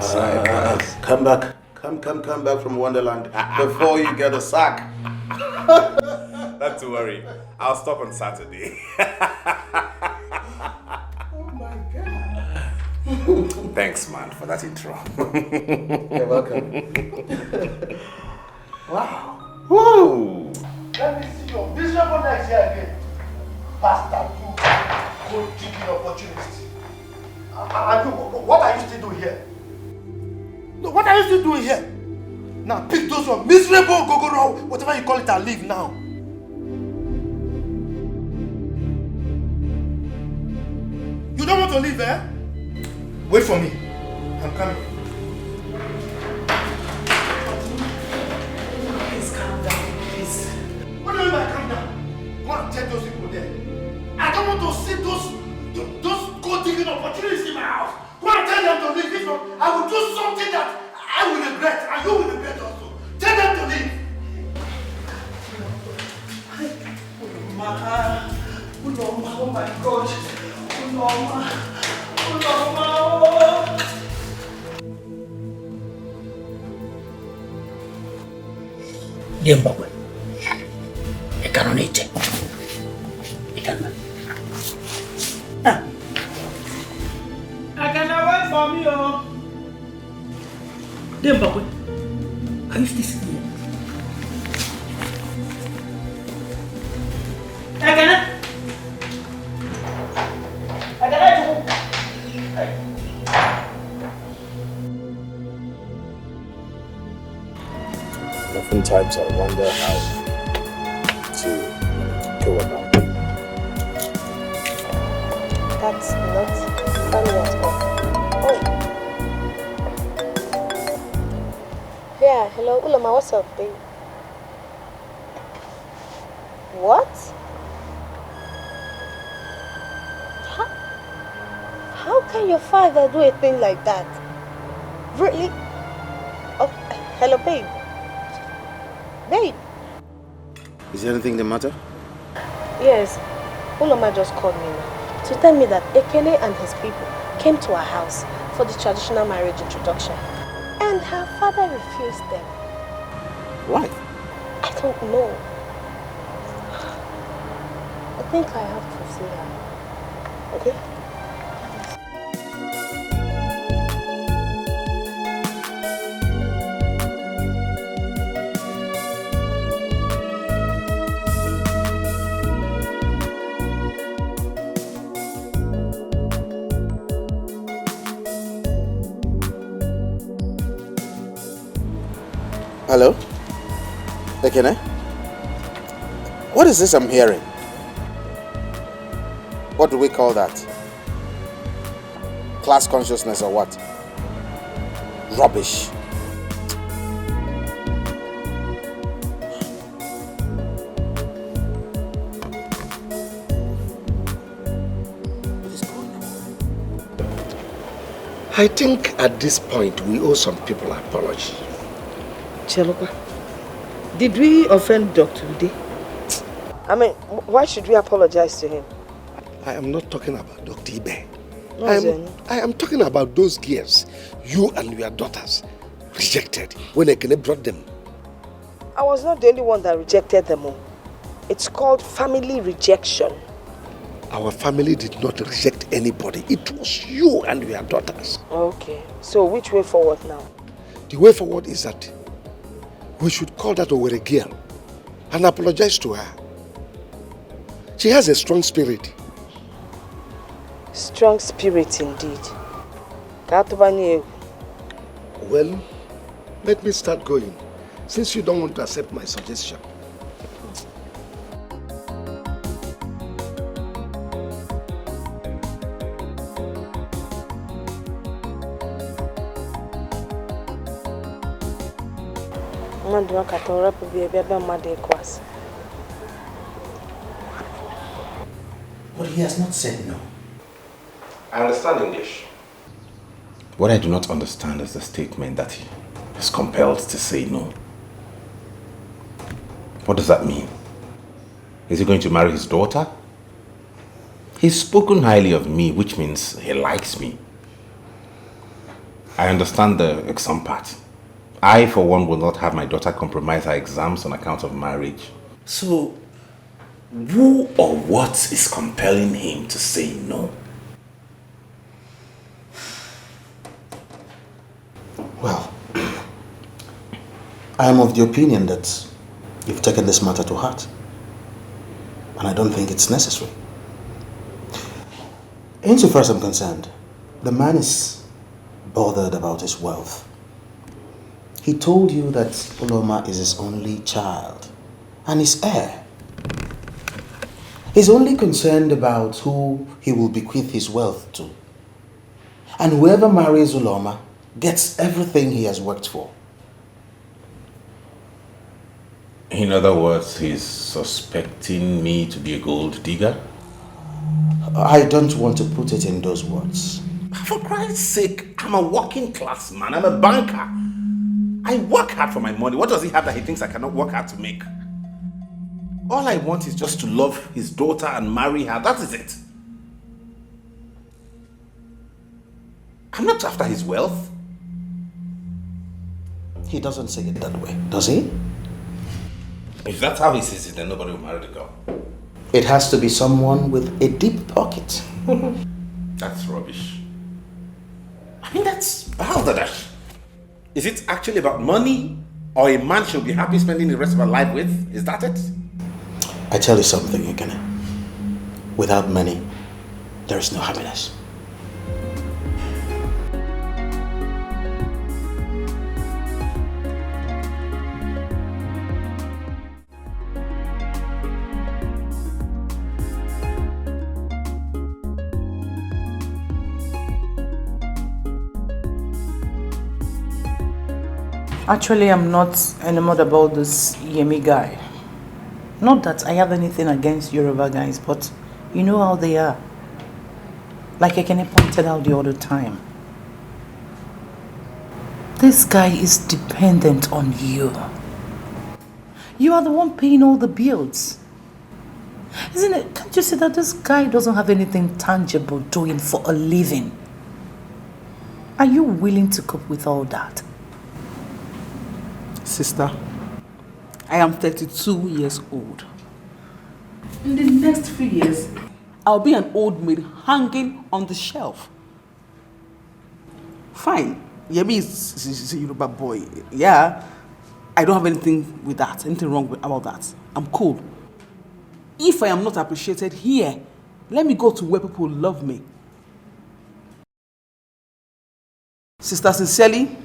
Come back. Come back from Wonderland before you get a sack. Not to worry. I'll stop on Saturday. Oh my God. Thanks, man, for that intro. You're welcome. Wow. Whoa. Let me see your miserable next year again. Bastard, you go chicken opportunity. And what are you still doing here? No, what are you still doing here? Now pick those one miserable gogoro, whatever you call it, and leave now. You don't want to leave, eh? Wait for me. I'm coming. Please calm down, please. What do you mean by calm down? Go and tell those people there. bet. Are you with the bet also? Tell them to leave. Uloma, oh my God. Uloma, oh. Diembakwe. Ekanonite. Ekanman. I can wait for me, oh. Diembakwe. Are you still sitting here? Oftentimes I wonder how to go about it. That's not funny at all. Oh. Yeah, hello, Ulama, what's up, babe? What? How can your father do a thing like that? Really? Oh, hello, babe. Babe. Is there anything the matter? Yes, Ulama just called me now to tell me that Ekene and his people came to our house for the traditional marriage introduction. And her father refused them. Why? I don't know. I think I have to see her. Okay? Hello? Ekene? What is this I'm hearing? What do we call that? Class consciousness or what? Rubbish. I think at this point we owe some people an apology. Chelopa, did we offend Dr. Ude? I mean, why should we apologize to him? I am not talking about Dr. Ibe. No, I am talking about those girls you and your daughters rejected when Ekene brought them. I was not the only one that rejected them all. It's called family rejection. Our family did not reject anybody. It was you and your daughters. Okay, so which way forward now? The way forward is that we should call that Owere girl and apologize to her. She has a strong spirit. Strong spirit indeed. Well, let me start going, since you don't want to accept my suggestion. But he has not said no. I understand English. What I do not understand is the statement that he is compelled to say no. What does that mean? Is he going to marry his daughter? He's spoken highly of me, which means he likes me. I understand the exam part. I, for one, will not have my daughter compromise her exams on account of marriage. So, who or what is compelling him to say no? Well, I am of the opinion that you've taken this matter to heart. And I don't think it's necessary. Insofar as I'm concerned, the man is bothered about his wealth. He told you that Uloma is his only child and his heir. He's only concerned about who he will bequeath his wealth to. And whoever marries Uloma gets everything he has worked for. In other words, he's suspecting me to be a gold digger? I don't want to put it in those words. For Christ's sake, I'm a working class man. I'm a banker. I work hard for my money. What does he have that he thinks I cannot work hard to make? All I want is just to love his daughter and marry her. That is it. I'm not after his wealth. He doesn't say it that way, does he? If that's how he sees it, then nobody will marry the girl. It has to be someone with a deep pocket. That's rubbish. I mean, that's balderdash. Is it actually about money or a man she'll be happy spending the rest of her life with? Is that it? I tell you something, Ekene. Without money, there is no happiness. Actually, I'm not enamored about this Yemi guy. Not that I have anything against Yoruba guys, but you know how they are. Like Ekene pointed out the other time. This guy is dependent on you. You are the one paying all the bills. Isn't it? Can't you see that this guy doesn't have anything tangible doing for a living? Are you willing to cope with all that? Sister, I am 32 years old. In the next few years, I'll be an old maid hanging on the shelf. Fine, Yemi is a Yoruba boy. Yeah, I don't have anything with that, anything wrong about that. I'm cool. If I am not appreciated here, let me go to where people love me. Sister, sincerely,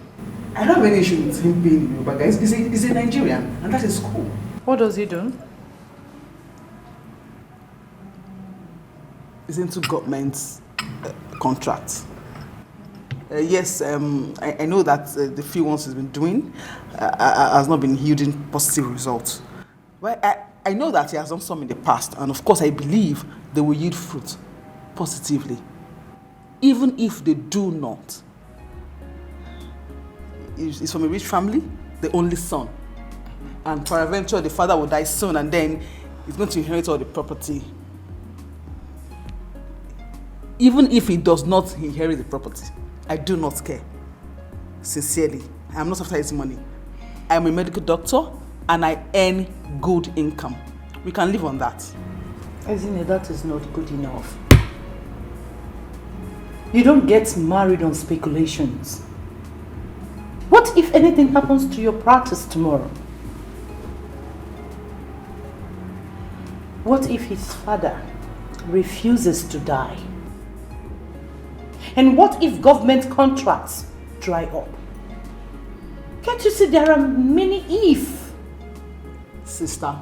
I don't have any issue with him being Yoruba, guys. He's a Nigerian, and that is cool. What does he do? He's into government contracts. Yes, I know that the few ones he's been doing has not been yielding positive results. But I know that he has done some in the past, and of course I believe they will yield fruit positively. Even if they do not. He's from a rich family, the only son. And peradventure, the father will die soon, and then he's going to inherit all the property. Even if he does not inherit the property, I do not care. Sincerely, I am not after his money. I am a medical doctor, and I earn good income. We can live on that. Isn't it? That is not good enough. You don't get married on speculations. What if anything happens to your practice tomorrow? What if his father refuses to die? And what if government contracts dry up? Can't you see there are many if? Sister,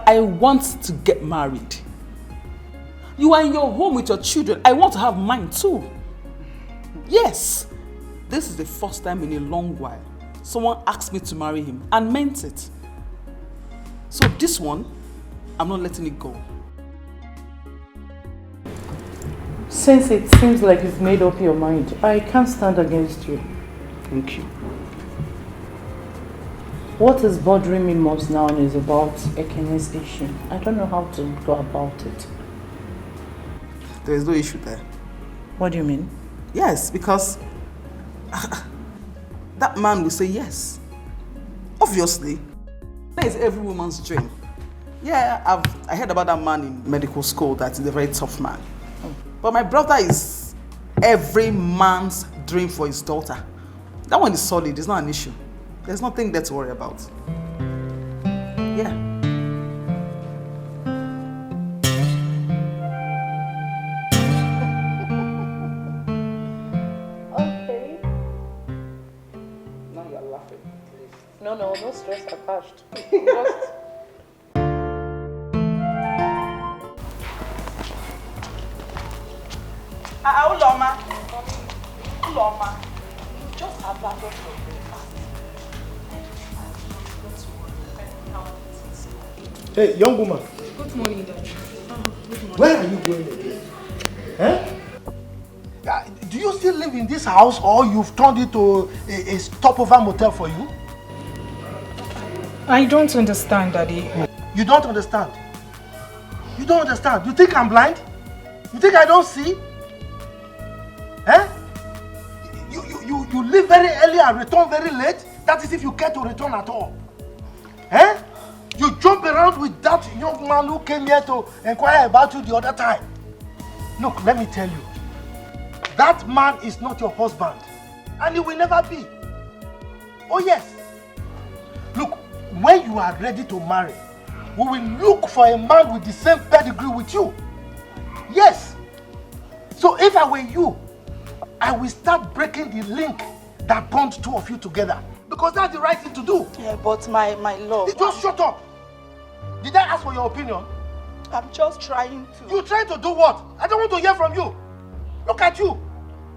I want to get married. You are in your home with your children. I want to have mine too. Yes. This is the first time in a long while someone asked me to marry him and meant it. So this one, I'm not letting it go. Since it seems like you've made up your mind, I can't stand against you. Thank you. What is bothering me most now is about Ekene's issue. I don't know how to go about it. There is no issue there. What do you mean? Yes, because that man will say yes. Obviously. That is every woman's dream. Yeah, I heard about that man in medical school that is a very tough man. But my brother is every man's dream for his daughter. That one is solid, it's not an issue. There's nothing there to worry about. Yeah. No stress attached. Just... Uloma, you just abandoned your breakfast. Hey, young woman. Good morning, Dad. Good morning. Where are you going again? Huh? do you still live in this house or you've turned it to a stopover motel for you? I don't understand, Daddy. You don't understand? You don't understand? You think I'm blind? You think I don't see? Eh? You leave very early and return very late? That is if you care to return at all. Eh? You jump around with that young man who came here to inquire about you the other time. Look, let me tell you. That man is not your husband. And he will never be. Oh yes. Look, when you are ready to marry, we will look for a man with the same pedigree with you. Yes. So if I were you, I will start breaking the link that bound two of you together. Because that's the right thing to do. Yeah, but my love... Just shut up. Did I ask for your opinion? I'm just trying to... You trying to do what? I don't want to hear from you. Look at you.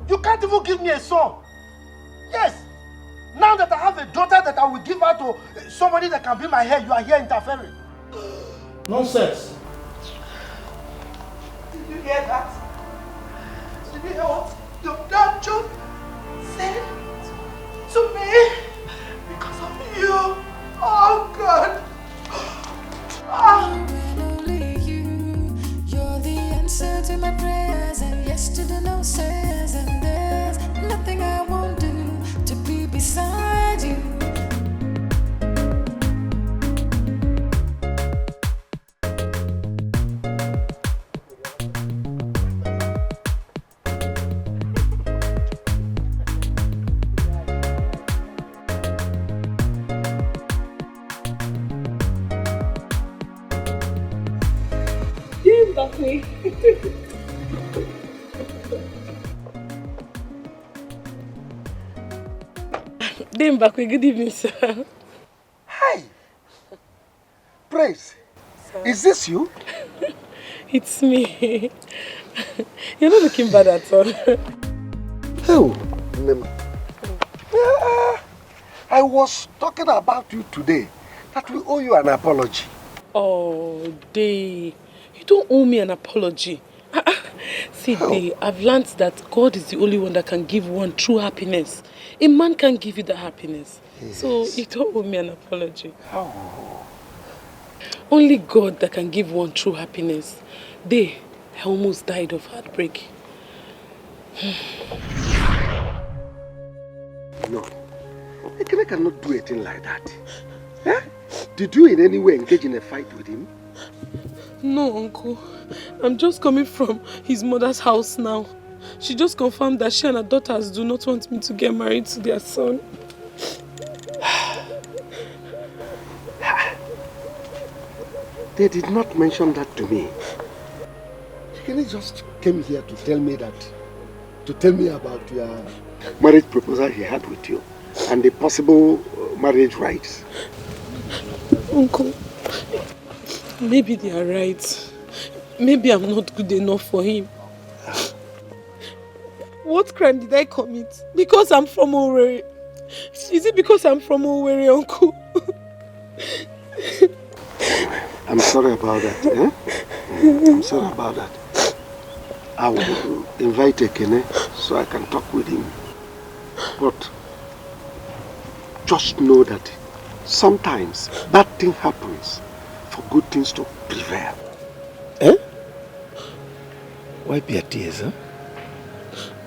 You can't even give me a son. Yes. Now that I have a daughter that I will give her to somebody that can be my heir, you are here interfering. Nonsense. Did you hear that? Did you hear what your dad just said to me? Because of you. Oh God. Only you. You're the answer to my prayers, and yes to the no says, and there's nothing I won't do to be beside you. Me. Mbakwe, good evening, sir. Hi. Praise. Sir. Is this you? It's me. You're not looking bad at all. Oh, I was talking about you today, that we owe you an apology. Oh, Day. You don't owe me an apology. See, Day, I've learned that God is the only one that can give one true happiness. A man can't give you the happiness. Yes. So you don't owe me an apology. Oh. Only God that can give one true happiness. Day, I almost died of heartbreak. No, I cannot do a thing like that. Huh? Did you in any way engage in a fight with him? No, Uncle. I'm just coming from his mother's house now. She just confirmed that she and her daughters do not want me to get married to their son. They did not mention that to me. He just came here to tell me about your marriage proposal he had with you and the possible marriage rights. Uncle, maybe they are right. Maybe I'm not good enough for him. What crime did I commit? Because I'm from Owerri. Is it because I'm from Owerri, Uncle? I'm sorry about that. Eh? I'm sorry about that. I will invite Ekene so I can talk with him. But just know that sometimes bad thing happens for good things to prevail. Eh? Wipe your tears, huh?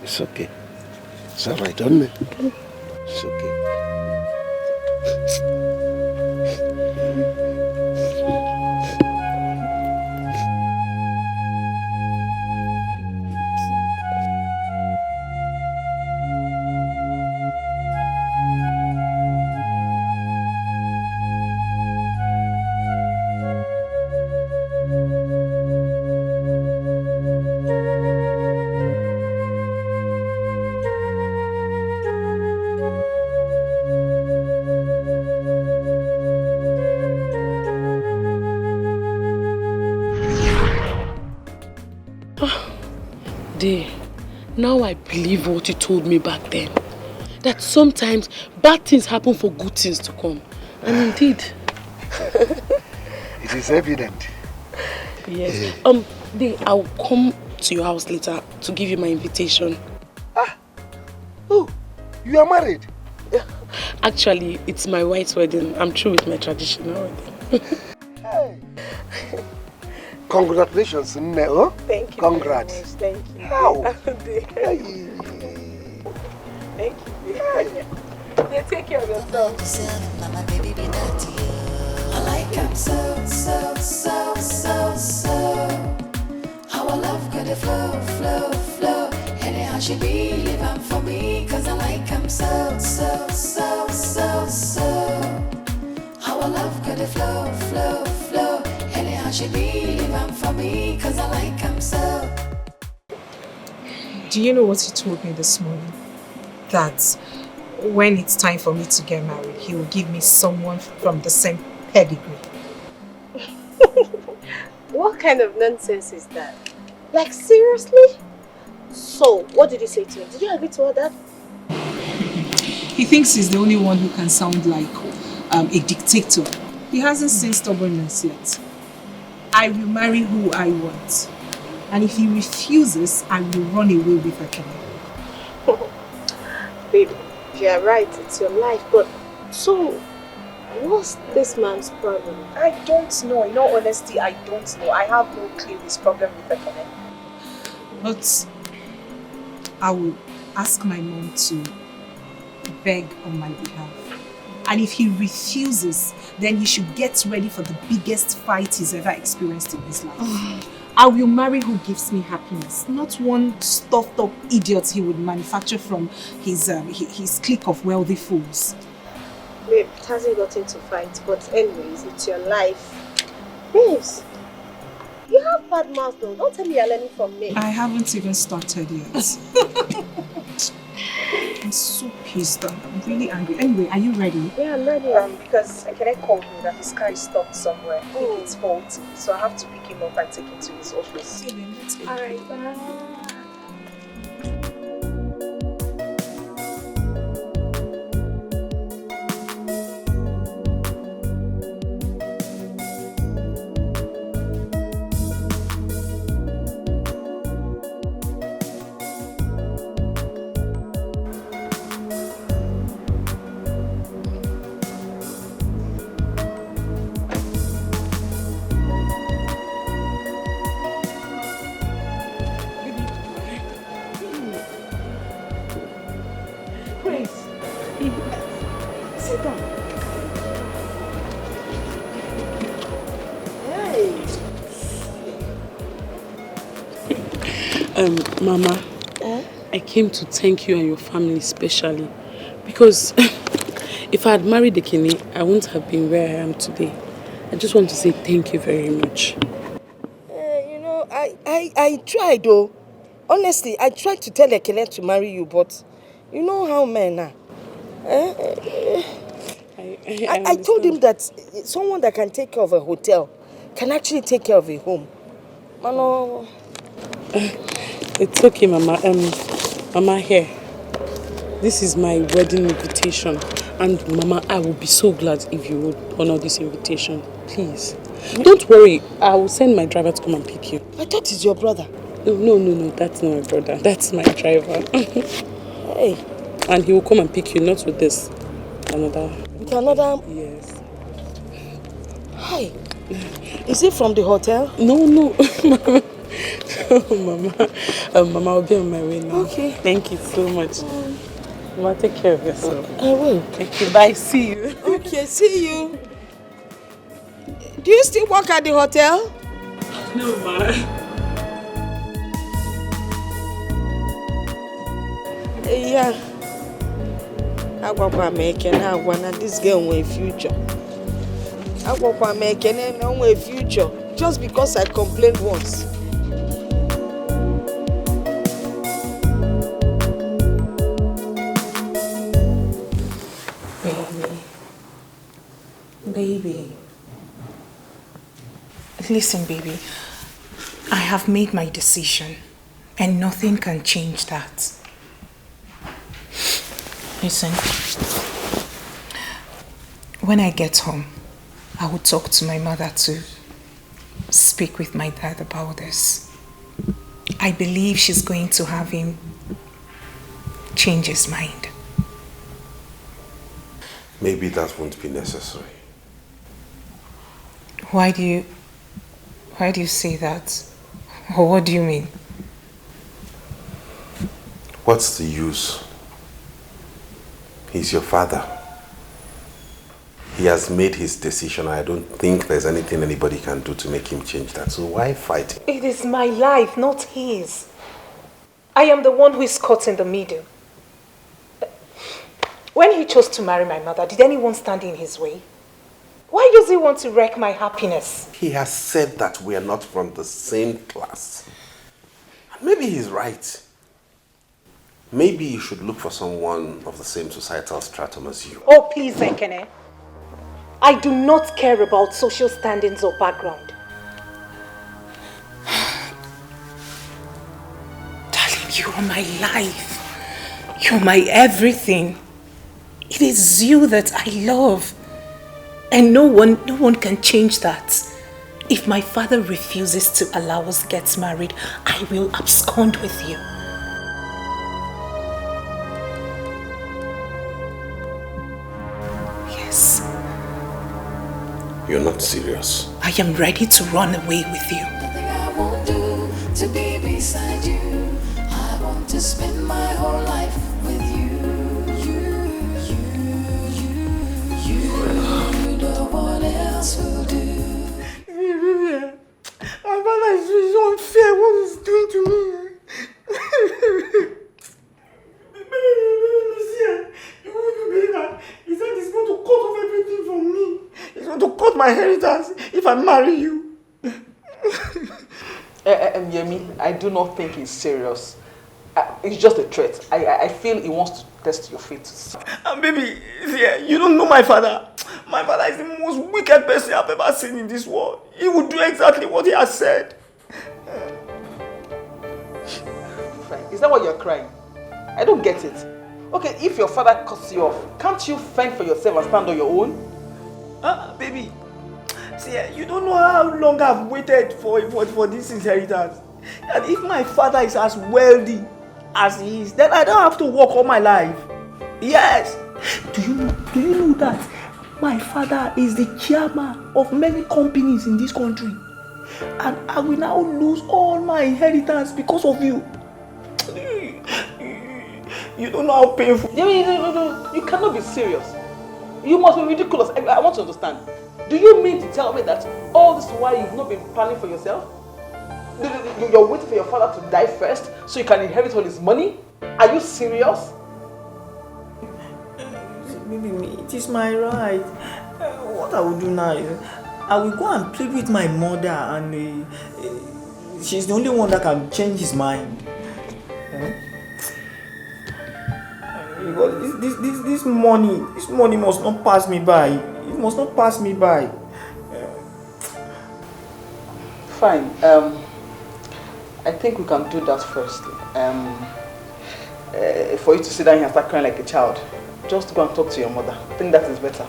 It's okay. It's alright, don't it? It's okay. Now I believe what you told me back then. That sometimes bad things happen for good things to come. And indeed. It is evident. Yes. I'll come to your house later to give you my invitation. Ah, You are married? Actually, it's my white wedding. I'm through with my traditional wedding. Hey. Congratulations, Neo. Thank you. Congrats. Thank you. How? Thank you. Yeah, take care of yourself. I like him so. Our love got a flow. Anyhow she be living for me, cause I like him so. Our love got a flow. Anyhow she be living for me, cause I like him so. Do you know what he told me this morning? That when it's time for me to get married, he will give me someone from the same pedigree. What kind of nonsense is that? Like, seriously? So, what did you say to him? Did you agree to all that? He thinks he's the only one who can sound like a dictator. He hasn't seen stubbornness yet. I will marry who I want. And if he refuses, I will run away with Okoli. Baby, you're right, it's your life, but so, what's this man's problem? I don't know. In all honesty, I don't know. I have no clue his problem with Okoli. But I will ask my mom to beg on my behalf. And if he refuses, then he should get ready for the biggest fight he's ever experienced in his life. I will marry who gives me happiness, not one stuffed up idiot he would manufacture from his clique of wealthy fools. Babe, it hasn't gotten to fight, but anyways, it's your life. Babes, you have bad mouth though. Don't tell me you're learning from me. I haven't even started yet. I'm so pissed. I'm really angry. Anyway, are you ready? Yeah, I'm ready. Because Ekene called me that his car is stopped somewhere. I think it's faulty. So I have to pick him up and take him to his office. Alright, bye. Mama, I came to thank you and your family specially because if I had married Ekene, I wouldn't have been where I am today. I just want to say thank you very much. You know, I tried though. Honestly, I tried to tell Ekene to marry you, but you know how men are. I told him that someone that can take care of a hotel can actually take care of a home. Mano. It's okay, Mama. Mama, here. This is my wedding invitation. And Mama, I will be so glad if you would honor this invitation. Please. Don't worry. I will send my driver to come and pick you. I thought it's your brother. No. That's not my brother. That's my driver. Hey. And he will come and pick you, not with this. Another. With another? Yes. Hi. Is it from the hotel? No. Mama. Mama, I'll be on my way now. Okay. Thank you so much. Mama, take care of yourself. I will. Thank you. Bye. See you. Okay, see you. Do you still work at the hotel? No, Ma. Yeah. Agwakwa Ekene agwa na this girl nwere future. Agwakwa Ekene na nwere future just because I complained once. Baby. Listen, baby. I have made my decision and nothing can change that. Listen. When I get home, I will talk to my mother to speak with my dad about this. I believe she's going to have him change his mind. maybe that won't be necessary. Why do you say that? Or what do you mean? What's the use? He's your father. He has made his decision. I don't think there's anything anybody can do to make him change that. So why fight? It is my life, not his. I am the one who is caught in the middle. When he chose to marry my mother, did anyone stand in his way? Why does he want to wreck my happiness? He has said that we are not from the same class. And maybe he's right. Maybe you should look for someone of the same societal stratum as you. Oh, please, Ekene. I do not care about social standings or background. Darling, you are my life. You're my everything. It is you that I love. And no one can change that. If my father refuses to allow us get married, I will abscond with you. Yes. You're not serious. I am ready to run away with you. Nothing I won't do to be beside you. I want to spend my whole life with you. No one else will do. My father is unfair. What he's doing to me. He said he's going to cut off everything from me. He's going to cut my inheritance if I marry you. Yemi, I do not think he's serious. It's just a threat. I feel he wants to test your faith. Baby, yeah, you don't know my father. My father is the most wicked person I've ever seen in this world. He would do exactly what he has said. Is that why you're crying? I don't get it. Okay, if your father cuts you off, can't you fend for yourself and stand on your own? Baby, see, you don't know how long I've waited for this inheritance. And if my father is as wealthy as he is, then I don't have to work all my life. Yes. Do you know that my father is the chairman of many companies in this country? And I will now lose all my inheritance because of you. You don't know how painful. No, you cannot be serious. You must be ridiculous. I want to understand. Do you mean to tell me that all this while you've not been planning for yourself? You're waiting for your father to die first so you can inherit all his money? Are you serious? It is my right. What I will do now is I will go and plead with my mother, and she's the only one that can change his mind. Because this money must not pass me by. It must not pass me by. Fine. I think we can do that first. For you to sit down here and start crying like a child, just go and talk to your mother. I think that is better.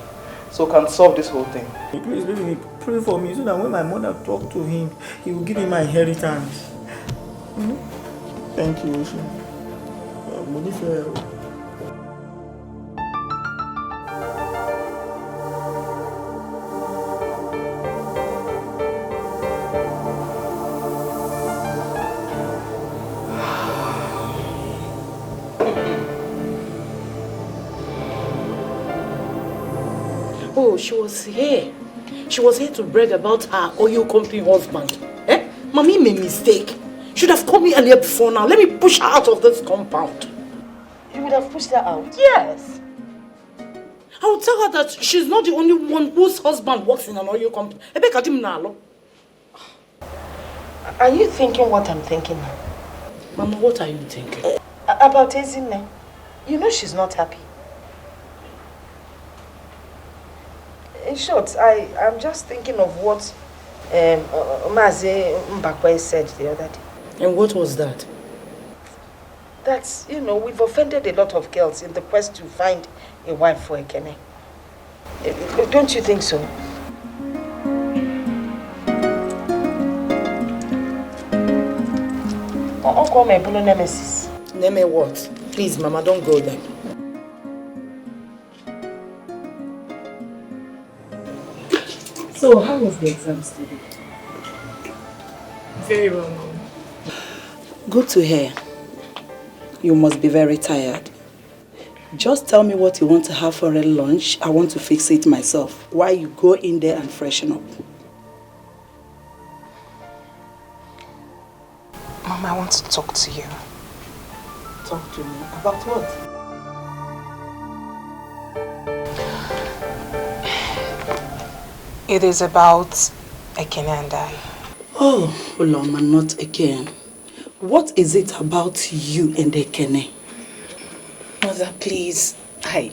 So we can solve this whole thing. Please, baby, pray for me so that when my mother talks to him, he will give me my inheritance. Thank you, Ocean. Oh, she was here. She was here to brag about her oil company husband. Mommy made a mistake. Should have called me earlier before now. Let me push her out of this compound. You would have pushed her out? Yes. I will tell her that she's not the only one whose husband works in an oil company. Are you thinking what I'm thinking now? Mama, what are you thinking? About Ezinne. You know she's not happy. In short, I'm just thinking of what Maze Mbakwe said the other day. And what was that? That, we've offended a lot of girls in the quest to find a wife for Ekene. Don't you think so? Uncle Mebuno Nemesis. Neme what? Please, Mama, don't go there. So, how was the exams today? Very well, Mom. Good to hear. You must be very tired. Just tell me what you want to have for a lunch. I want to fix it myself while you go in there and freshen up. Mom, I want to talk to you. Talk to me? About what? It is about Ekene and I. Oh, Uloma, not again. What is it about you and Ekene? Mother, please, I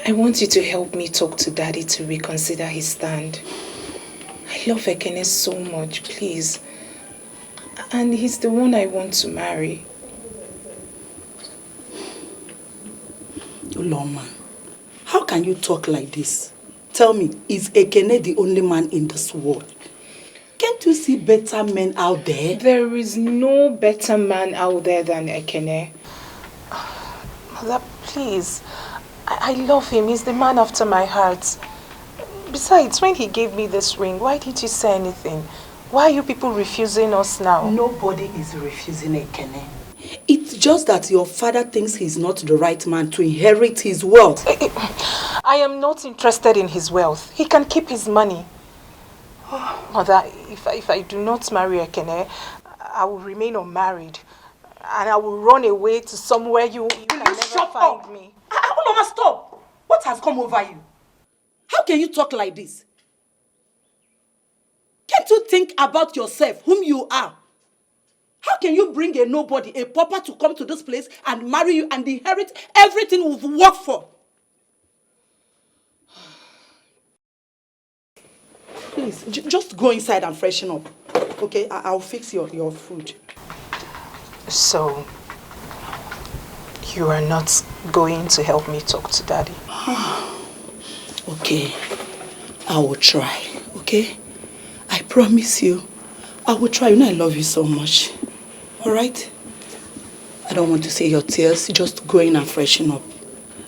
want you to help me talk to Daddy to reconsider his stand. I love Ekene so much, please. And he's the one I want to marry. Uloma, how can you talk like this? Tell me, is Ekene the only man in this world? Can't you see better men out there? There is no better man out there than Ekene. Mother, please. I love him. He's the man after my heart. Besides, when he gave me this ring, why did you say anything? Why are you people refusing us now? Nobody is refusing Ekene. It's just that your father thinks he's not the right man to inherit his wealth. I am not interested in his wealth. He can keep his money. Mother, if I do not marry Ekene, I will remain unmarried. And I will run away to somewhere you can never find me. Uloma, stop! What has come over you? How can you talk like this? Can't you think about yourself, whom you are? How can you bring a nobody, a pauper, to come to this place and marry you and inherit everything we've worked for? Please, just go inside and freshen up. Okay, I'll fix your food. So, you are not going to help me talk to Daddy? Okay, I will try, okay? I promise you, I will try. You know I love you so much. Alright? I don't want to see your tears. Just go in and freshen up.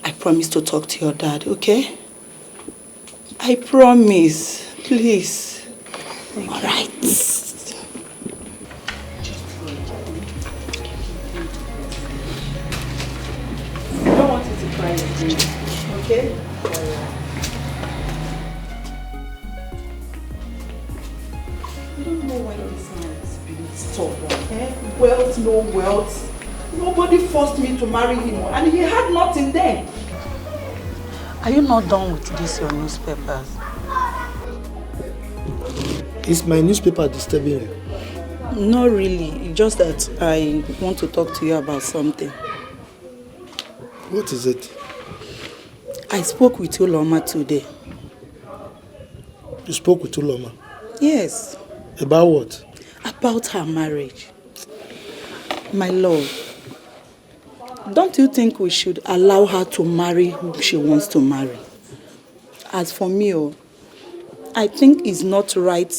I promise to talk to your dad, okay? I promise. Please. Alright. I don't want you to cry again, okay? I don't know why this man is being stubborn. Wealth, no wealth. Nobody forced me to marry him, and he had nothing then. Are you not done with this, your newspapers? Is my newspaper disturbing you? Not really. Just that I want to talk to you about something. What is it? I spoke with Uloma today. You spoke with Uloma? Yes. About what? About her marriage. My love, don't you think we should allow her to marry who she wants to marry? As for me, I think it's not right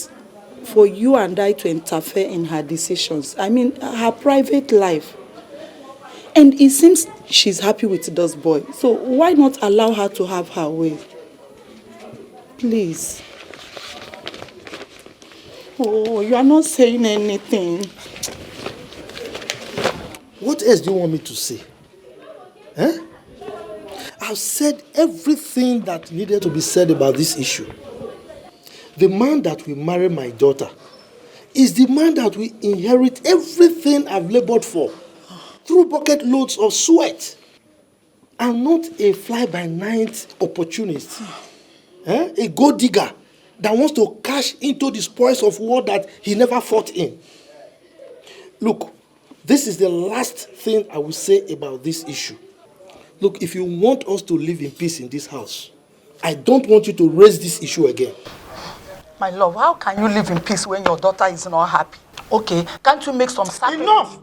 for you and I to interfere in her decisions. I mean, her private life. And it seems she's happy with this boy. So why not allow her to have her way? Please. Oh, you are not saying anything. What else do you want me to say? Eh? I've said everything that needed to be said about this issue. The man that will marry my daughter is the man that will inherit everything I've labored for through bucket loads of sweat. I'm not a fly-by-night opportunist. A gold digger that wants to cash into the spoils of war that he never fought in. Look, this is the last thing I will say about this issue. Look, if you want us to live in peace in this house, I don't want you to raise this issue again. My love, how can you live in peace when your daughter is not happy? Okay, can't you make some sacrifice? Enough!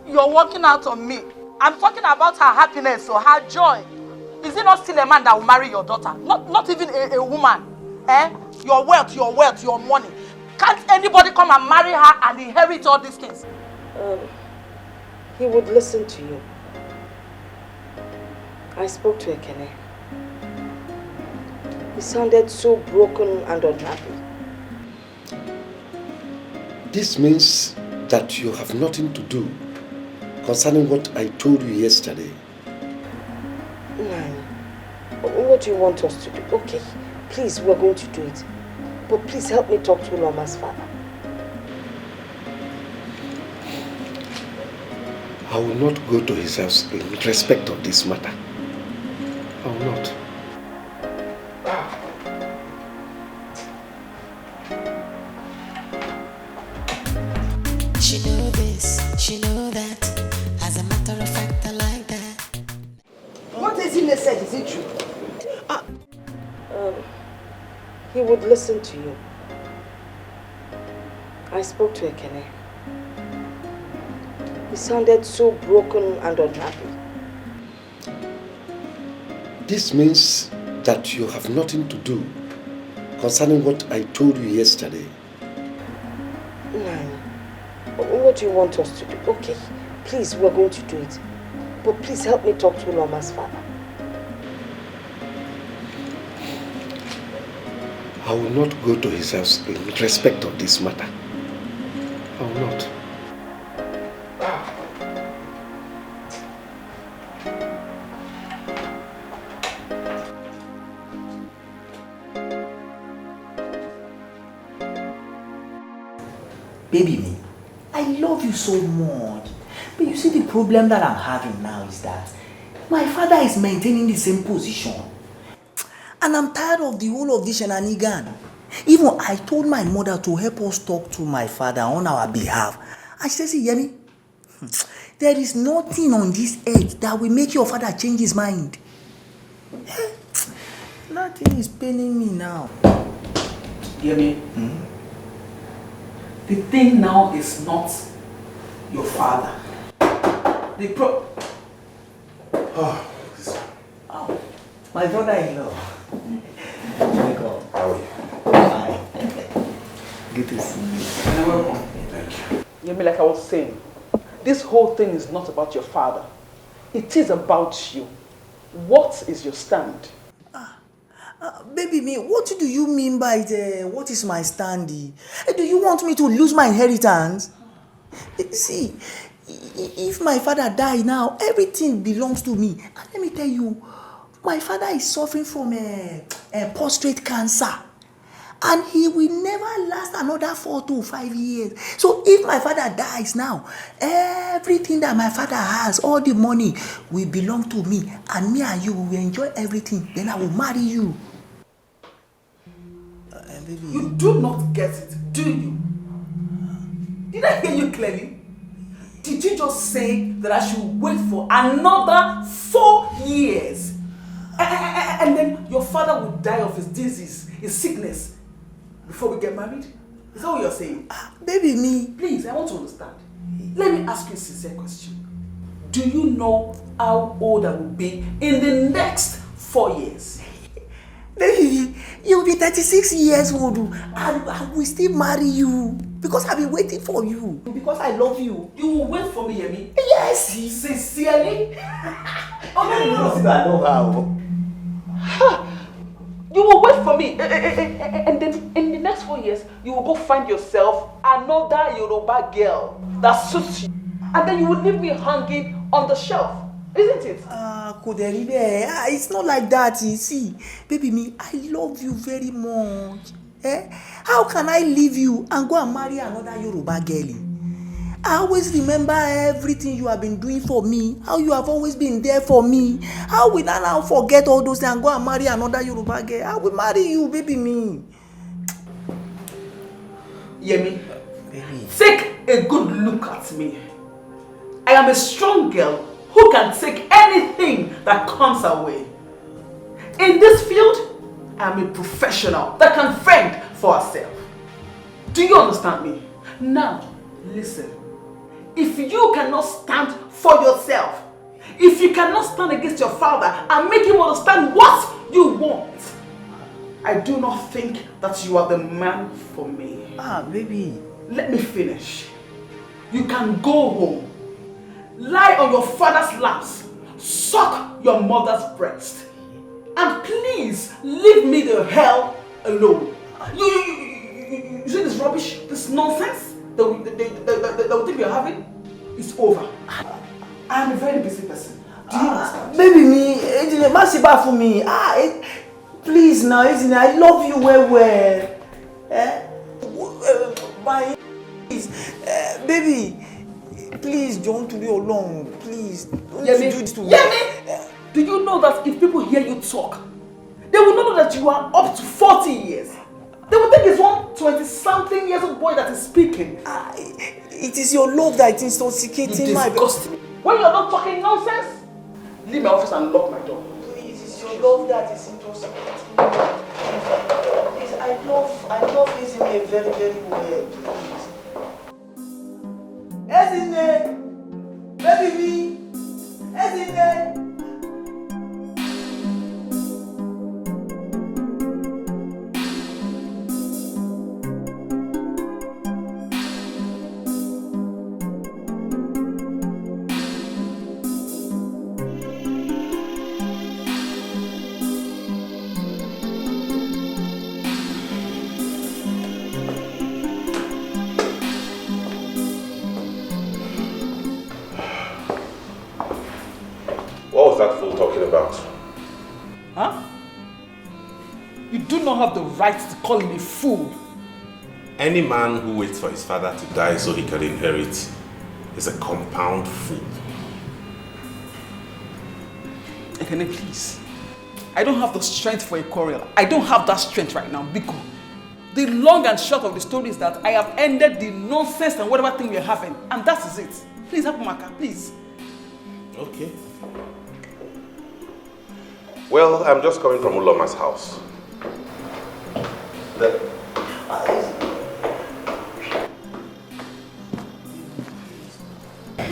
You're working out on me. I'm talking about her happiness or her joy. Is it not still a man that will marry your daughter? Not even a woman. Your wealth, your money. Can't anybody come and marry her and inherit all these things? He would listen to you. I spoke to Ekene. He sounded so broken and unhappy. This means that you have nothing to do concerning what I told you yesterday. Nani, what do you want us to do? Okay, please, we're going to do it. But please help me talk to Uloma's father. I will not go to his house in respect of this matter. I will not. She know this, she know that. As a matter of fact, I like that. What is he said? Is it true? He would listen to you. I spoke to Ekene. He sounded so broken and unhappy. This means that you have nothing to do concerning what I told you yesterday. Nani, what do you want us to do? Okay, please, we're going to do it. But please help me talk to Uloma's father. I will not go to his house in respect of this matter. I will not. Baby me, I love you so much. But you see, the problem that I'm having now is that my father is maintaining the same position. And I'm tired of the whole of this shenanigan. Even I told my mother to help us talk to my father on our behalf. And she said, see, Yemi, there is nothing on this earth that will make your father change his mind. Nothing is paining me now. Yemi, the thing now is not your father. My brother-in-law. Welcome. How are you? Fine. Good to see you. Welcome. Thank you. Yemi, like I was saying, this whole thing is not about your father. It is about you. What is your stand? Baby me, what do you mean by what is my stand? Do you want me to lose my inheritance? See, if my father die now, everything belongs to me. And let me tell you, my father is suffering from a prostate cancer. And he will never last another 4 to 5 years. So if my father dies now, everything that my father has, all the money, will belong to me. And me and you will enjoy everything. Then I will marry you. Baby. You do not get it, do you? Did I hear you clearly? Did you just say that I should wait for another 4 years? And then your father will die of his disease, his sickness, before we get married? Is that what you're saying? Baby, me. Please, I want to understand. Let me ask you a sincere question. Do you know how old I will be in the next 4 years? Baby, you'll be 36 years old and I will still marry you because I've been waiting for you. Because I love you. You will wait for me, Yemi? Yes. Sincerely? Oh, no. I love her. You will wait for me, and then in the next 4 years, you will go find yourself another Yoruba girl that suits you, and then you will leave me hanging on the shelf, isn't it? It's not like that, you see. Baby me, I love you very much. How can I leave you and go and marry another Yoruba girl? I always remember everything you have been doing for me, how you have always been there for me. How will I now forget all those things and go and marry another Yoruba girl? I will marry you, baby me. Yemi, take a good look at me. I am a strong girl who can take anything that comes her way. In this field, I am a professional that can fend for herself. Do you understand me? Now, listen. If you cannot stand for yourself, if you cannot stand against your father and make him understand what you want, I do not think that you are the man for me. Baby. Let me finish. You can go home, lie on your father's laps, suck your mother's breast. And please leave me the hell alone. You see this rubbish, this nonsense that we think we are having? It's over. I am a very busy person. Do you understand? Baby, me, Masiba for me. Please now, I love you well. Please, baby, please don't do it alone. Please, don't do this to me. Do you know that if people hear you talk, they will not know that you are up to 40 years? They will think it's one 20-something years old boy that is speaking. It is your love that is intoxicating my... When you're not talking nonsense, leave my office and lock my door. Please, it's your love that is intoxicating. Please, I love Ezine very, very well. Please. Ezine! Baby me! Ezine! What was that fool talking about? Huh? You do not have the right to call him a fool. Any man who waits for his father to die so he can inherit is a compound fool. Ekene, please. I don't have the strength for a quarrel. I don't have that strength right now, Biko. The long and short of the story is that I have ended the nonsense and whatever thing we're having, and that is it. Please help Maka, please. Okay. Well, I'm just coming from Uloma's house.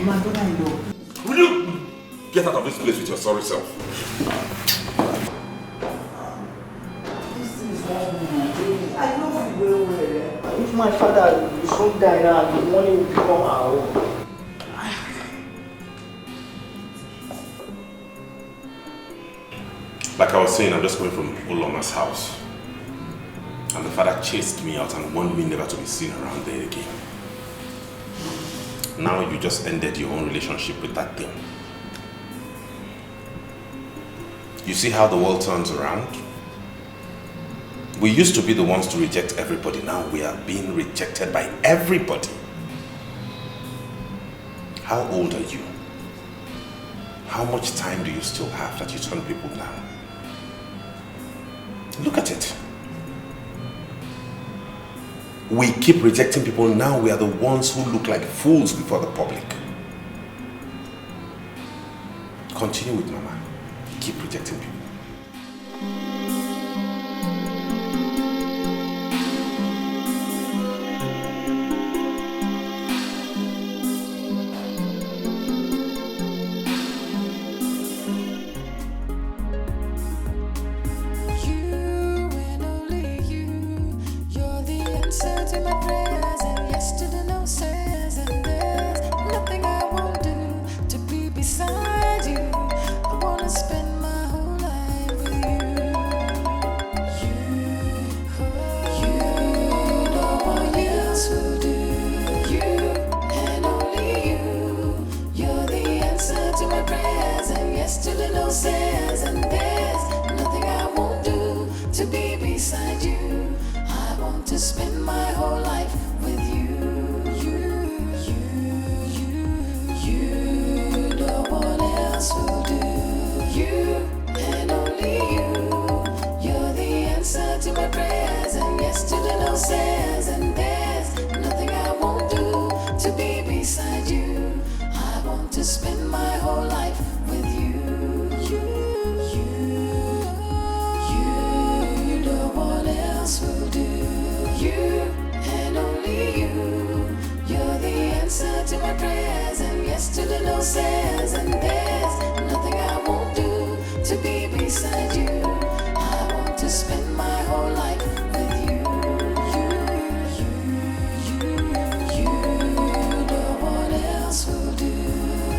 My brother-in-law. Will you get out of this place with your sorry self? I know you well. If my father is home die now, the money will become our own. Like I was saying, I'm just coming from Uloma's house. And the father chased me out and warned me never to be seen around there again. Now you just ended your own relationship with that thing. You see how the world turns around? We used to be the ones to reject everybody. Now we are being rejected by everybody. How old are you? How much time do you still have that you turn people down? Look at it. We keep rejecting people. Now we are the ones who look like fools before the public. Continue with Mama. Keep rejecting people.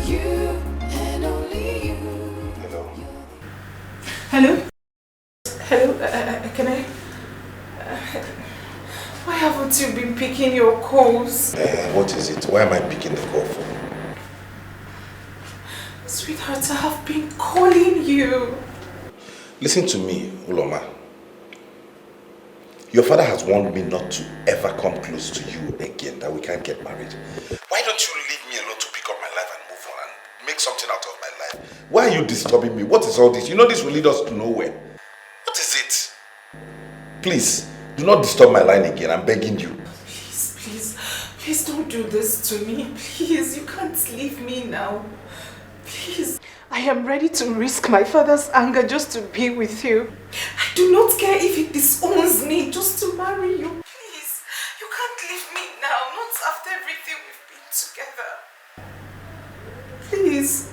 You and only you. Hello? Hello? Can I? Why haven't you been picking your calls? What is it? Why am I picking the call for? Sweetheart, I have been calling you. Listen to me, Uloma. Your father has warned me not to ever come close to you again, that we can't get married. Why don't you leave me alone to pick up my life and move on and make something out of my life? Why are you disturbing me? What is all this? You know this will lead us to nowhere. What is it? Please, do not disturb my line again. I'm begging you. Please don't do this to me. Please, you can't leave me now. Please. I am ready to risk my father's anger just to be with you. I do not care if he disowns me just to marry you. Please, you can't leave me now. Not after everything we've been together. Please.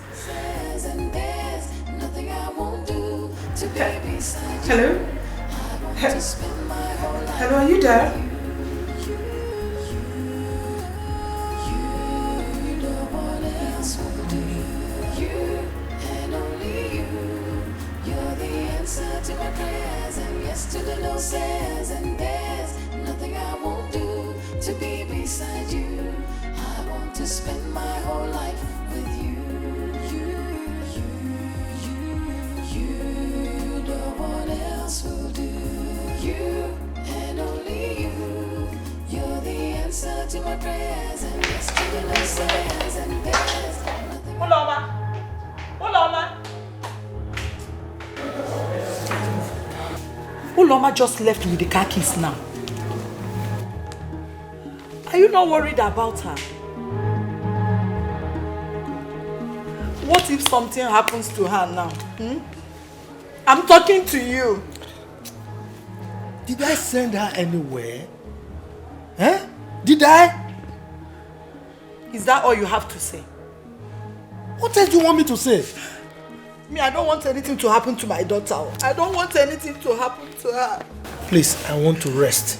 Hello? Hello, are you there? To my prayers and yes to the no says, and there's nothing I won't do to be beside you. I want to spend my whole life with you. You, no one else will do. You and only you. You're the answer to my prayers and yes to the no says, and there's nothing. Uloma. Uloma just left with the car keys now. Are you not worried about her? What if something happens to her now? I'm talking to you. Did I send her anywhere? Huh? Did I? Is that all you have to say? What else do you want me to say? Me, I don't want anything to happen to my daughter. I don't want anything to happen to her. Please, I want to rest.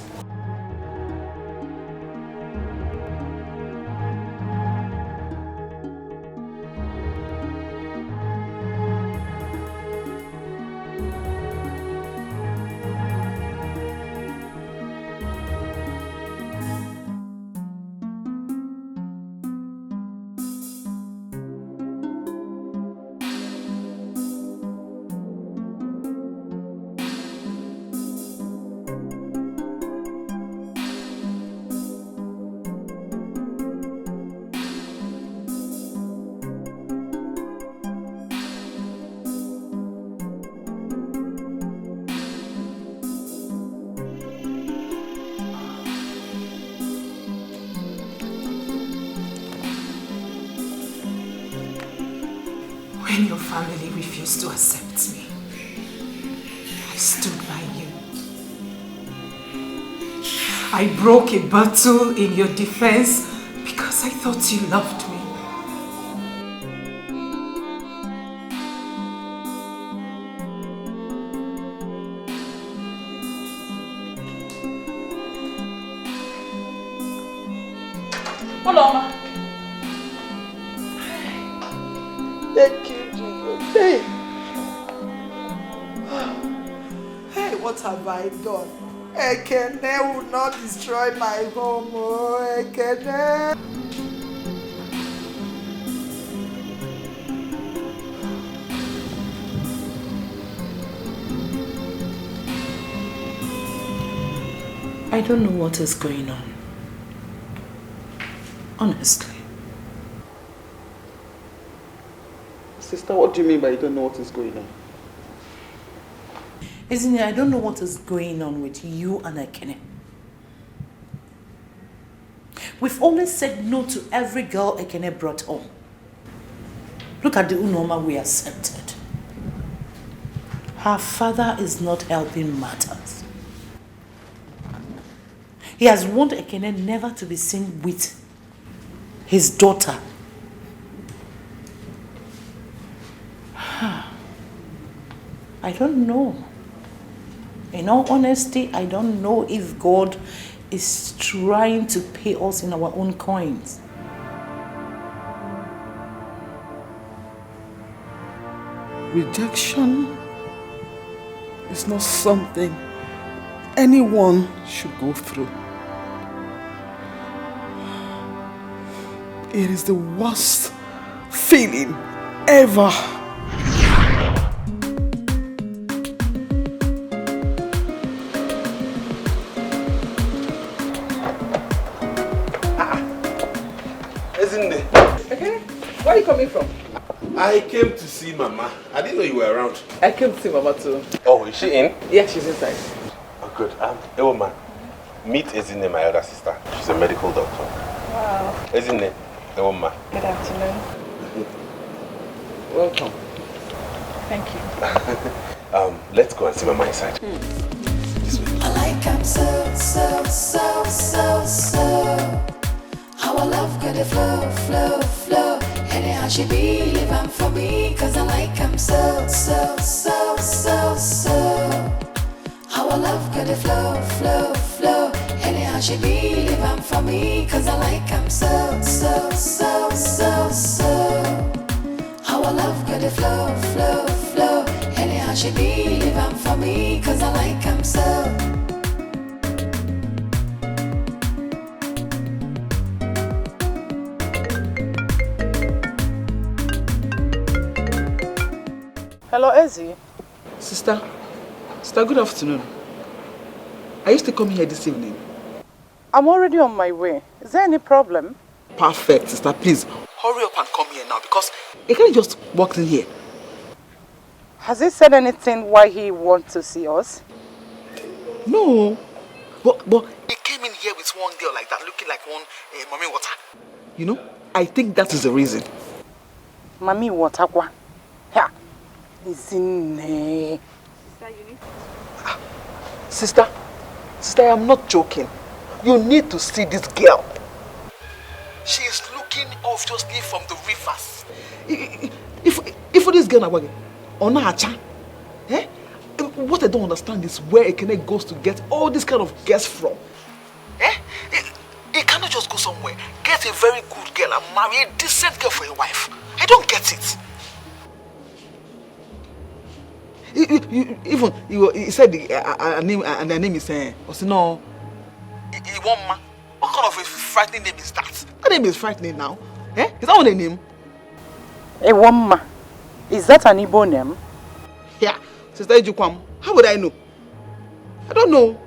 When your family refused to accept me, I stood by you. I broke a bottle in your defense because I thought you loved me. Uloma. Thank you, Jesus. Hey. Hey, what have I done? Ekene will not destroy my home. Oh, Ekene. I don't know what is going on. Honestly. Sister, what do you mean by you don't know what is going on? Isn't it? I don't know what is going on with you and Ekene. We've always said no to every girl Ekene brought home. Look at the Unoma we accepted. Her father is not helping matters. He has warned Ekene never to be seen with his daughter. I don't know. In all honesty, I don't know if God is trying to pay us in our own coins. Rejection is not something anyone should go through. It is the worst feeling ever. Isn't it? Okay. Where are you coming from? I came to see Mama. I didn't know you were around. I came to see Mama too. Oh, is she in? Yeah, she's inside. Oh, good. Hey, woman. Meet Ezinne, my elder sister. She's a medical doctor. Wow. Ezinne, the woman. Good afternoon. Welcome. Thank you. Let's go and see Mama inside. I like him so. How our love got to flow. Anyhow she be living for me, cause I like him so. How our love got to flow. Anyhow she be living for me, cause I like him so. How our love got to flow. Anyhow she be living for me, cause I like him so. Hello, Ezzy. Sister, good afternoon. Are you still coming here this evening? I'm already on my way. Is there any problem? Perfect, sister. Please, hurry up and come here now because he can't just walk in here. Has he said anything why he wants to see us? No. But he came in here with one girl like that, looking like one mommy water. You know, I think that is the reason. Mommy water? Yeah. Isn't Sister, I am not joking. You need to see this girl. She is looking obviously from the rivers. If this girl is on her chan, what I don't understand is where Ekene goes to get all this kind of girls from. He cannot just go somewhere, get a very good girl and marry a decent girl for a wife. I don't get it. Even he said her name is Osino. Iwoma. What kind of a frightening name is that? That name is frightening now. Is that what the name? Iwoma. Is that an Igbo name? Yeah. Sister Ejukwam. How would I know? I don't know.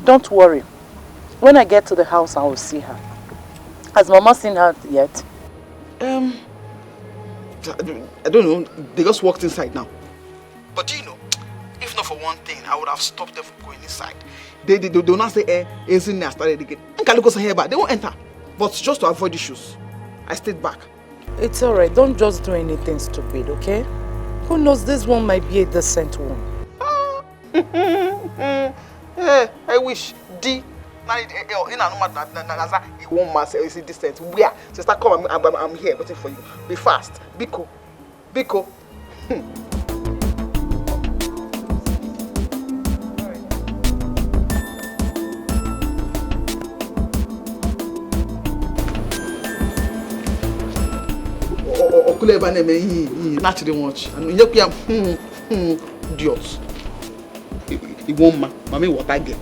Don't worry. When I get to the house, I will see her. Has Mama seen her yet? I don't know. They just walked inside now. But do you know, if not for one thing, I would have stopped them from going inside. They do not say, isn't there started again. They won't enter. But just to avoid issues, I stayed back. It's alright. Don't just do anything stupid, okay? Who knows, this one might be a decent one. I wish. Is decent. Where? Sister, come. I'm here waiting for you. Be fast. Biko. Okuleba name he naturally watch and you can idiot. He won't mommy what I get.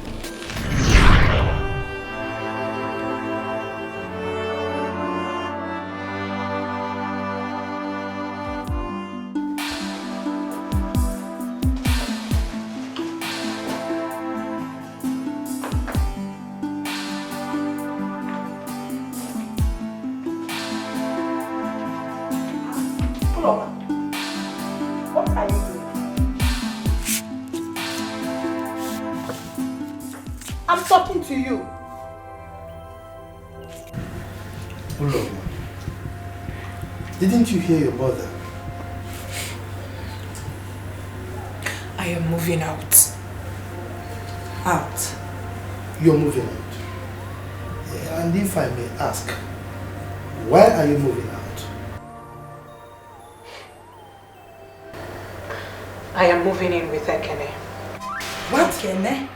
What are you doing? I'm talking to you. Hello. Didn't you hear your mother? I am moving out. Out? You're moving out? Yeah, and if I may ask, why are you moving out? I am moving in with Ekene. What? Ekene?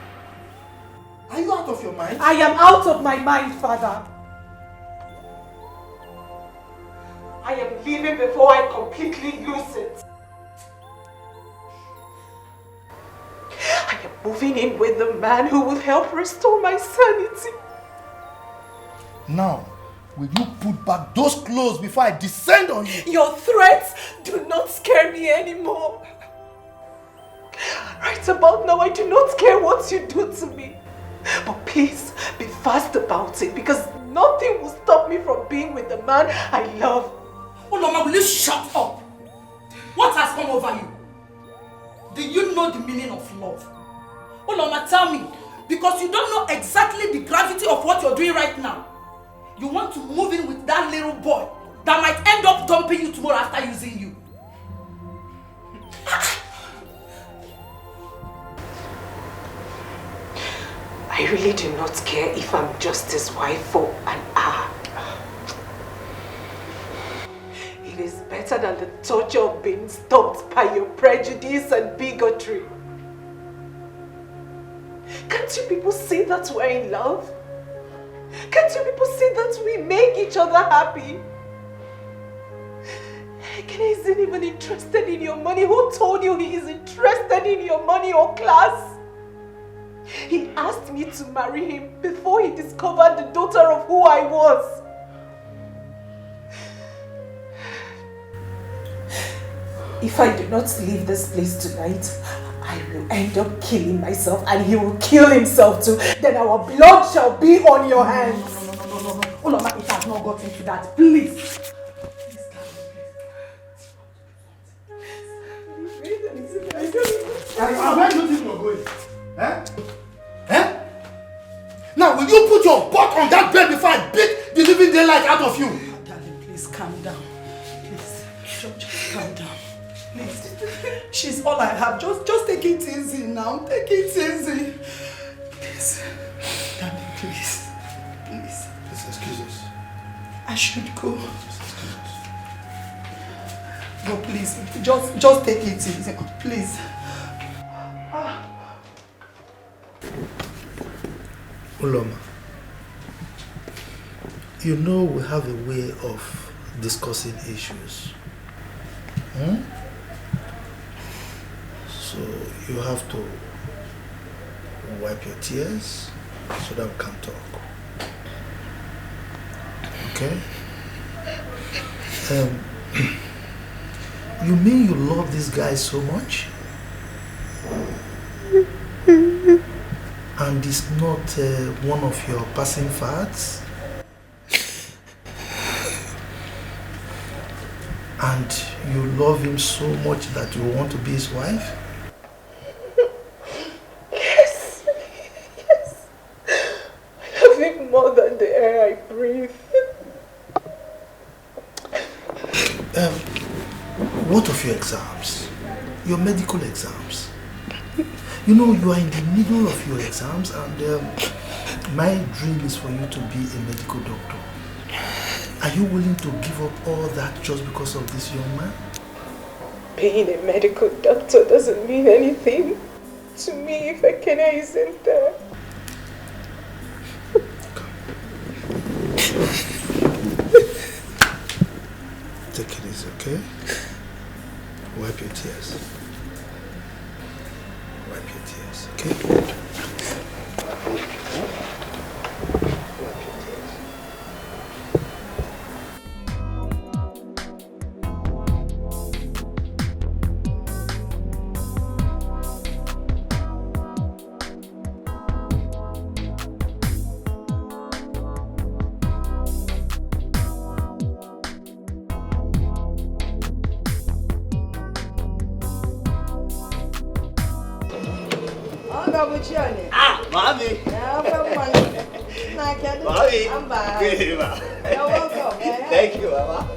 Are you out of your mind? I am out of my mind, Father. I am leaving before I completely lose it. moving in with the man who will help restore my sanity. Now, will you put back those clothes before I descend on you? Your threats do not scare me anymore. Right about now, I do not care what you do to me. But please, be fast about it, because nothing will stop me from being with the man I love. Oh, Mama, will you shut up? What has come over you? Do you know the meaning of love? Oh, Mama, tell me, because you don't know exactly the gravity of what you're doing right now. You want to move in with that little boy that might end up dumping you tomorrow after using you. I really do not care if I'm just his wife for an hour. It is better than the torture of being stopped by your prejudice and bigotry. Can't you people see that we're in love? Can't you people see that we make each other happy? Ekene isn't even interested in your money. Who told you he is interested in your money or class? He asked me to marry him before he discovered the daughter of who I was. If I do not leave this place tonight, I will end up killing myself and he will kill himself too. Then our blood shall be on your hands. No. Oh, Mama, it has not gotten to that. Please. Where do you think you're going? Eh? Now, will you put your butt on that bed before I beat the living daylight out of you? Darling, please calm down. Please, just calm down. Please. She's all I have. Just take it easy now. Take it easy. Please. Darling, please. Please. Please excuse us. I should go. No, please. Just take it easy. Please. Uloma, you know we have a way of discussing issues. So you have to wipe your tears so that we can talk. Okay? You mean you love this guy so much? And it's not one of your passing fads? And you love him so much that you want to be his wife? Yes. I love him more than the air I breathe. What of your exams? Your medical exams? You know, you are in the middle of your exams and my dream is for you to be a medical doctor. Are you willing to give up all that just because of this young man? Being a medical doctor doesn't mean anything to me if Ekene isn't there. Take it easy, okay? Wipe your tears. Wipe your tears, okay? Mommy. I'm back. You're welcome. Thank you, Mama.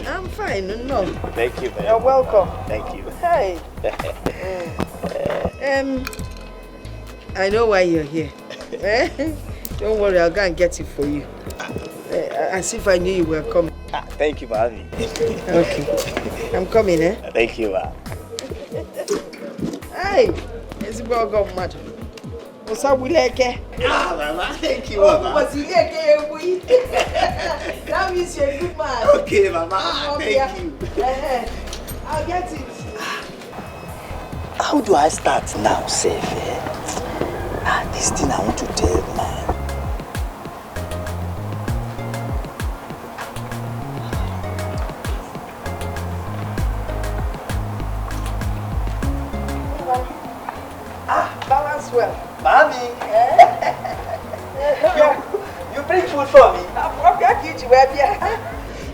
I'm fine. No. Thank you, man. You're welcome. Thank you. Hey. I know why you're here. Don't worry, I'll go and get it for you. As if I knew you were coming. Thank you, Mommy. Okay. I'm coming, eh? Thank you, Ma. Hey. It's about mad. What's up, Wileke? Mama, thank you, Mama. What's that means you're a good man. Okay, Mama. Thank you. I'll get it. How do I start now, Seth? this thing I want to tell man. Balance well. Mommy! you bring food for me?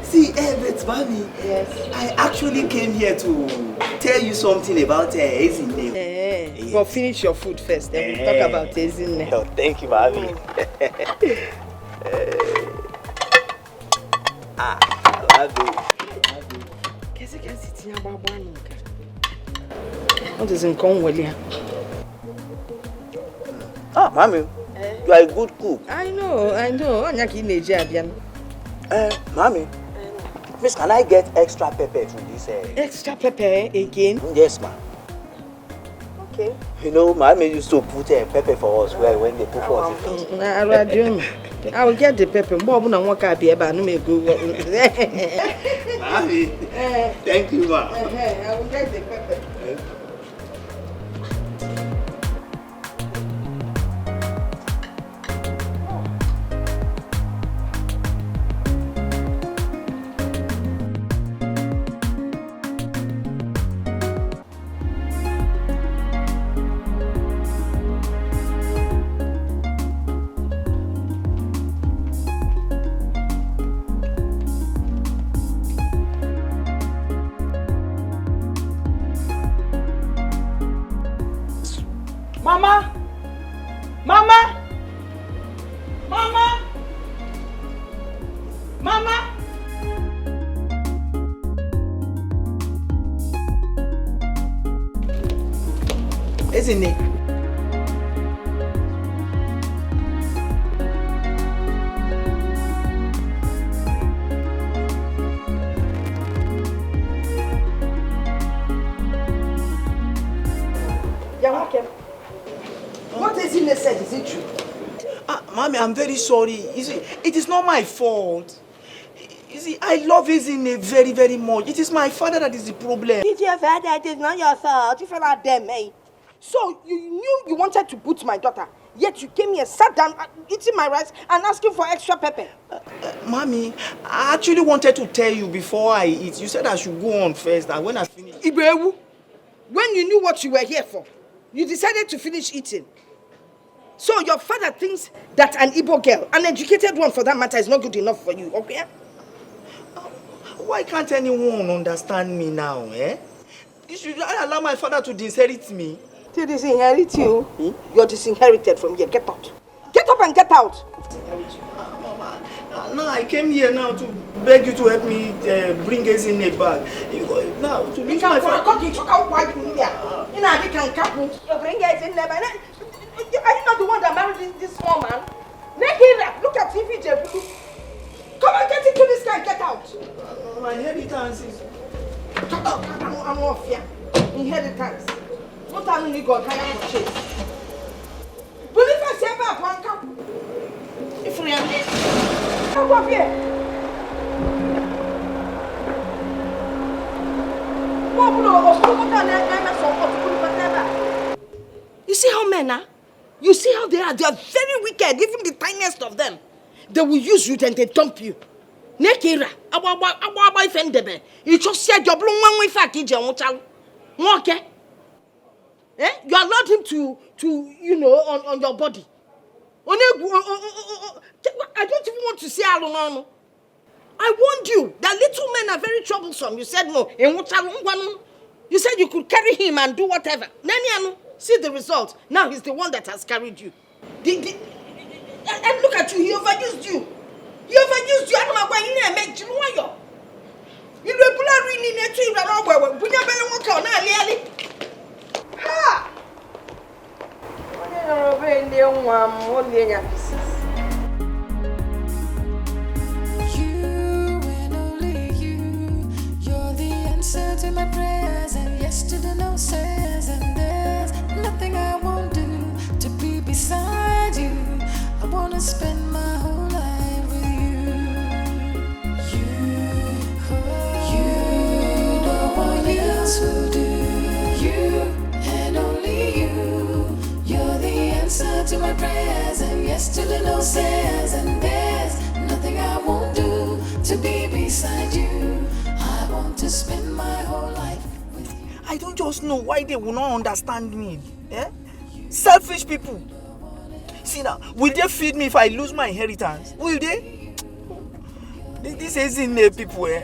See, but mommy, yes. I actually came here to tell you something about Ezinne. Yes. But finish your food first, then we'll talk about Ezinne. Oh, thank you, mommy. What is in Conway? Ah, mommy, you are a good cook. I know. Mommy, please can I get extra pepper to this? Extra pepper again? Yes, ma'am. Okay. You know, mommy used to put pepper for us when they put for us. I will get the pepper. Mommy, Mommy, thank you, ma'am. I will get the pepper. Mama! Mama! Mama! Mama! Isn't it? What Ezinne said, is it true? Mommy, I'm very sorry. You see, it is not my fault. You see, I love Ezinne very, very much. It is my father that is the problem. It's your father, it is not your fault. You fell out there, eh? So you knew you wanted to put my daughter, yet you came here, sat down, eating my rice, and asking for extra pepper. Mommy, I actually wanted to tell you before I eat. You said I should go on first, and when I finish... Ibewu, when you knew what you were here for, you decided to finish eating. So your father thinks that an Igbo girl, an educated one for that matter, is not good enough for you, okay? Why can't anyone understand me now, eh? You should allow my father to disinherit me. To disinherit you? You're disinherited from here. Get out. Get up and get out. Mama, now I came here now to beg you to help me bring Ezinne back. Now, to reach my father. You bring Ezinne back. Are you not the one that married this small man? Look at TV, Jebu. Come and get into this guy, get out. My inheritance is... I'm off here. Inheritance. What time you got higher for chase? Believe I say about one cup. If we are come up here. You see how men are? You see how they are? They are very wicked, even the tiniest of them. They will use you, then they dump you. Nekira, awa ifendebe. You just said your blue one way fat ije onchal. Okay? Eh? You allowed him to you know, on your body. I don't even want to say alone. I warned you that little men are very troublesome. You said no. You said you could carry him and do whatever. See the result. Now he's the one that has carried you. And look at you, he overused you. He overused you. I don't know why he didn't make you. You will pull out in the tree. Put your belly walk on. Ha! You and only you. You're the answer to my prayers, and yes to the no says, and there's nothing I won't do to be beside you. I wanna spend my whole life with you. You know what else will do. You and only you. You're the answer to my prayers. yes to the no says, and there's nothing I won't do to be beside you. I want to spend my whole life with you. I don't just know why they will not understand me. Eh? Selfish people. See now, will they feed me if I lose my inheritance? Will they? This isn't people, eh?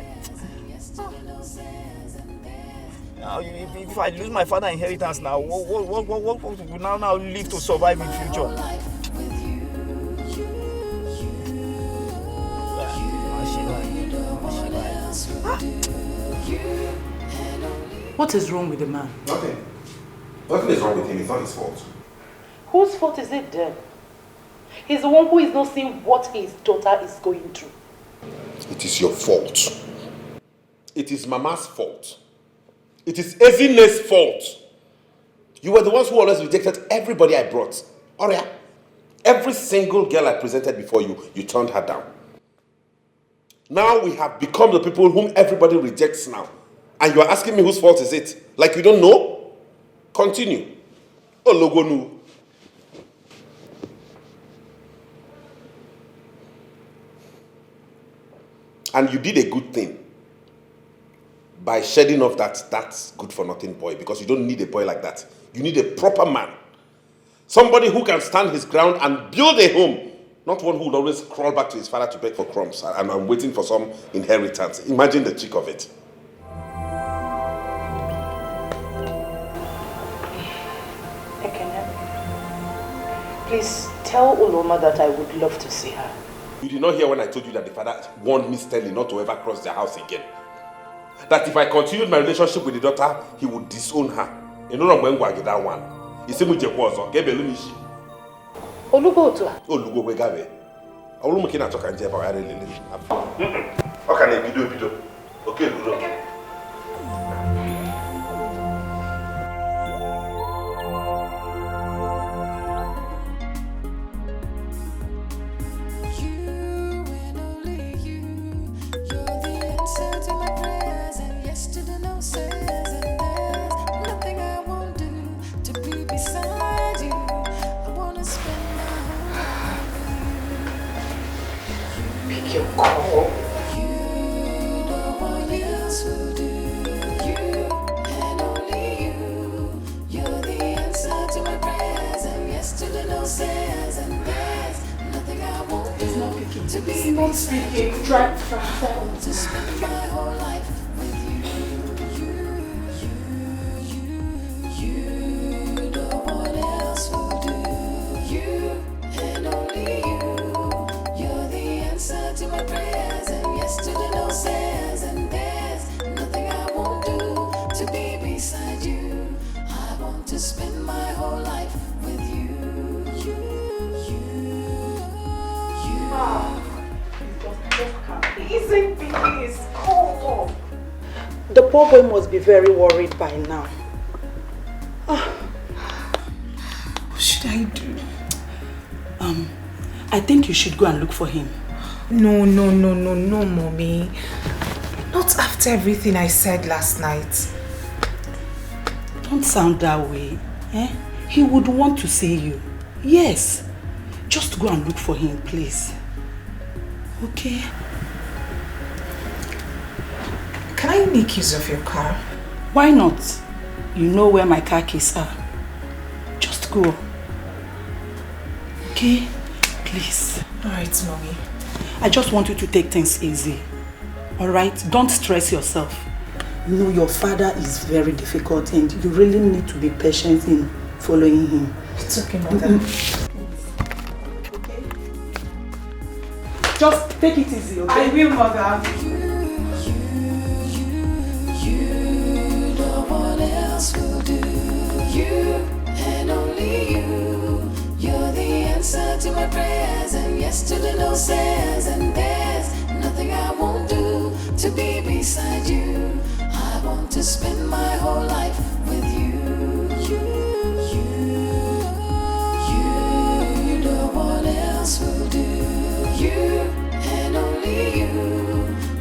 Now, if I lose my father's inheritance now, what will now live to survive in future? What is wrong with the man? Nothing. Nothing is wrong with him. It's not his fault. Whose fault is it then? He's the one who is not seeing what his daughter is going through. It is your fault. It is Mama's fault. It is Ezine's fault. You were the ones who always rejected everybody I brought. Oria, every single girl I presented before you, you turned her down. Now we have become the people whom everybody rejects now. And you are asking me whose fault is it? Like you don't know? Continue. Ologonu. And you did a good thing by shedding off that's good for nothing boy, because you don't need a boy like that. You need a proper man. Somebody who can stand his ground and build a home. Not one who will always crawl back to his father to beg for crumbs and I'm waiting for some inheritance. Imagine the cheek of it. Please tell Uloma that I would love to see her. You did not hear when I told you that the father warned me sternly not to ever cross their house again. That if I continued my relationship with the daughter, he would disown her. You know when I get that one. You see me Jekwazo, Gebelunishi. Olugo. Olugo Wegabe. I will make a talk and Jeba. Okay, video. Okay, good. The poor boy must be very worried by now. What should I do? I think you should go and look for him. No, mommy. Not after everything I said last night. Don't sound that way. Eh? He would want to see you. Yes. Just go and look for him, please. Okay? Can I make use of your car? Why not? You know where my car keys are. Just go. Okay? Please. Alright, mommy. I just want you to take things easy. Alright? Don't stress yourself. You know your father is very difficult and you really need to be patient in following him. It's okay, mother. Okay? Just take it easy, okay? I will, mother. Will do. You and only you. You're the answer to my prayers and yes to the no says, and there's nothing I won't do to be beside you. I want to spend my whole life with you. You, no one else will do. You and only you.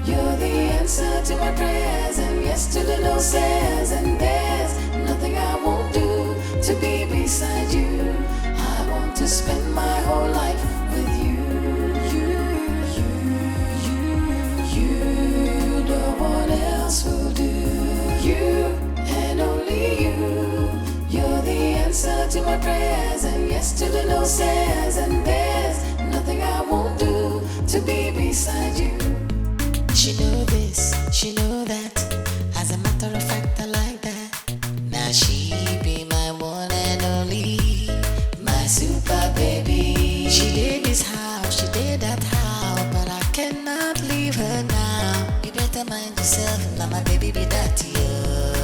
You're the answer to my prayers and yes to the no says, and there's nothing I won't do to be beside you. I want to spend my whole life answer to my prayers and yes to the no says, and there's nothing I won't do to be beside you. She know this, she know that. As a matter of fact, I like that. Now she be my one and only, my super baby. She did this house, she did that house, but I cannot leave her now. You better mind yourself, now my baby be that to you.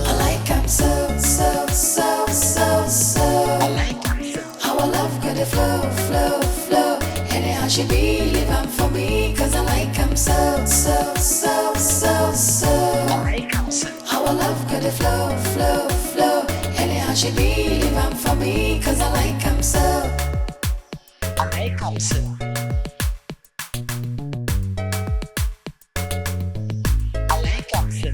I like him so, so, so, so, so. I like him so. Our love could flow, flow, flow. Anyhow she be, leave him for me, cause I like him so, so, so, so, so. I like him so. Our love could flow, flow, flow. Anyhow she be, leave him for me, cause I like him so. I like him so. I like him so.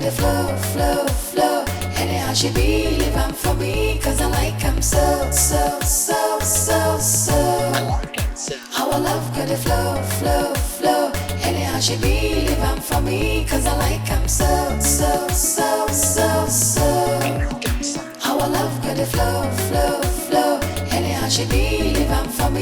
Flow, flow, flow. Anyhow she be, leave him for me, cause I like him so, so, so, so, so. I like him so. Our love could flow, flow, flow. Anyhow she be, leave him for me, cause I like him so, so, so, so, so. I like him so. Our love could flow, flow, flow. Anyhow she be, leave him for me.